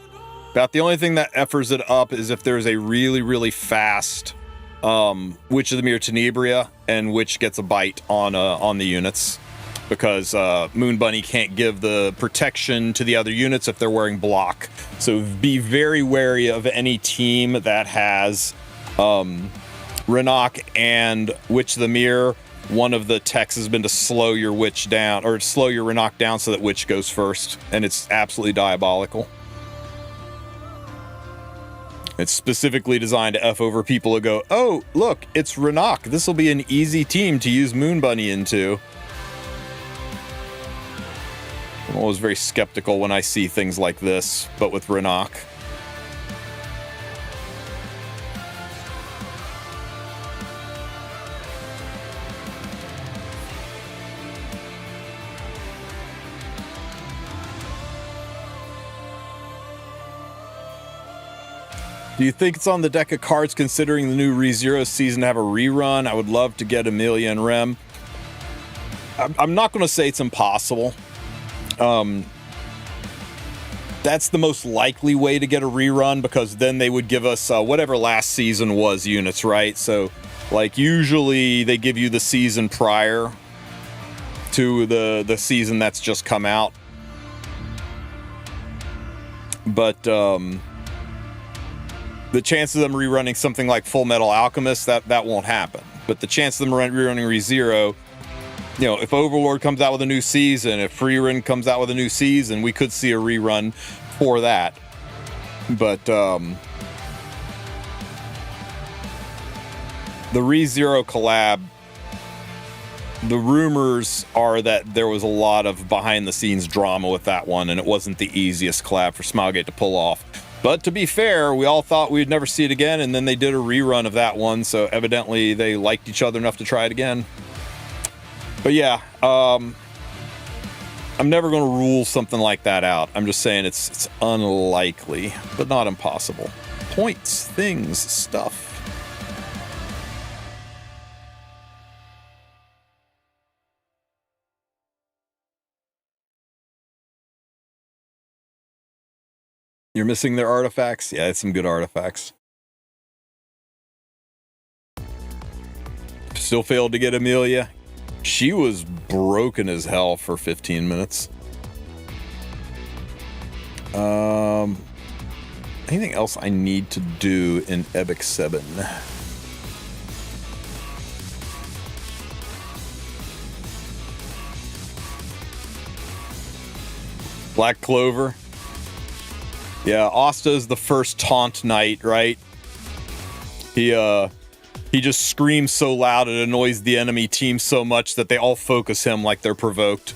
About the only thing that effers it up is if there's a really, really fast Witch of the Mirror Tenebria, and Witch gets a bite on the units. Because Moon Bunny can't give the protection to the other units if they're wearing block. So be very wary of any team that has Renak and Witch of the Mirror. One of the techs has been to slow your Witch down, or slow your Renak down so that Witch goes first. And it's absolutely diabolical. It's specifically designed to F over people who go, oh, look, it's Renak. This will be an easy team to use Moon Bunny into. I'm always very skeptical when I see things like this, but with Renak. Do you think it's on the deck of cards considering the new ReZero season to have a rerun? I would love to get Amelia and Rem. I'm not going to say it's impossible. That's the most likely way to get a rerun because then they would give us whatever last season was units, right? So, like, usually they give you the season prior to the season that's just come out. But, the chance of them rerunning something like Full Metal Alchemist, that won't happen. But the chance of them rerunning ReZero, you know, if Overlord comes out with a new season, if Freerun comes out with a new season, we could see a rerun for that. But the ReZero collab, the rumors are that there was a lot of behind-the-scenes drama with that one, and it wasn't the easiest collab for Smilegate to pull off. But to be fair, we all thought we'd never see it again, and then they did a rerun of that one, so evidently they liked each other enough to try it again. But yeah, I'm never going to rule something like that out. I'm just saying it's unlikely, but not impossible. Points, things, stuff. You're missing their artifacts? Yeah, it's some good artifacts. Still failed to get Amelia. She was broken as hell for 15 minutes. Anything else I need to do in Epic 7? Black Clover. Yeah, Asta is the first taunt knight, right? He just screams so loud it annoys the enemy team so much that they all focus him like they're provoked.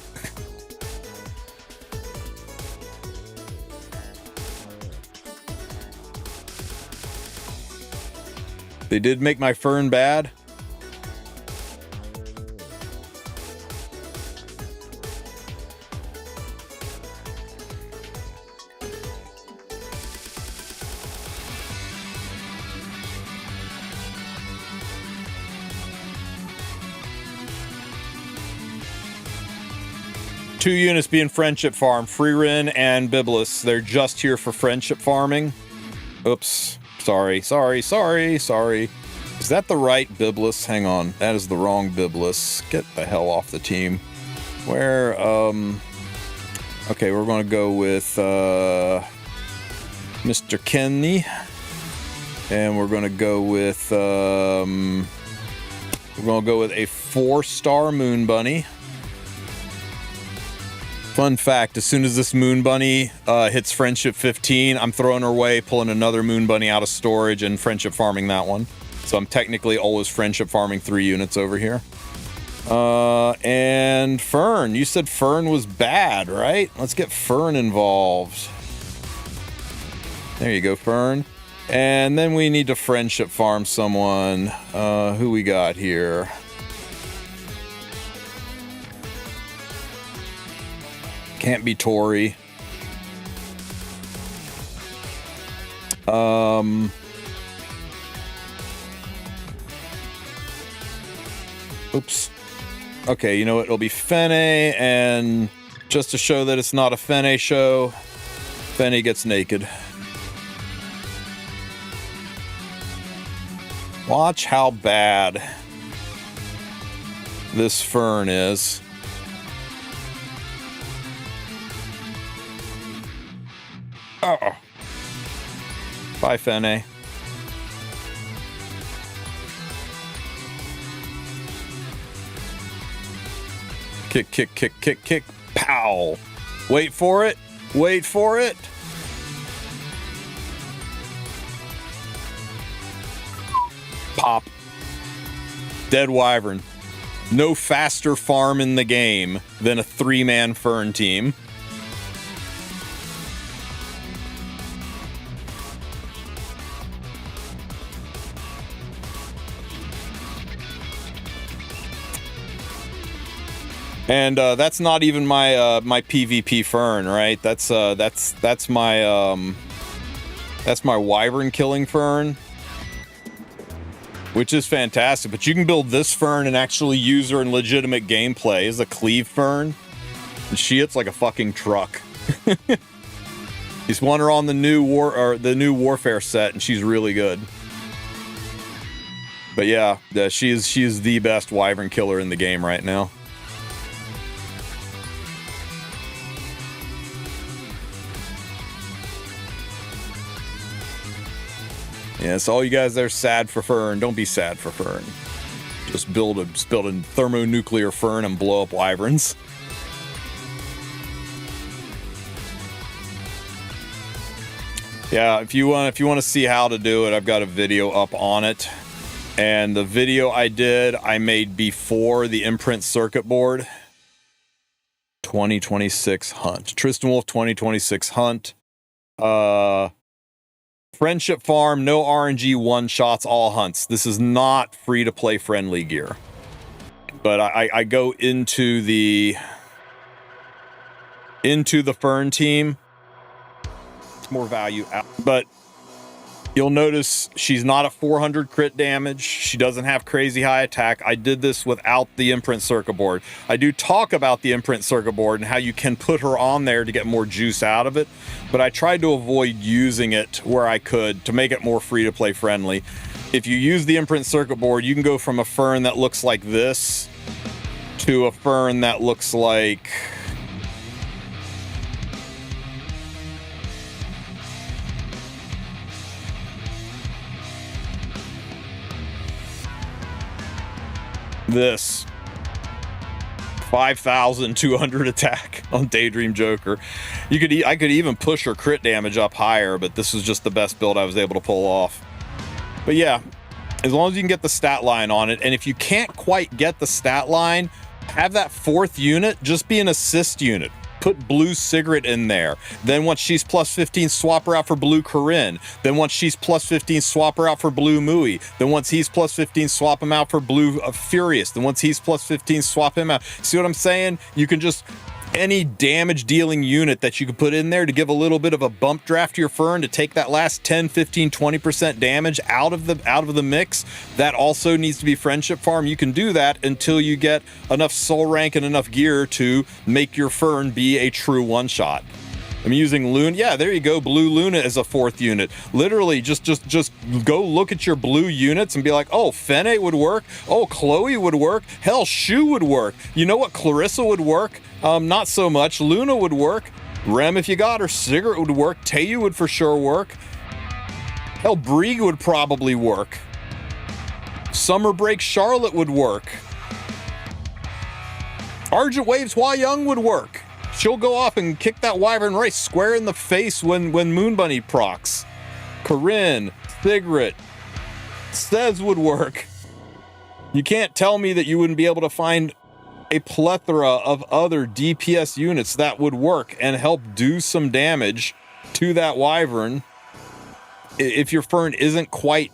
They did make my Fern bad. 2 units being friendship farm, Freerin and Biblis. They're just here for friendship farming. Oops. Sorry. Is that the right Biblis? Hang on. That is the wrong Biblis. Get the hell off the team. Where, okay, we're going to go with, Mr. Kenny. And we're going to go with, we're going to go with a 4-star Moon Bunny. Fun fact, as soon as this Moon Bunny hits Friendship 15, I'm throwing her away, pulling another Moon Bunny out of storage, and Friendship farming that one. So I'm technically always Friendship farming 3 units over here. And Fern. You said Fern was bad, right? Let's get Fern involved. There you go, Fern. And then we need to Friendship farm someone. Who we got here? Can't be Tori. Oops. Okay, you know what? It'll be Fene, and just to show that it's not a Fene show, Fene gets naked. Watch how bad this Fern is. Oh. Bye, Fene. Kick, kick, kick, kick, kick. Pow. Wait for it. Wait for it. Pop. Dead Wyvern. No faster farm in the game than a 3-man Fern team. And that's not even my my PvP Fern, right? That's my Wyvern killing Fern, which is fantastic. But you can build this Fern and actually use her in legitimate gameplay as a Cleave Fern, and she hits like a fucking truck. He's won her on the new Warfare set, and she's really good. But yeah, she is the best Wyvern killer in the game right now. Yeah, so all you guys that are sad for Fern, don't be sad for Fern. Just build a thermonuclear Fern and blow up Wyverns. Yeah, if you want to see how to do it, I've got a video up on it. And the video I made before the imprint circuit board. 2026 hunt. Tristen Wulf 2026 hunt. Friendship farm, no RNG, 1-shots, all hunts. This is not free-to-play friendly gear. But I go into the Fern team. It's more value out. But you'll notice she's not at 400 crit damage. She doesn't have crazy high attack. I did this without the imprint circuit board. I do talk about the imprint circuit board and how you can put her on there to get more juice out of it, but I tried to avoid using it where I could to make it more free-to-play friendly. If you use the imprint circuit board, you can go from a Fern that looks like this to a Fern that looks like... this 5,200 attack on Daydream Joker. I could even push her crit damage up higher, but this was just the best build I was able to pull off. But yeah, as long as you can get the stat line on it, and if you can't quite get the stat line, have that 4th unit just be an assist unit. Put Blue Cigarette in there. Then once she's plus 15, swap her out for Blue Corinne. Then once she's plus 15, swap her out for Blue Mui. Then once he's plus 15, swap him out for Blue Furious. Then once he's plus 15, swap him out. See what I'm saying? You can just any damage dealing unit that you could put in there to give a little bit of a bump draft to your Fern to take that last 10, 15, 20% damage out of the mix, that also needs to be friendship farm. You can do that until you get enough soul rank and enough gear to make your Fern be a true one-shot. I'm using Luna. Yeah, there you go. Blue Luna is a 4th unit. Literally, just go look at your blue units and be like, oh, Fene would work. Oh, Chloe would work. Hell, Shu would work. You know what? Clarissa would work. Not so much. Luna would work. Rem, if you got her. Sigurd would work. Teiyu would for sure work. Hell, Brieg would probably work. Summer Break Charlotte would work. Argent Waves Hua Young would work. She'll go off and kick that Wyvern Race square in the face when Moon Bunny procs. Corinne, Sigrid, Stez would work. You can't tell me that you wouldn't be able to find a plethora of other DPS units that would work and help do some damage to that Wyvern if your Fern isn't quite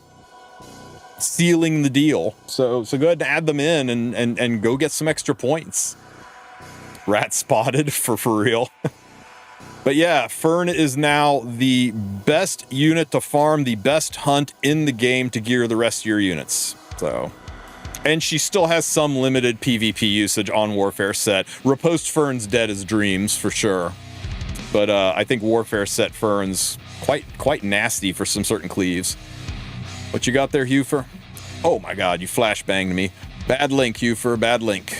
sealing the deal. So go ahead and add them in and go get some extra points. Rat spotted for real. But yeah, Fern is now the best unit to farm, the best hunt in the game to gear the rest of your units. So, and she still has some limited PvP usage on Warfare set. Riposte Fern's dead as dreams for sure. But I think Warfare set Fern's quite nasty for some certain cleaves. What you got there, Hufer? Oh my god, you flashbanged me. Bad link, Hufer, bad link.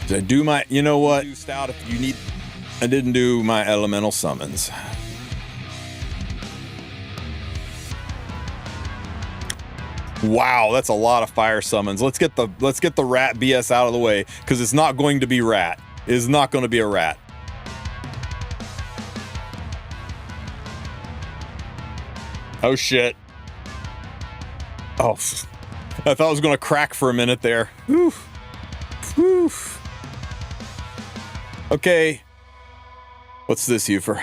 Did I do my, you know what? Out if you need, I didn't do my elemental summons. Wow, that's a lot of fire summons. Let's get the rat BS out of the way, because it's not going to be rat. It is not going to be a rat. Oh shit. Oh, I thought I was going to crack for a minute there. Whew. Whew. Okay. What's this, Hufer?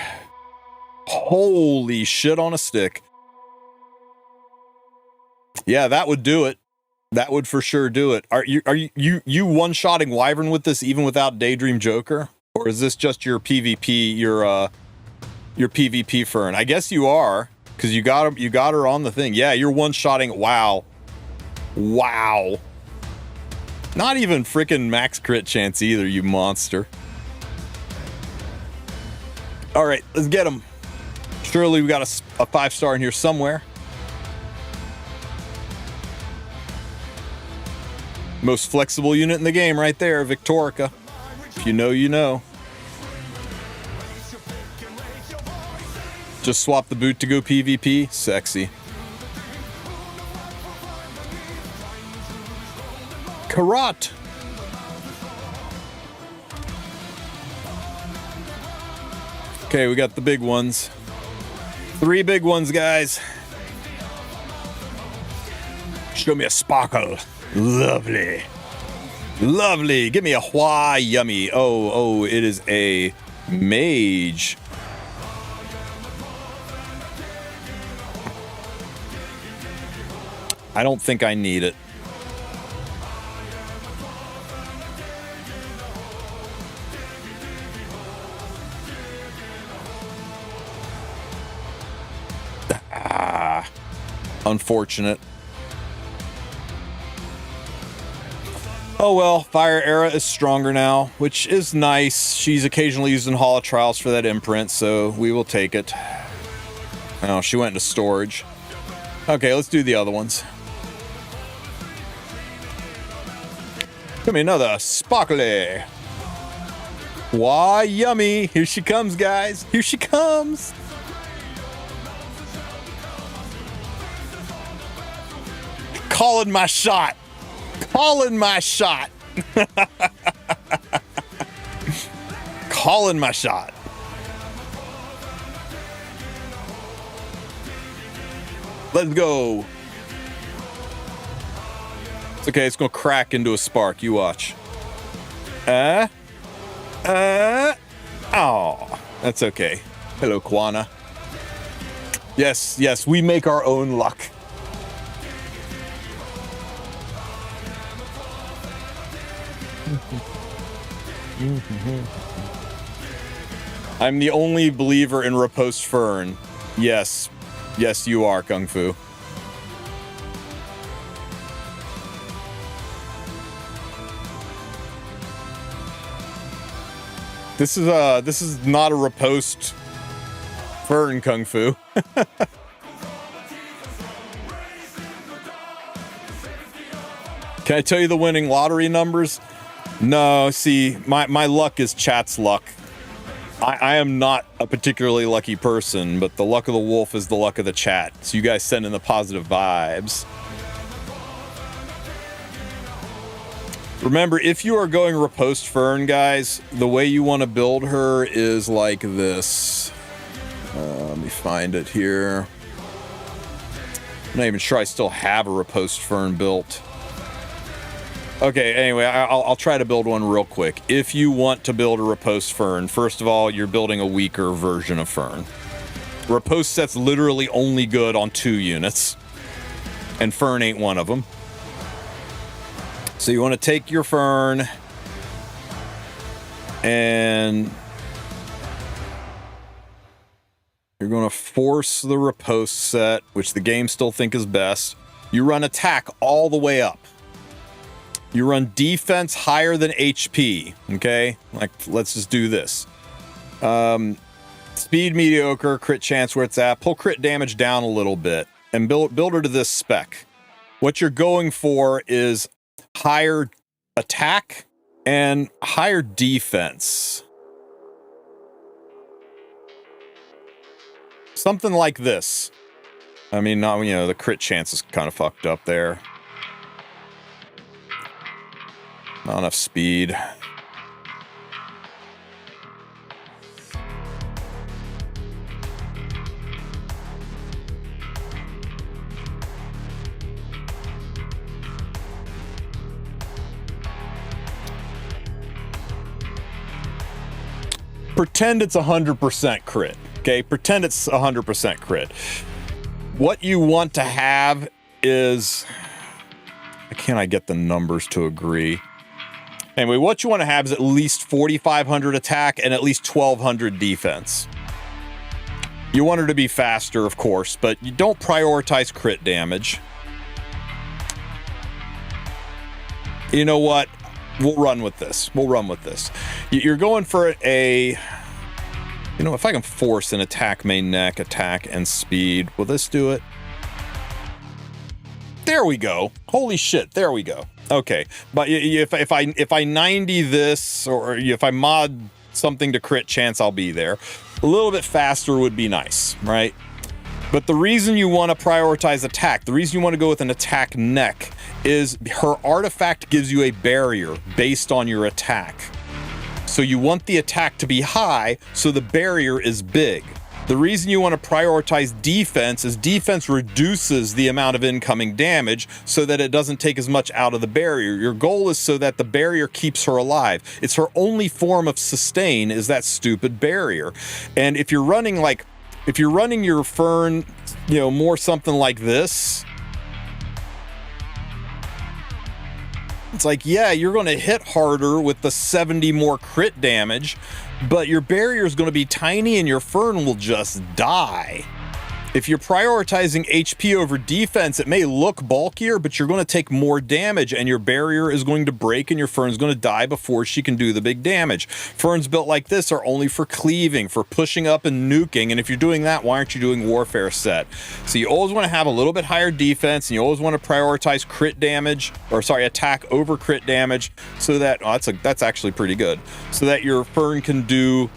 Holy shit on a stick. Yeah, that would do it. That would for sure do it. Are you one-shotting Wyvern with this even without Daydream Joker? Or is this just your PvP, your PvP Fern? I guess you are, because you got her on the thing. Yeah, you're one-shotting. Wow. Wow. Not even freaking max crit chance either, you monster. All right, let's get him. Surely we got a 5-star in here somewhere. Most flexible unit in the game right there, Victorica. If you know, you know. Just swap the boot to go PvP. Sexy. Karat. Okay, we got the big ones. 3 big ones, guys. Show me a sparkle. Lovely. Lovely. Give me a Hua Yummy. Oh, it is a mage. I don't think I need it. Unfortunate. Oh well, Fire Era is stronger now, which is nice. She's occasionally used in Hall of Trials for that imprint, so we will take it. Oh, she went into storage. Okay, let's do the other ones. Give me another sparkly. Why, yummy. Here she comes, guys. Here she comes. Calling my shot. Calling my shot. Calling my shot. Let's go. It's okay, it's gonna crack into a spark. You watch. Oh, that's okay. Hello, Kwana. Yes, we make our own luck. I'm the only believer in riposte fern. Yes. Yes, you are, Kung Fu. This is not a riposte fern, Kung Fu. Can I tell you the winning lottery numbers? No, see, my luck is chat's luck. I am not a particularly lucky person, but the luck of the wolf is the luck of the chat. So you guys send in the positive vibes. Remember, if you are going riposte fern, guys, the way you want to build her is like this. Let me find it here. I'm not even sure I still have a riposte fern built. Okay, anyway, I'll try to build one real quick. If you want to build a riposte fern, first of all, you're building a weaker version of fern. Riposte set's literally only good on 2 units, and fern ain't one of them. So you want to take your fern and you're going to force the riposte set, which the game still think is best. You run attack all the way up. You run defense higher than HP, okay? Like, let's just do this. Speed mediocre, crit chance where it's at. Pull crit damage down a little bit and build her to this spec. What you're going for is higher attack and higher defense. Something like this. I mean, not, you know, the crit chance is kind of fucked up there. Not enough speed. Pretend it's 100% crit. Okay, pretend it's 100% crit. What you want to have is... Can I get the numbers to agree? Anyway, what you want to have is at least 4,500 attack and at least 1,200 defense. You want her to be faster, of course, but you don't prioritize crit damage. You know what? We'll run with this. We'll run with this. You're going for a... You know, if I can force an attack, main neck, attack, and speed, will this do it? There we go. Holy shit, there we go. Okay, but if I 90 this, or if I mod something to crit chance, I'll be there. A little bit faster would be nice, right? But the reason you want to prioritize attack, the reason you want to go with an attack neck, is her artifact gives you a barrier based on your attack. So you want the attack to be high, so the barrier is big. The reason you want to prioritize defense is defense reduces the amount of incoming damage so that it doesn't take as much out of the barrier. Your goal is so that the barrier keeps her alive. It's her only form of sustain is that stupid barrier. And if you're running your fern, you know, more something like this, it's like, yeah, you're going to hit harder with the 70 more crit damage, but your barrier is going to be tiny and your fern will just die. If you're prioritizing HP over defense, it may look bulkier, but you're going to take more damage and your barrier is going to break and your fern's going to die before she can do the big damage. Ferns built like this are only for cleaving, for pushing up and nuking, and if you're doing that, why aren't you doing warfare set? So you always want to have a little bit higher defense, and you always want to prioritize crit damage, or sorry, attack over crit damage, so that, oh, that's actually pretty good, so that your fern can do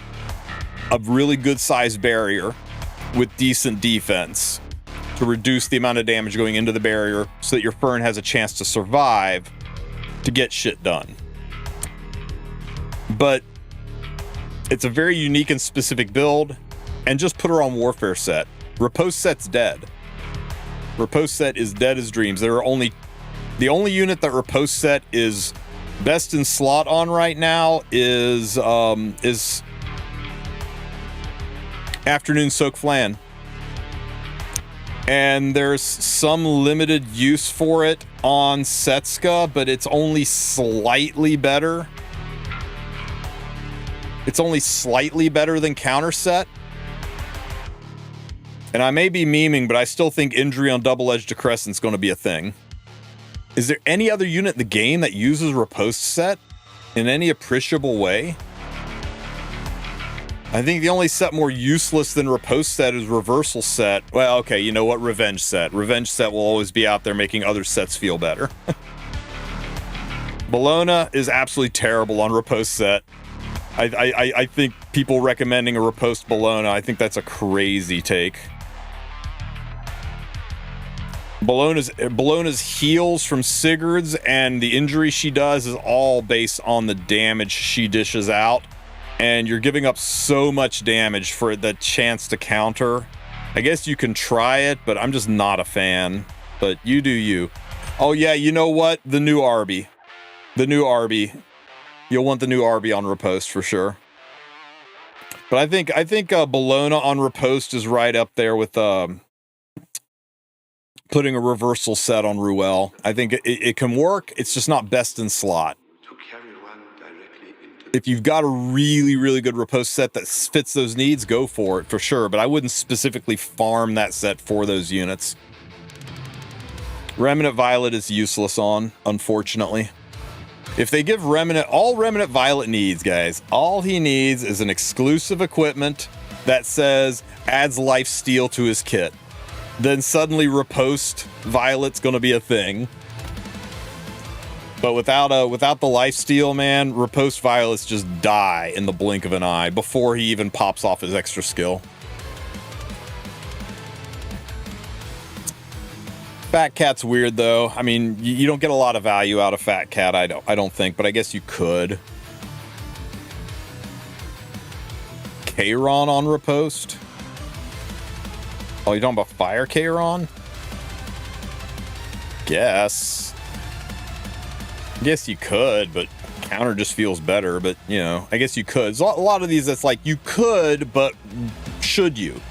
a really good sized barrier with decent defense to reduce the amount of damage going into the barrier so that your fern has a chance to survive to get shit done. But it's a very unique and specific build, and just put her on warfare set. Riposte set's dead. Riposte set is dead as dreams. The only unit that riposte set is best in slot on right now is Afternoon Soak Flan. And there's some limited use for it on Setska, but it's only slightly better. It's only slightly better than Counterset. And I may be memeing, but I still think injury on double-edged decrescent is going to be a thing. Is there any other unit in the game that uses riposte set in any appreciable way? I think the only set more useless than riposte set is reversal set. Well, okay, you know what? Revenge set. Revenge set will always be out there making other sets feel better. Bologna is absolutely terrible on riposte set. I think people recommending a riposte Bologna, I think that's a crazy take. Bologna's heals from Sigurd's and the injury she does is all based on the damage she dishes out. And you're giving up so much damage for the chance to counter. I guess you can try it, but I'm just not a fan. But you do you. Oh yeah, you know what? The new Arby. The new Arby. You'll want the new Arby on riposte for sure. But I think Bologna on riposte is right up there with putting a reversal set on Ruel. I think it can work. It's just not best in slot. If you've got a really, really good riposte set that fits those needs, go for it for sure. But I wouldn't specifically farm that set for those units. Remnant Violet is useless on, unfortunately. If they give Remnant, all Remnant Violet needs, guys, all he needs is an exclusive equipment that says adds lifesteal to his kit. Then suddenly riposte Violet's going to be a thing. But without the lifesteal, man, riposte Violets just die in the blink of an eye before he even pops off his extra skill. Fat Cat's weird though. I mean, you don't get a lot of value out of Fat Cat. I don't think, but I guess you could. Kayron on riposte. Oh, you talking about Fire Kayron? Guess you could, but counter just feels better. But, you know, I guess you could. There's a lot of these that's like, you could, but should you?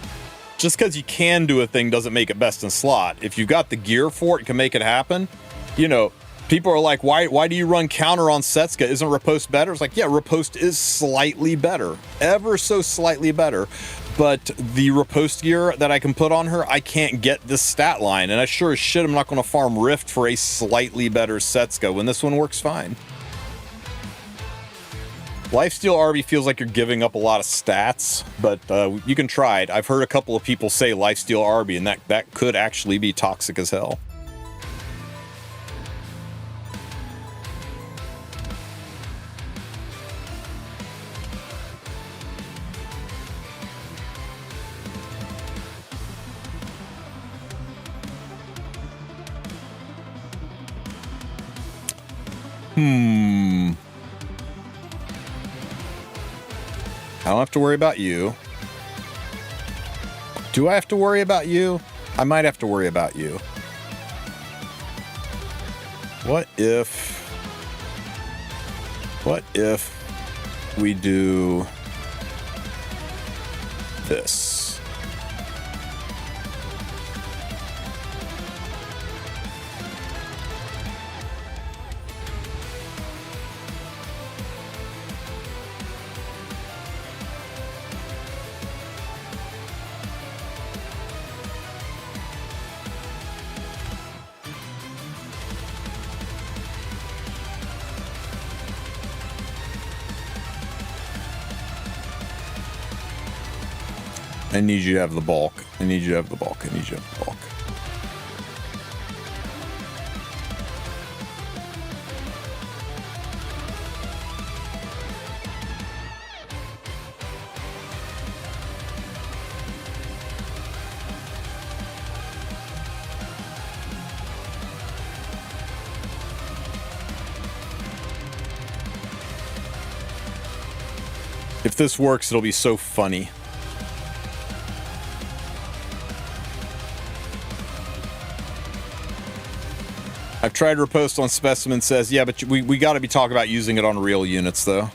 Just because you can do a thing doesn't make it best in slot. If you've got the gear for it, can make it happen. You know, people are like, why do you run counter on Setska? Isn't riposte better? It's like, yeah, riposte is slightly better. Ever so slightly better. But the riposte gear that I can put on her, I can't get this stat line. And I sure as shit, I'm not going to farm Rift for a slightly better Setska when this one works fine. Lifesteal Arby feels like you're giving up a lot of stats, but you can try it. I've heard a couple of people say Lifesteal Arby, and that could actually be toxic as hell. I don't have to worry about you. Do I have to worry about you? I might have to worry about you. What if we do this? I need you to have the bulk. I need you to have the bulk. I need you to have the bulk. If this works, it'll be so funny. I've tried riposte on Specimen, says, yeah, but we got to be talking about using it on real units, though.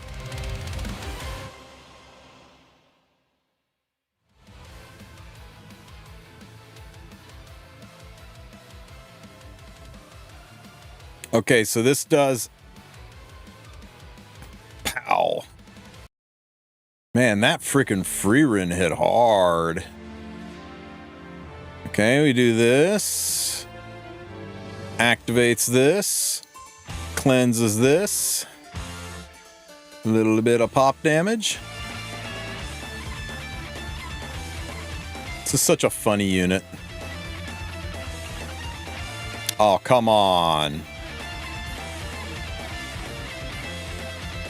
Okay, so this does... Pow. Man, that freaking free run hit hard. Okay, we do this. Activates this. Cleanses this. A little bit of pop damage. This is such a funny unit. Oh, come on.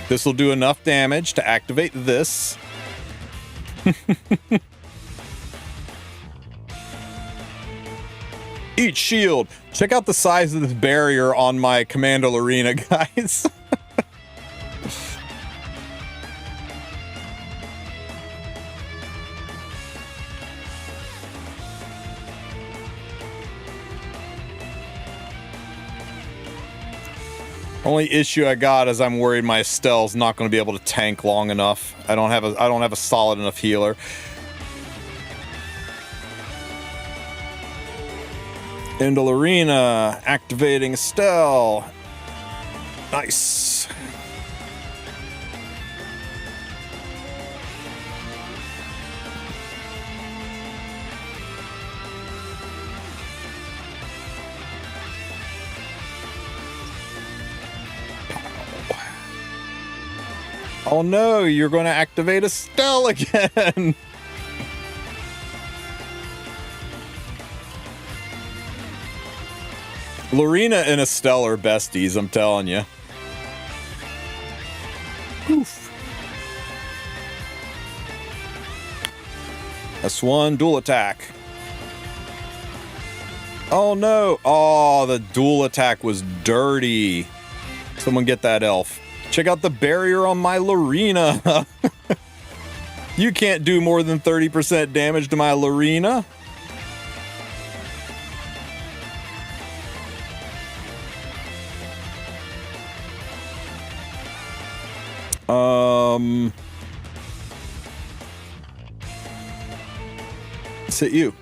This will do enough damage to activate this. Eat shield. Check out the size of this barrier on my Commando Arena, guys. Only issue I got is I'm worried my Estelle's not going to be able to tank long enough. I don't have a solid enough healer. Indle Arena, activating Estelle. Nice. Oh no, you're going to activate Estelle again. Lorena and Estelle are besties, I'm telling you. Oof. S1 dual attack. Oh no. Oh, the dual attack was dirty. Someone get that elf. Check out the barrier on my Lorena. You can't do more than 30% damage to my Lorena. Let's hit you.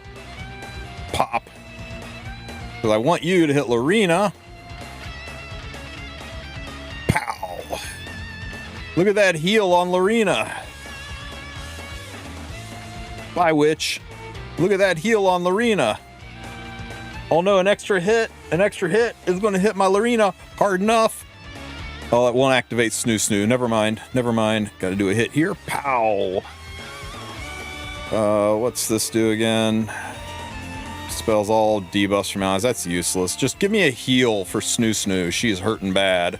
Pop. Because I want you to hit Lorena. Pow. Look at that heal on Lorena. Bye, witch. Look at that heal on Lorena. Oh no, an extra hit is going to hit my Lorena hard enough. Oh, it won't activate Snoo Snoo. Never mind. Gotta do a hit here. Pow. What's this do again? Spells all debuffs from allies. That's useless. Just give me a heal for Snoo Snoo. She's hurting bad.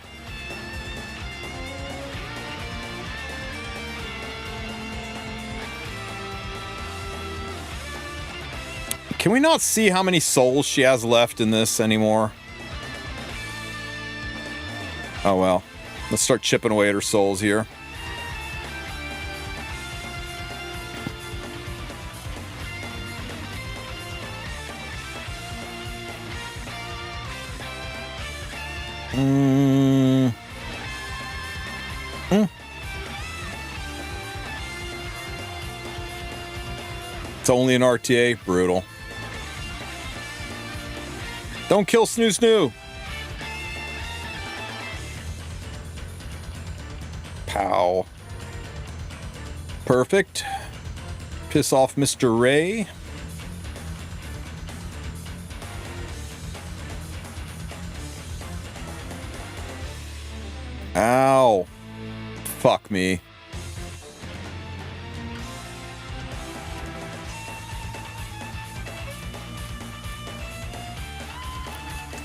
Can we not see how many souls she has left in this anymore? Oh well. Let's start chipping away at her souls here. It's only an RTA. Brutal. Don't kill Snoo Snoo. Pow. Perfect. Piss off Mr. Ray. Ow. Fuck me.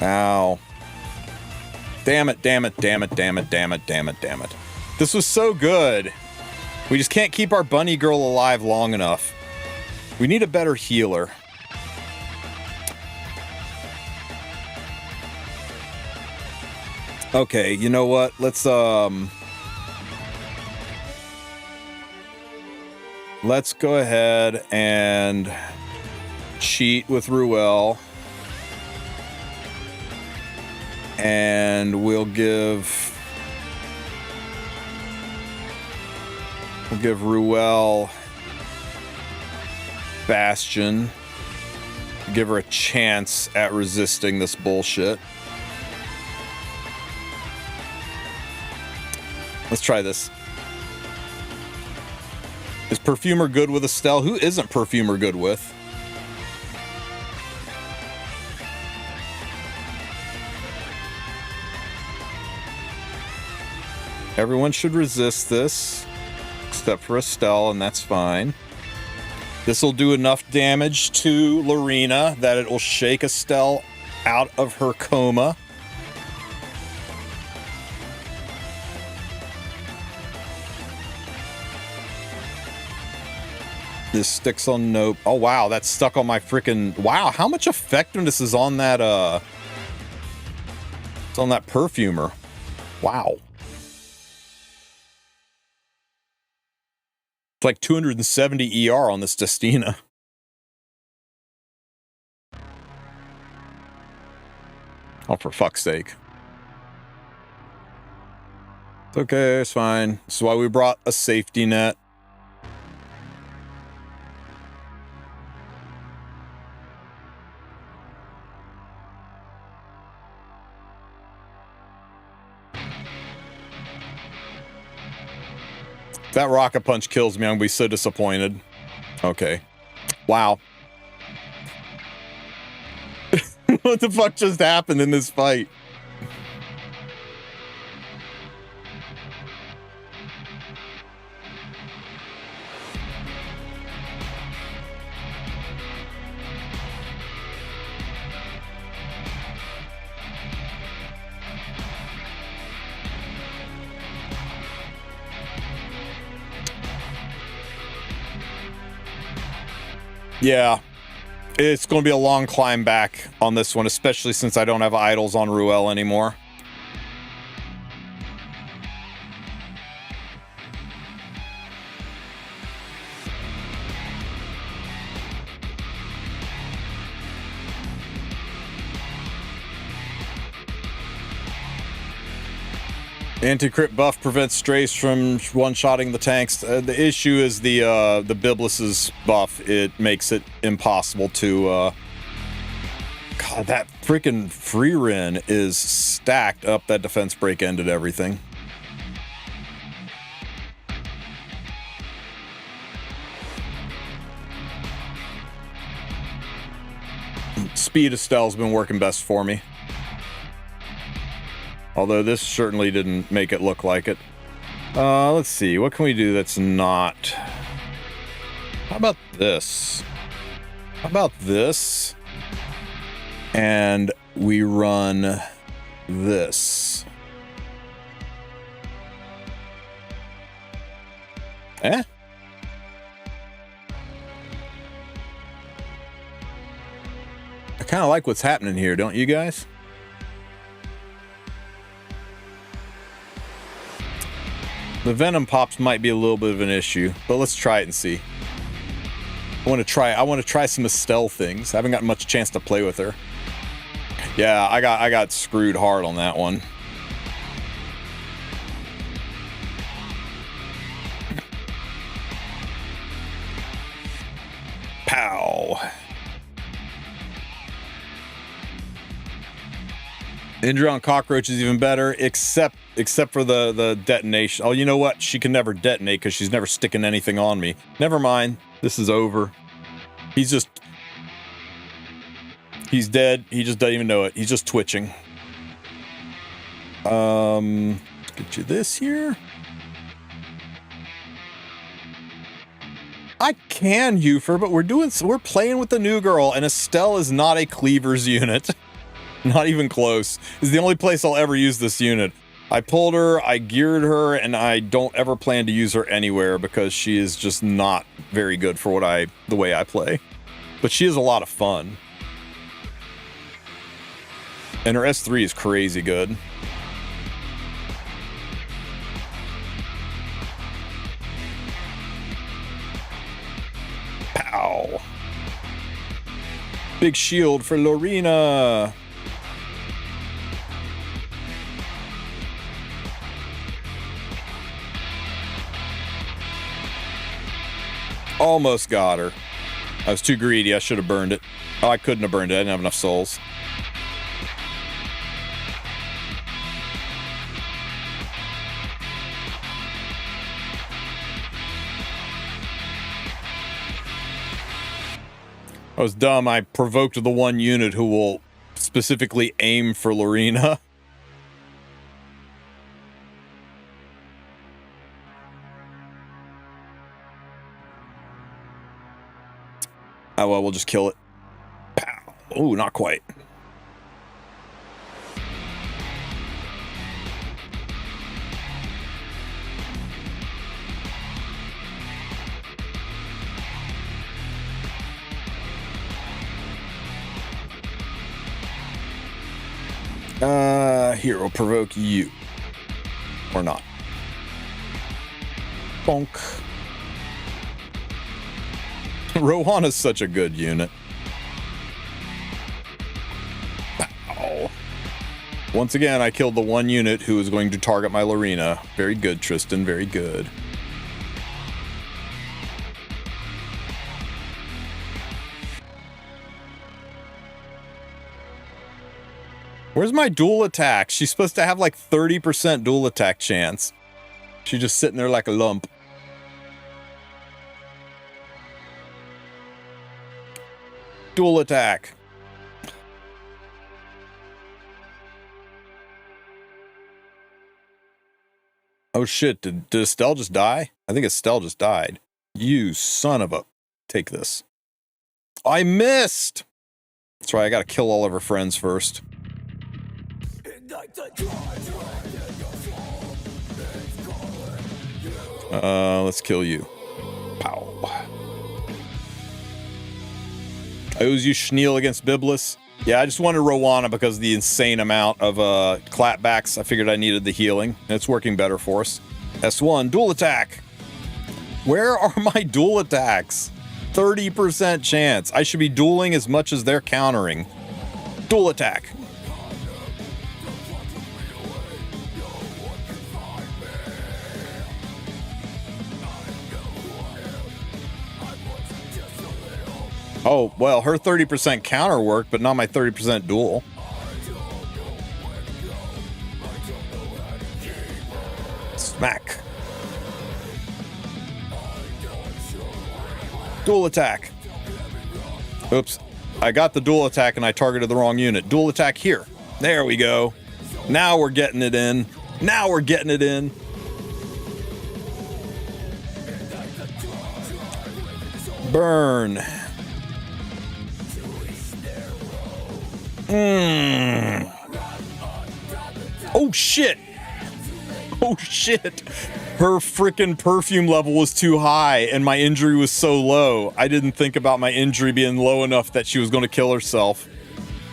Ow. Damn it. This was so good. We just can't keep our bunny girl alive long enough. We need a better healer. Okay, you know what? Let's go ahead and cheat with Ruel. And we'll give Ruel Bastion. Give her a chance at resisting this bullshit. Let's try this. Is Perfumer good with Estelle? Who isn't Perfumer good with? Everyone should resist this, except for Estelle, and that's fine. This will do enough damage to Lorena that it will shake Estelle out of her coma. This sticks on nope. Oh wow, that's stuck on my freaking wow. How much effectiveness is on that? It's on that Perfumer. Wow. It's like 270 ER on this Destina. Oh, for fuck's sake. It's okay, it's fine. That's why we brought a safety net. That rocket punch kills me. I'm gonna be so disappointed. Okay. Wow. What the fuck just happened in this fight? Yeah, it's going to be a long climb back on this one, especially since I don't have idols on Ruel anymore. Anti-crit buff prevents strays from one-shotting the tanks. The issue is the Biblis's buff. It makes it impossible to... God, that freaking free Ren is stacked up. That defense break ended everything. Speed Estelle's been working best for me. Although this certainly didn't make it look like it. Let's see. What can we do that's not... How about this? How about this? And we run this. Eh? I kind of like what's happening here, don't you guys? The Venom pops might be a little bit of an issue, but let's try it and see. I want to try some Estelle things. I haven't gotten much chance to play with her. Yeah, I got screwed hard on that one. Pow. Injure on cockroach is even better, except for the detonation. Oh, you know what? She can never detonate because she's never sticking anything on me. Never mind. This is over. He's dead. He just doesn't even know it. He's just twitching. Let's get you this here. I can Ufer, but we're playing with the new girl, and Estelle is not a cleavers unit. Not even close. This is the only place I'll ever use this unit. I pulled her, I geared her, and I don't ever plan to use her anywhere because she is just not very good for the way I play. But she is a lot of fun. And her S3 is crazy good. Pow. Big shield for Lorena. Almost got her. I was too greedy. I should have burned it. Oh, I couldn't have burned it. I didn't have enough souls. I was dumb. I provoked the one unit who will specifically aim for Lorena. Oh, well, we'll just kill it. Pow. Oh, not quite. Here, we'll provoke you. Or not. Bonk. Rohanna's such a good unit. Ow. Once again, I killed the one unit who was going to target my Lorena. Very good, Tristen. Very good. Where's my dual attack? She's supposed to have like 30% dual attack chance. She's just sitting there like a lump. Dual attack. Oh shit, did Estelle just die? I think Estelle just died. You son of a... Take this. I missed! That's right, I gotta kill all of her friends first. Let's kill you. Pow. I use you Schneal against Biblis. Yeah, I just wanted Rowana because of the insane amount of clapbacks. I figured I needed the healing. And it's working better for us. S1, dual attack. Where are my dual attacks? 30% chance. I should be dueling as much as they're countering. Dual attack. Oh, well, her 30% counter worked, but not my 30% duel. Smack. Dual attack. Oops. I got the dual attack and I targeted the wrong unit. Dual attack here. There we go. Now we're getting it in. Now we're getting it in. Burn. Oh shit! Oh shit! Her frickin' perfume level was too high and my injury was so low. I didn't think about my injury being low enough that she was going to kill herself.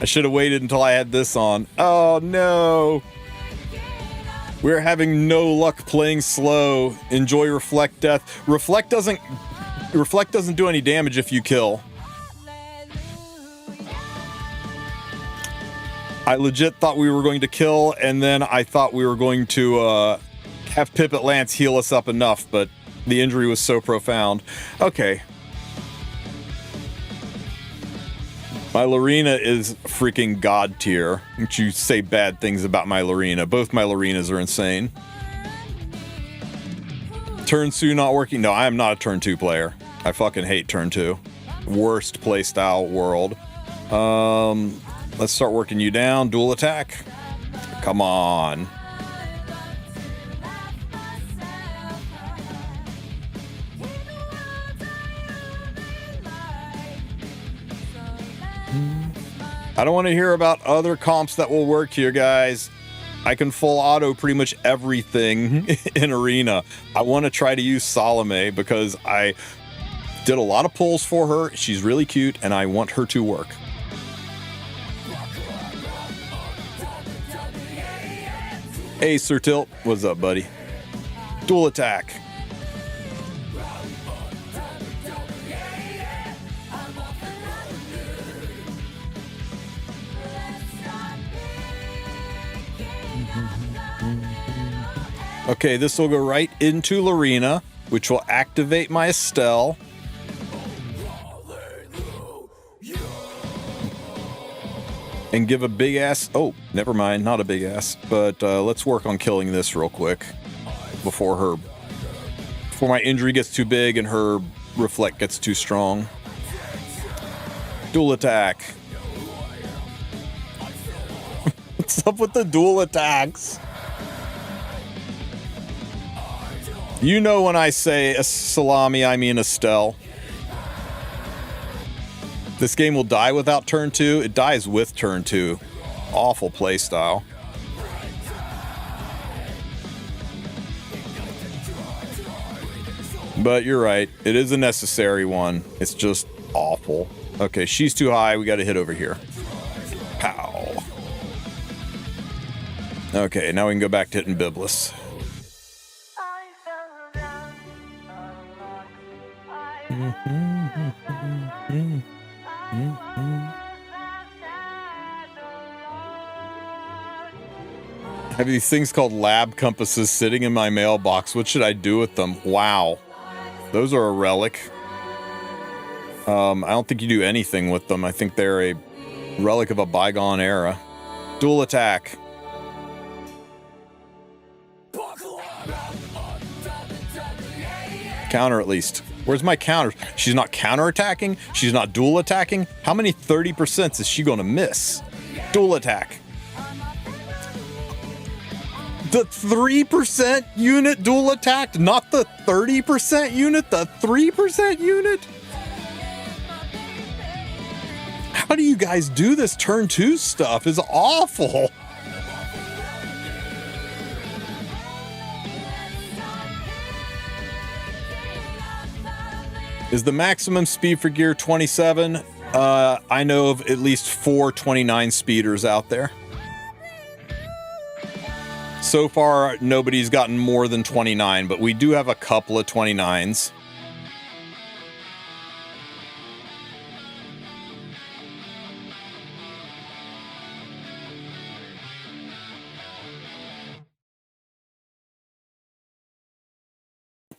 I should have waited until I had this on. Oh no! We're having no luck playing slow. Enjoy Reflect Death. Reflect doesn't do any damage if you kill. I legit thought we were going to kill, and then I thought we were going to have Pip at Lance heal us up enough, but the injury was so profound. Okay. My Lorena is freaking god tier. Don't you say bad things about my Lorena. Both my Lorenas are insane. Turn 2 not working? No, I am not a turn 2 player. I fucking hate turn 2. Worst playstyle world. Let's start working you down. Dual attack. Come on. I don't want to hear about other comps that will work here, guys. I can full auto pretty much everything in Arena. I want to try to use Salome because I did a lot of pulls for her. She's really cute, and I want her to work. Hey, Sir Tilt. What's up, buddy? Dual attack. Okay, this will go right into Lorena, which will activate my Estelle. And give a big ass... Oh, never mind, not a big ass. But let's work on killing this real quick before my injury gets too big and her reflect gets too strong. Dual attack. What's up with the dual attacks? You know when I say a salami, I mean Estelle. This game will die without turn 2. It dies with turn 2. Awful playstyle. But you're right. It is a necessary one. It's just awful. Okay, she's too high. We got to hit over here. Pow. Okay, now we can go back to hitting Biblis. I have these things called lab compasses sitting in my mailbox. What should I do with them? Wow. Those are a relic. I don't think you do anything with them. I think they're a relic of a bygone era. Dual attack. Counter at least. Where's my counter? She's not counterattacking. She's not dual attacking. How many 30% is she going to miss? Dual attack. The 3% unit dual attacked, not the 30% unit, the 3% unit? How do you guys do this turn 2 stuff? It's awful. Is the maximum speed for gear 27? I know of at least 4 29 speeders out there. So far, nobody's gotten more than 29, but we do have a couple of 29s.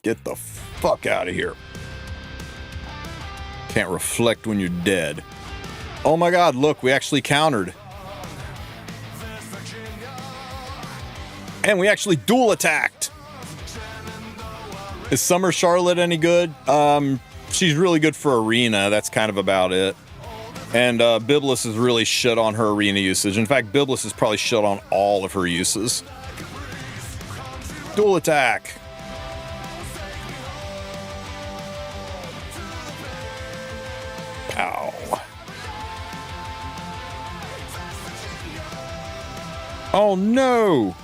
Get the fuck out of here. Can't reflect when you're dead. Oh my god, look, we actually countered. And we actually dual attacked. Is Summer Charlotte any good? She's really good for arena. That's kind of about it. And Biblis is really shit on her arena usage. In fact, Biblis is probably shit on all of her uses. Dual attack. Pow. Oh no!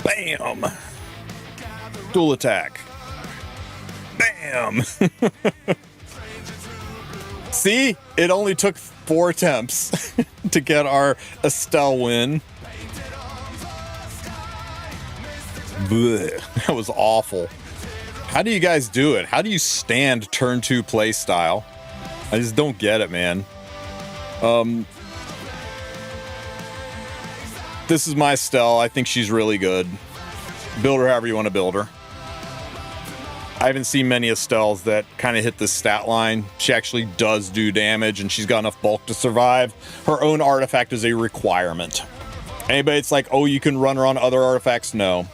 Bam! Dual attack. Bam! See? It only took 4 attempts to get our Estelle win. Blech. That was awful. How do you guys do it? How do you stand turn 2 play style? I just don't get it, man. This is my Estelle. I think she's really good. Build her however you want to build her. I haven't seen many Estelles that kind of hit the stat line. She actually does do damage, and she's got enough bulk to survive. Her own artifact is a requirement. Anybody that's like, oh, you can run her on other artifacts? No.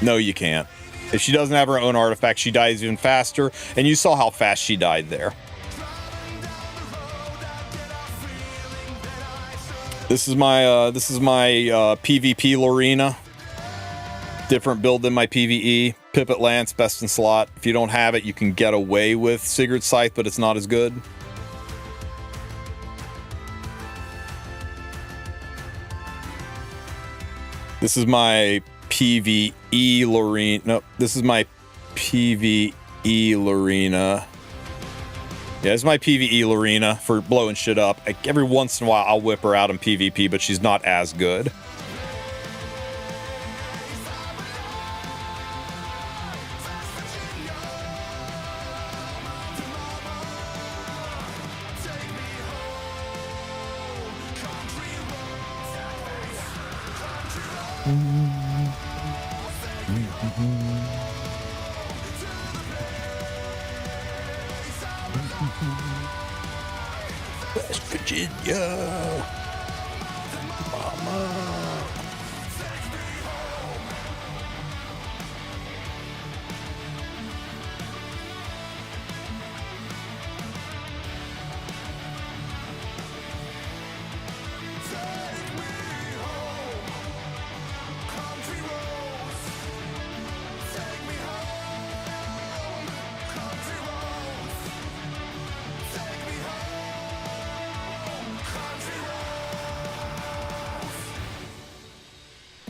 No, you can't. If she doesn't have her own artifact, she dies even faster, and you saw how fast she died there. This is my PvP Lorena. Different build than my PvE. Pipit Lance, best in slot. If you don't have it, you can get away with Sigurd's Scythe, but it's not as good. This is my PvE Lorena. No, this is my PvE Lorena. Yeah, this is my PvE Lorena for blowing shit up. Like, every once in a while, I'll whip her out in PvP, but she's not as good. West Virginia, mama.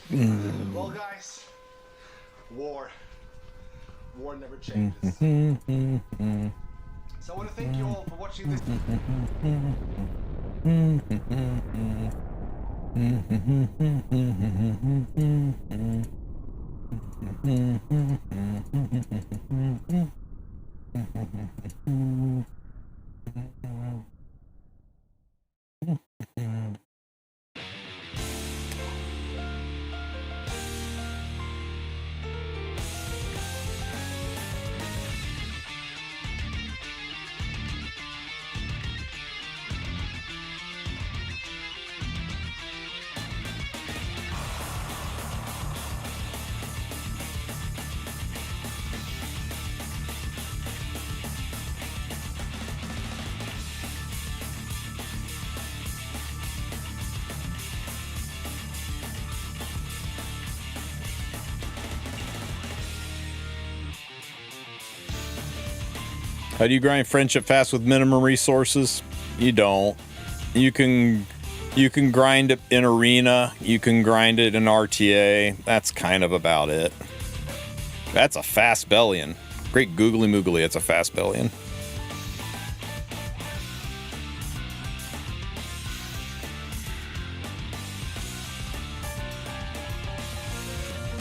Well, guys, war never changes. So I want to thank you all for watching this. How do you grind friendship fast with minimum resources? You don't. You can grind it in arena. You can grind it in RTA. That's kind of about it. That's a fast bellion. Great googly moogly. It's a fast bellion.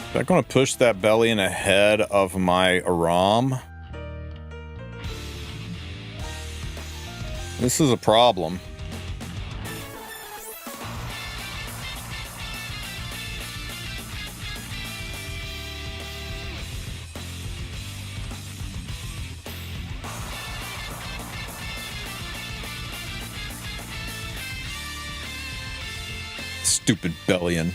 Is that going to push that bellion ahead of my Aram? This is a problem. Stupid bellion.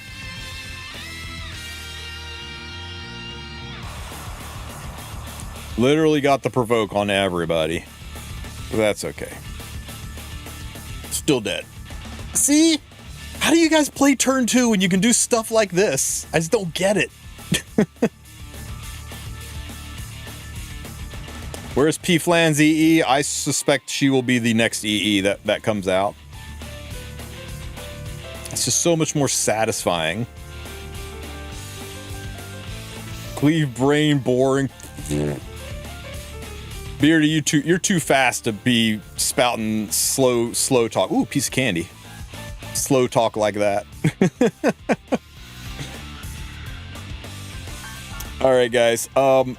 Literally got the provoke on everybody. That's okay. Still dead. See? How do you guys play turn 2 when you can do stuff like this? I just don't get it. Where's P Flan's EE? I suspect she will be the next EE that comes out. It's just so much more satisfying. Cleave brain boring. Beardy, you're too fast to be spouting slow talk. Ooh, piece of candy. Slow talk like that. All right, guys. I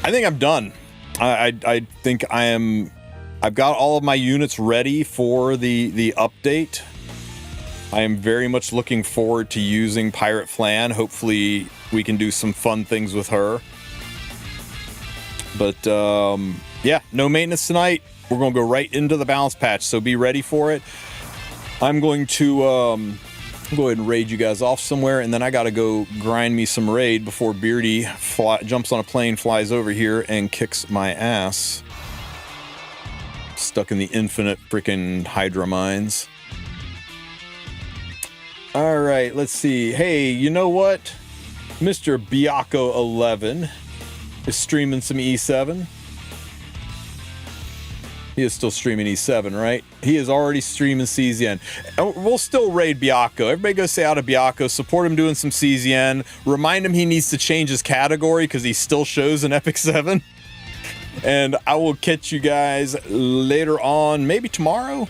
think I'm done. I think I've got all of my units ready for the update. I am very much looking forward to using Pirate Flan. Hopefully we can do some fun things with her. But yeah, no maintenance tonight. We're going to go right into the balance patch, so be ready for it. I'm going to go ahead and raid you guys off somewhere, and then I got to go grind me some raid before Beardy jumps on a plane, flies over here, and kicks my ass. Stuck in the infinite freaking Hydra mines. All right, let's see. Hey, you know what? Mr. Biako11 is streaming some E7. He is still streaming E7, right? He is already streaming CZN. We'll still raid Biako. Everybody go say out of Biako. Support him doing some CZN. Remind him he needs to change his category because he still shows an Epic 7. And I will catch you guys later on, maybe tomorrow.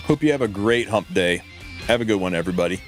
Hope you have a great hump day. Have a good one, everybody.